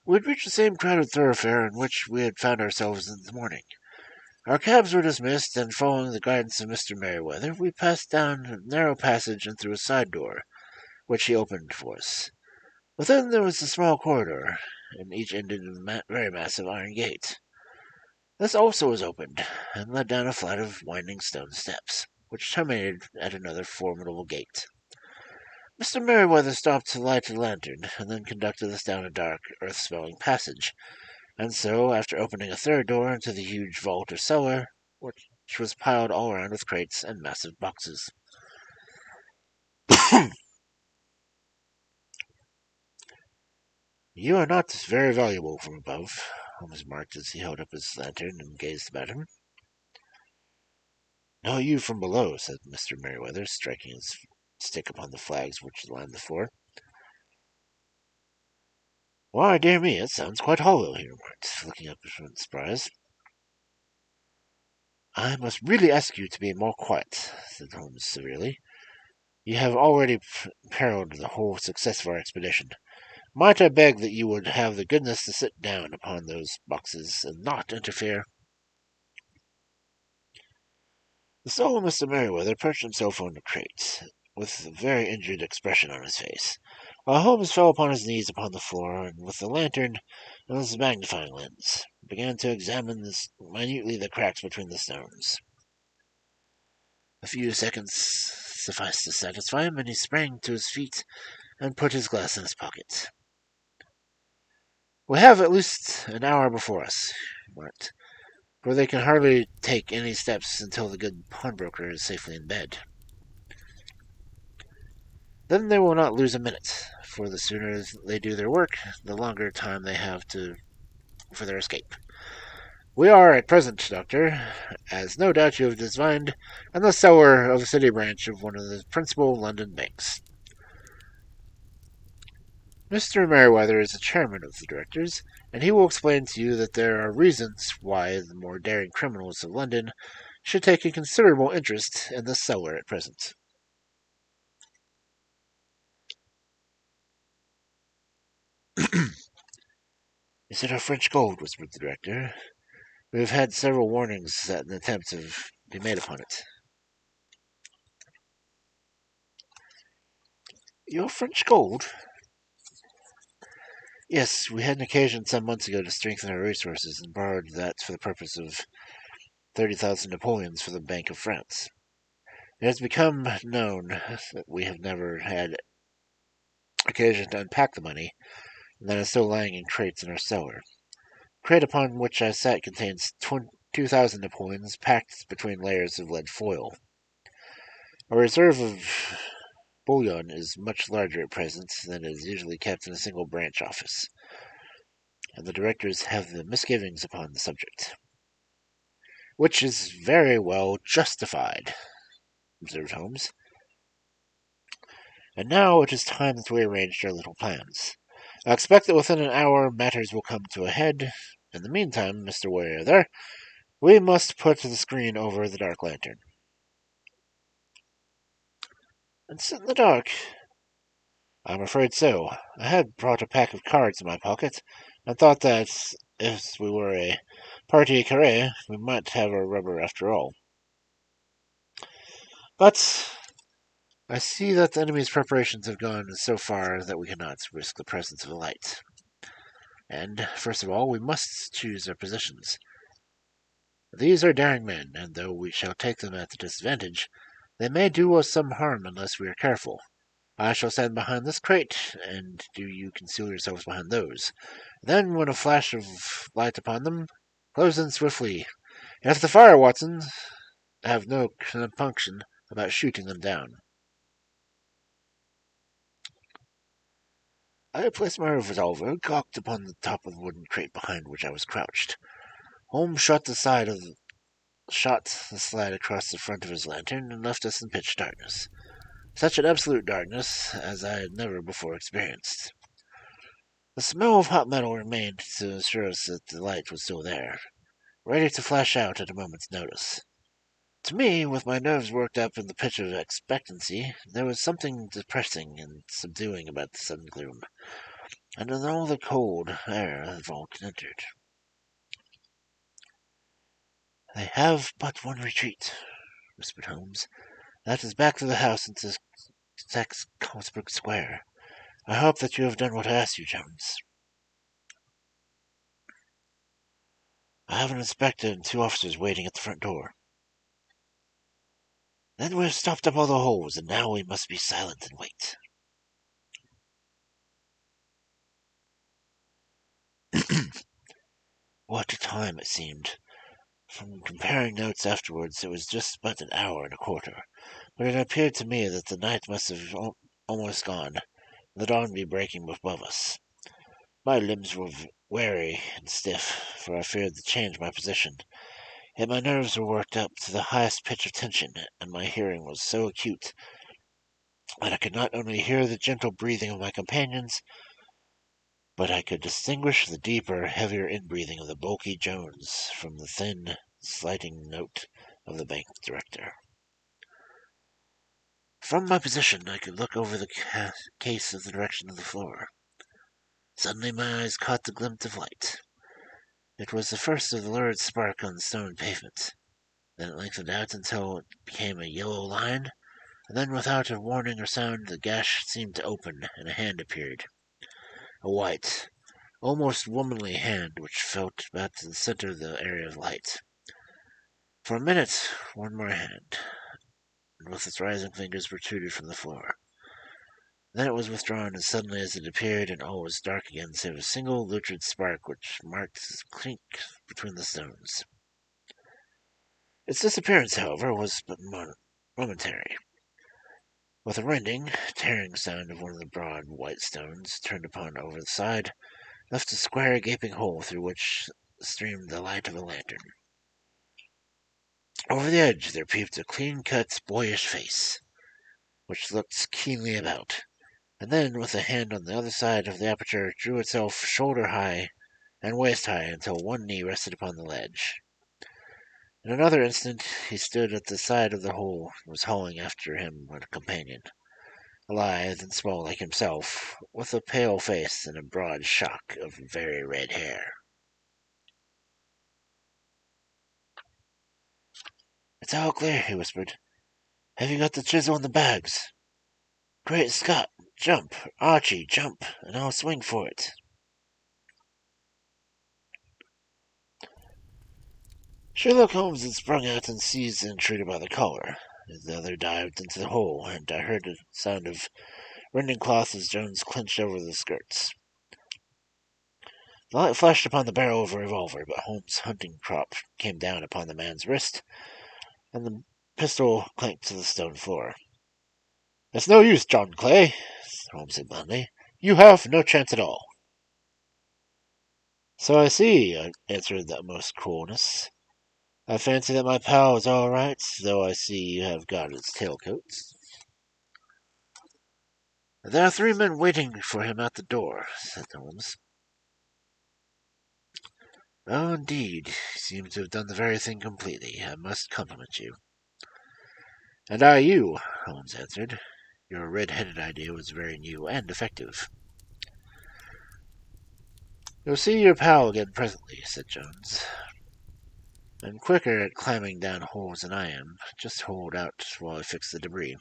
We had reached the same crowded thoroughfare in which we had found ourselves in the morning. Our cabs were dismissed, and following the guidance of Mr. Merriweather, we passed down a narrow passage and through a side door, which he opened for us. Within there was a small corridor, and each ended in a very massive iron gate. This also was opened, and led down a flight of winding stone steps, which terminated at another formidable gate. Mr. Merriweather stopped to light a lantern, and then conducted us down a dark, earth-smelling passage, and so, after opening a third door into the huge vault or cellar, which was piled all around with crates and massive boxes. You are not very valuable from above, Holmes remarked as he held up his lantern and gazed about him. No, you from below, said Mr. Merriweather, striking his stick upon the flags which lined the floor. Why, dear me, it sounds quite hollow, he remarked, looking up in surprise. I must really ask you to be more quiet, said Holmes severely. You have already perilled the whole success of our expedition. Might I beg that you would have the goodness to sit down upon those boxes and not interfere? The soul of Mr. Merriweather perched himself on the crate, with a very injured expression on his face, while Holmes fell upon his knees upon the floor, and with the lantern and his magnifying lens began to examine minutely the cracks between the stones. A few seconds sufficed to satisfy him, and he sprang to his feet and put his glass in his pocket. We have at least an hour before us, he remarked, for they can hardly take any steps until the good pawnbroker is safely in bed. Then they will not lose a minute, for the sooner they do their work, the longer time they have for their escape. We are at present, Doctor, as no doubt you have divined, in the cellar of a city branch of one of the principal London banks. Mr. Merriweather is the chairman of the directors, and he will explain to you that there are reasons why the more daring criminals of London should take a considerable interest in the cellar at present. Is it our French gold? Whispered the director. We have had several warnings that an attempt have been made upon it. Your French gold? Yes, we had an occasion some months ago to strengthen our resources and borrowed that for the purpose of 30,000 Napoleons for the Bank of France. It has become known that we have never had occasion to unpack the money, and that is still lying in crates in our cellar. The crate upon which I sat contains 2,000 Napoleons packed between layers of lead foil. A reserve of bullion is much larger at present than is usually kept in a single branch office, and the directors have the misgivings upon the subject. Which is very well justified, observed Holmes. And now it is time that we arranged our little plans. I expect that within an hour matters will come to a head. In the meantime, Mr. Merriweather, we must put the screen over the dark lantern. And sit in the dark. I'm afraid so. I had brought a pack of cards in my pocket, and thought that if we were a partie carré, we might have our rubber after all. But I see that the enemy's preparations have gone so far that we cannot risk the presence of a light. And, first of all, we must choose our positions. These are daring men, and though we shall take them at a disadvantage, they may do us some harm unless we are careful. I shall stand behind this crate, and do you conceal yourselves behind those. Then, when a flash of light upon them, close in swiftly. If the fire, Watson, have no compunction about shooting them down. I placed my revolver cocked upon the top of the wooden crate behind which I was crouched. Holmes shot the slide across the front of his lantern and left us in pitch darkness. Such an absolute darkness as I had never before experienced. The smell of hot metal remained to assure us that the light was still there, ready to flash out at a moment's notice. To me, with my nerves worked up in the pitch of expectancy, there was something depressing and subduing about the sudden gloom, and in all the cold air the vault entered. "They have but one retreat," whispered Holmes. "That is back to the house into Saxe-Coburg Square. I hope that you have done what I asked you, Jones." "I have an inspector and 2 officers waiting at the front door." "Then we have stopped up all the holes, and now we must be silent and wait." What a time it seemed! From comparing notes afterwards, it was just but an hour and a quarter, but it appeared to me that the night must have almost gone, and the dawn be breaking above us. My limbs were weary and stiff, for I feared to change my position, yet my nerves were worked up to the highest pitch of tension, and my hearing was so acute that I could not only hear the gentle breathing of my companions, but I could distinguish the deeper, heavier inbreathing of the bulky Jones from the thin, slighting note of the bank director. From my position I could look over the case in the direction of the floor. Suddenly my eyes caught the glint of light. It was the first of the lurid spark on the stone pavement. Then it lengthened out until it became a yellow line, and then without a warning or sound the gash seemed to open, and a hand appeared. A white, almost womanly hand which felt about to the center of the area of light. For a minute, one more hand, and with its rising fingers protruded from the floor. Then it was withdrawn as suddenly as it appeared, and all was dark again save a single lurid spark which marked the clink between the stones. Its disappearance, however, was but momentary. With a rending, tearing sound of one of the broad white stones turned upon over the side, left a square gaping hole through which streamed the light of a lantern. Over the edge there peeped a clean-cut, boyish face, which looked keenly about, and then, with a hand on the other side of the aperture, drew itself shoulder-high and waist-high until one knee rested upon the ledge. In another instant he stood at the side of the hole and was hauling after him a companion, lithe and small like himself, with a pale face and a broad shock of very red hair. "It's all clear," he whispered. "Have you got the chisel and the bags? Great Scott! Jump, Archie, jump, and I'll swing for it." Sherlock Holmes had sprung out and seized the intruder by the collar. The other dived into the hole, and I heard a sound of rending cloth as Jones clenched over the skirts. The light flashed upon the barrel of a revolver, but Holmes' hunting crop came down upon the man's wrist, and the pistol clanked to the stone floor. "It's no use, John Clay," Holmes said bluntly. "You have no chance at all." "So I see," I answered with the utmost coolness. "I fancy that my pal is all right, though I see you have got his tailcoat." "There are 3 men waiting for him at the door," said Holmes. "Oh, indeed. You seem to have done the very thing completely. I must compliment you." "And I you," Holmes answered. Your red-headed idea was very new and effective. You'll see your pal again presently, said Jones. I'm quicker at climbing down holes than I am. Just hold out while I fix the debris.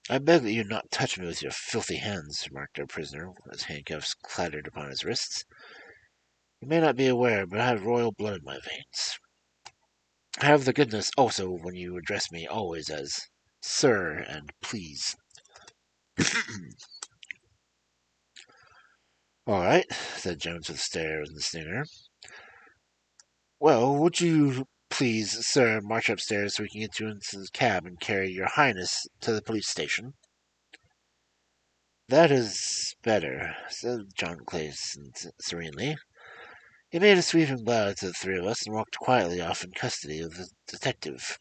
I beg that you not touch me with your filthy hands, remarked our prisoner, as handcuffs clattered upon his wrists. You may not be aware, but I have royal blood in my veins. Have the goodness also, when you address me, always as Sir and please. All right, said Jones with a stare and the sneer. Well, would you please, sir, march upstairs so we can get you into the cab and carry your highness to the police station? That is better, said John Clay serenely. He made a sweeping bow to the three of us and walked quietly off in custody of the detective.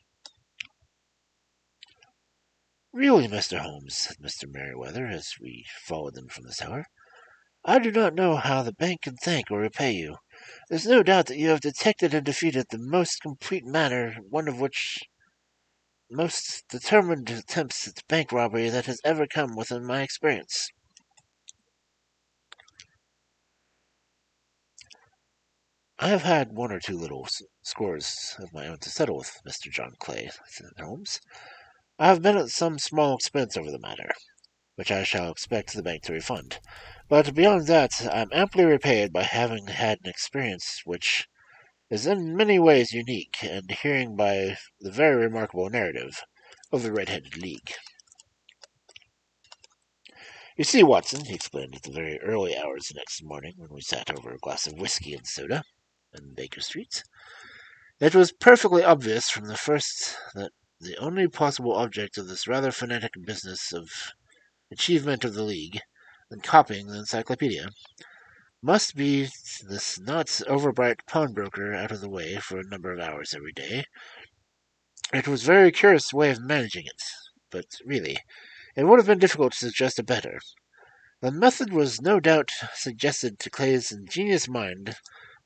Really, Mr. Holmes, said Mr. Merryweather, as we followed them from the cellar, I do not know how the bank can thank or repay you. There's no doubt that you have detected and defeated the most complete manner, one of which most determined attempts at bank robbery that has ever come within my experience. I have had one or two little scores of my own to settle with, Mr. John Clay, said Holmes. I have been at some small expense over the matter, which I shall expect the bank to refund. But beyond that, I am amply repaid by having had an experience which is in many ways unique, and hearing by the very remarkable narrative of the Red-Headed League. You see, Watson, he explained at the very early hours the next morning when we sat over a glass of whiskey and soda in Baker Street, it was perfectly obvious from the first that the only possible object of this rather fanatic business of achievement of the League, than copying the encyclopedia, must be this not overbright pawnbroker out of the way for a number of hours every day. It was a very curious way of managing it, but really, it would have been difficult to suggest a better. The method was no doubt suggested to Clay's ingenious mind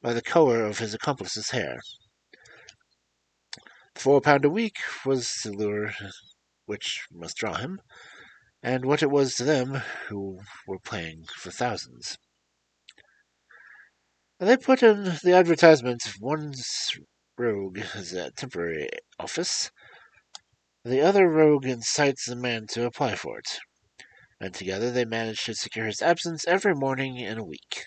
by the colour of his accomplice's hair. £4 a week was the lure which must draw him, and what it was to them who were playing for thousands. They put in the advertisement of one's rogue as a temporary office, the other rogue incites the man to apply for it, and together they managed to secure his absence every morning in a week.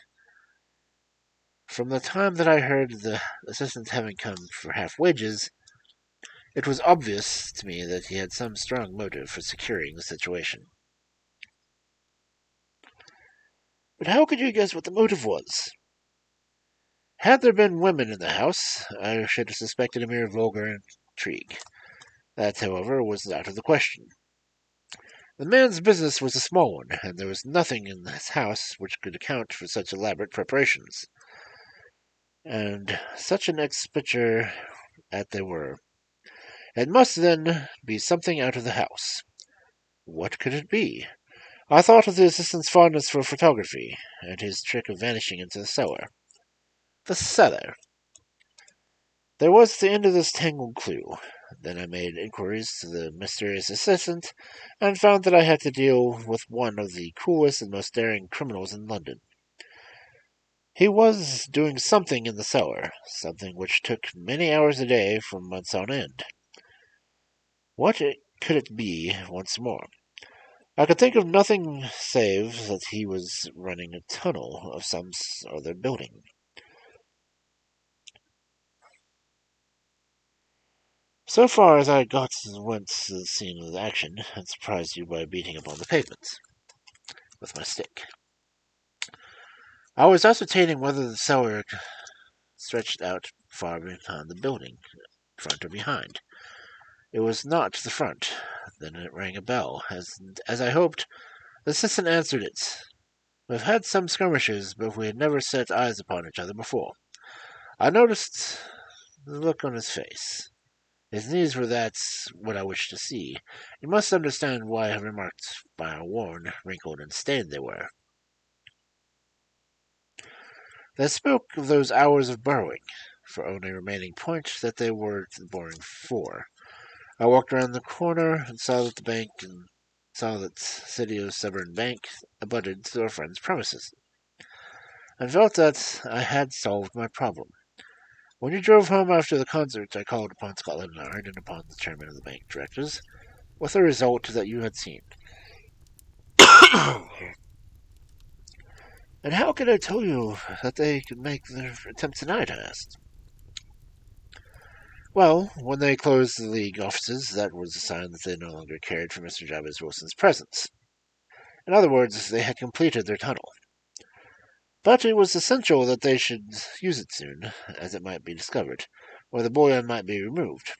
From the time that I heard the assistant having come for half wages, it was obvious to me that he had some strong motive for securing the situation. But how could you guess what the motive was? Had there been women in the house, I should have suspected a mere vulgar intrigue. That, however, was out of the question. The man's business was a small one, and there was nothing in his house which could account for such elaborate preparations. And such an expenditure as they were. It must, then, be something out of the house. What could it be? I thought of the assistant's fondness for photography, and his trick of vanishing into the cellar. The cellar. There was the end of this tangled clue. Then I made inquiries to the mysterious assistant, and found that I had to deal with one of the coolest and most daring criminals in London. He was doing something in the cellar, something which took many hours a day for months on end. What could it be once more? I could think of nothing save that he was running a tunnel of some other building. So far as I went to the scene of the action, and surprised you by beating upon the pavement with my stick. I was ascertaining whether the cellar stretched out far behind the building, front or behind. It was not the front. Then it rang a bell. As I hoped, the assistant answered it. We've had some skirmishes, but we had never set eyes upon each other before. I noticed the look on his face. His knees were what I wished to see. You must understand why I remarked by how worn, wrinkled, and stained they were. They spoke of those hours of burrowing, for only remaining point that they were boring for. I walked around the corner and saw that City of Severn Bank abutted to our friend's premises, and felt that I had solved my problem. When you drove home after the concert, I called upon Scotland Yard and upon the chairman of the bank directors, with the result that you had seen. And how could I tell you that they could make their attempt tonight? I asked. Well, when they closed the League offices, that was a sign that they no longer cared for Mr. Jabez Wilson's presence. In other words, they had completed their tunnel. But it was essential that they should use it soon, as it might be discovered, or the boy might be removed.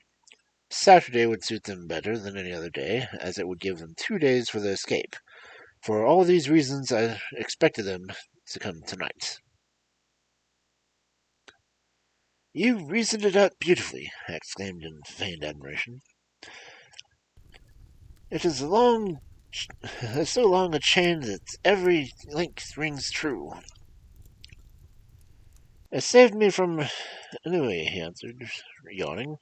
Saturday would suit them better than any other day, as it would give them 2 days for their escape. For all these reasons, I expected them to come tonight. You reasoned it out beautifully, I exclaimed in feigned admiration. It is so long a chain that every link rings true. It saved me from anyway, he answered, yawning.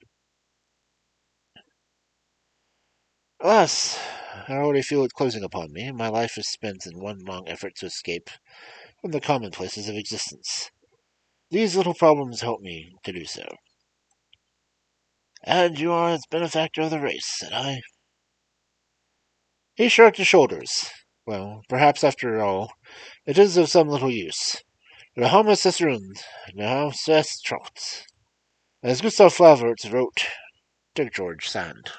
Alas, I already feel it closing upon me. My life is spent in one long effort to escape from the commonplaces of existence. These little problems help me to do so. And you are the benefactor of the race, said I. He shrugged his shoulders. Well, perhaps after all, it is of some little use. Le homme cicerone, now c'est trot. As Gustav Flaubert wrote, Dick George Sand.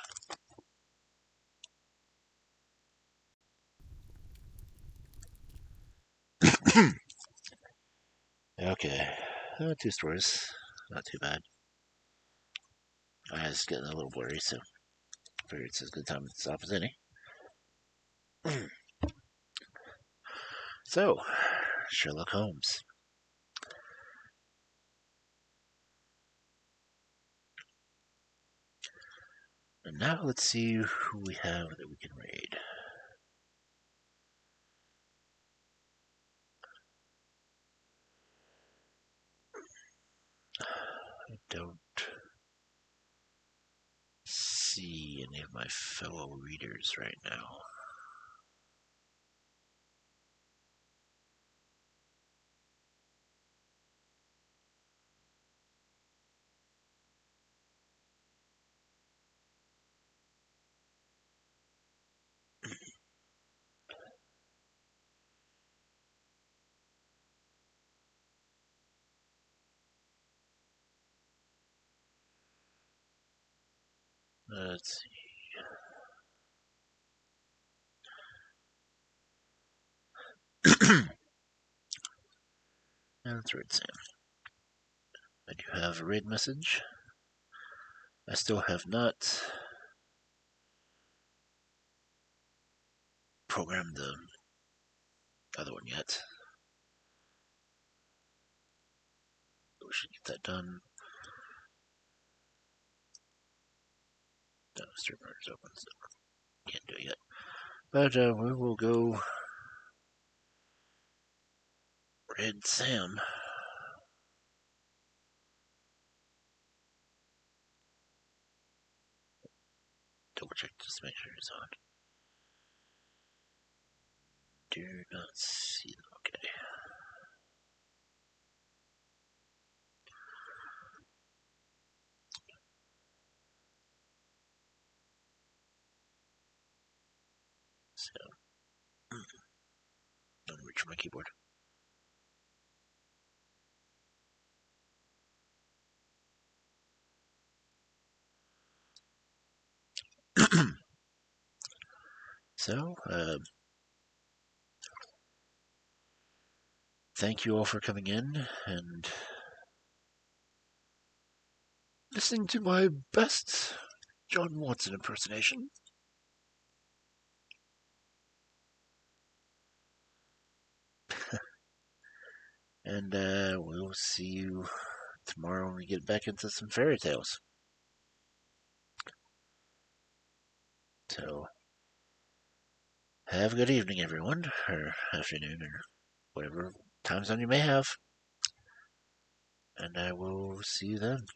Okay, 2 stories. Not too bad. My eyes getting a little blurry, so I figured it's as good time to stop as any. So, Sherlock Holmes. And now let's see who we have that we can raid. I don't see any of my fellow readers right now. Let's see. Yeah, that's right, Sam. I do have a raid message. I still have not programmed the other one yet. We should get that done. No, streamer is open, so can't do it yet. But we will go raid Sam. Double check just to make sure he's on. Do not see them. Okay. So, I'm gonna reach for my keyboard. So, thank you all for coming in and listening to my best John Watson impersonation. And we'll see you tomorrow when we get back into some fairy tales. So, have a good evening, everyone, or afternoon, or whatever time zone you may have. And I will see you then.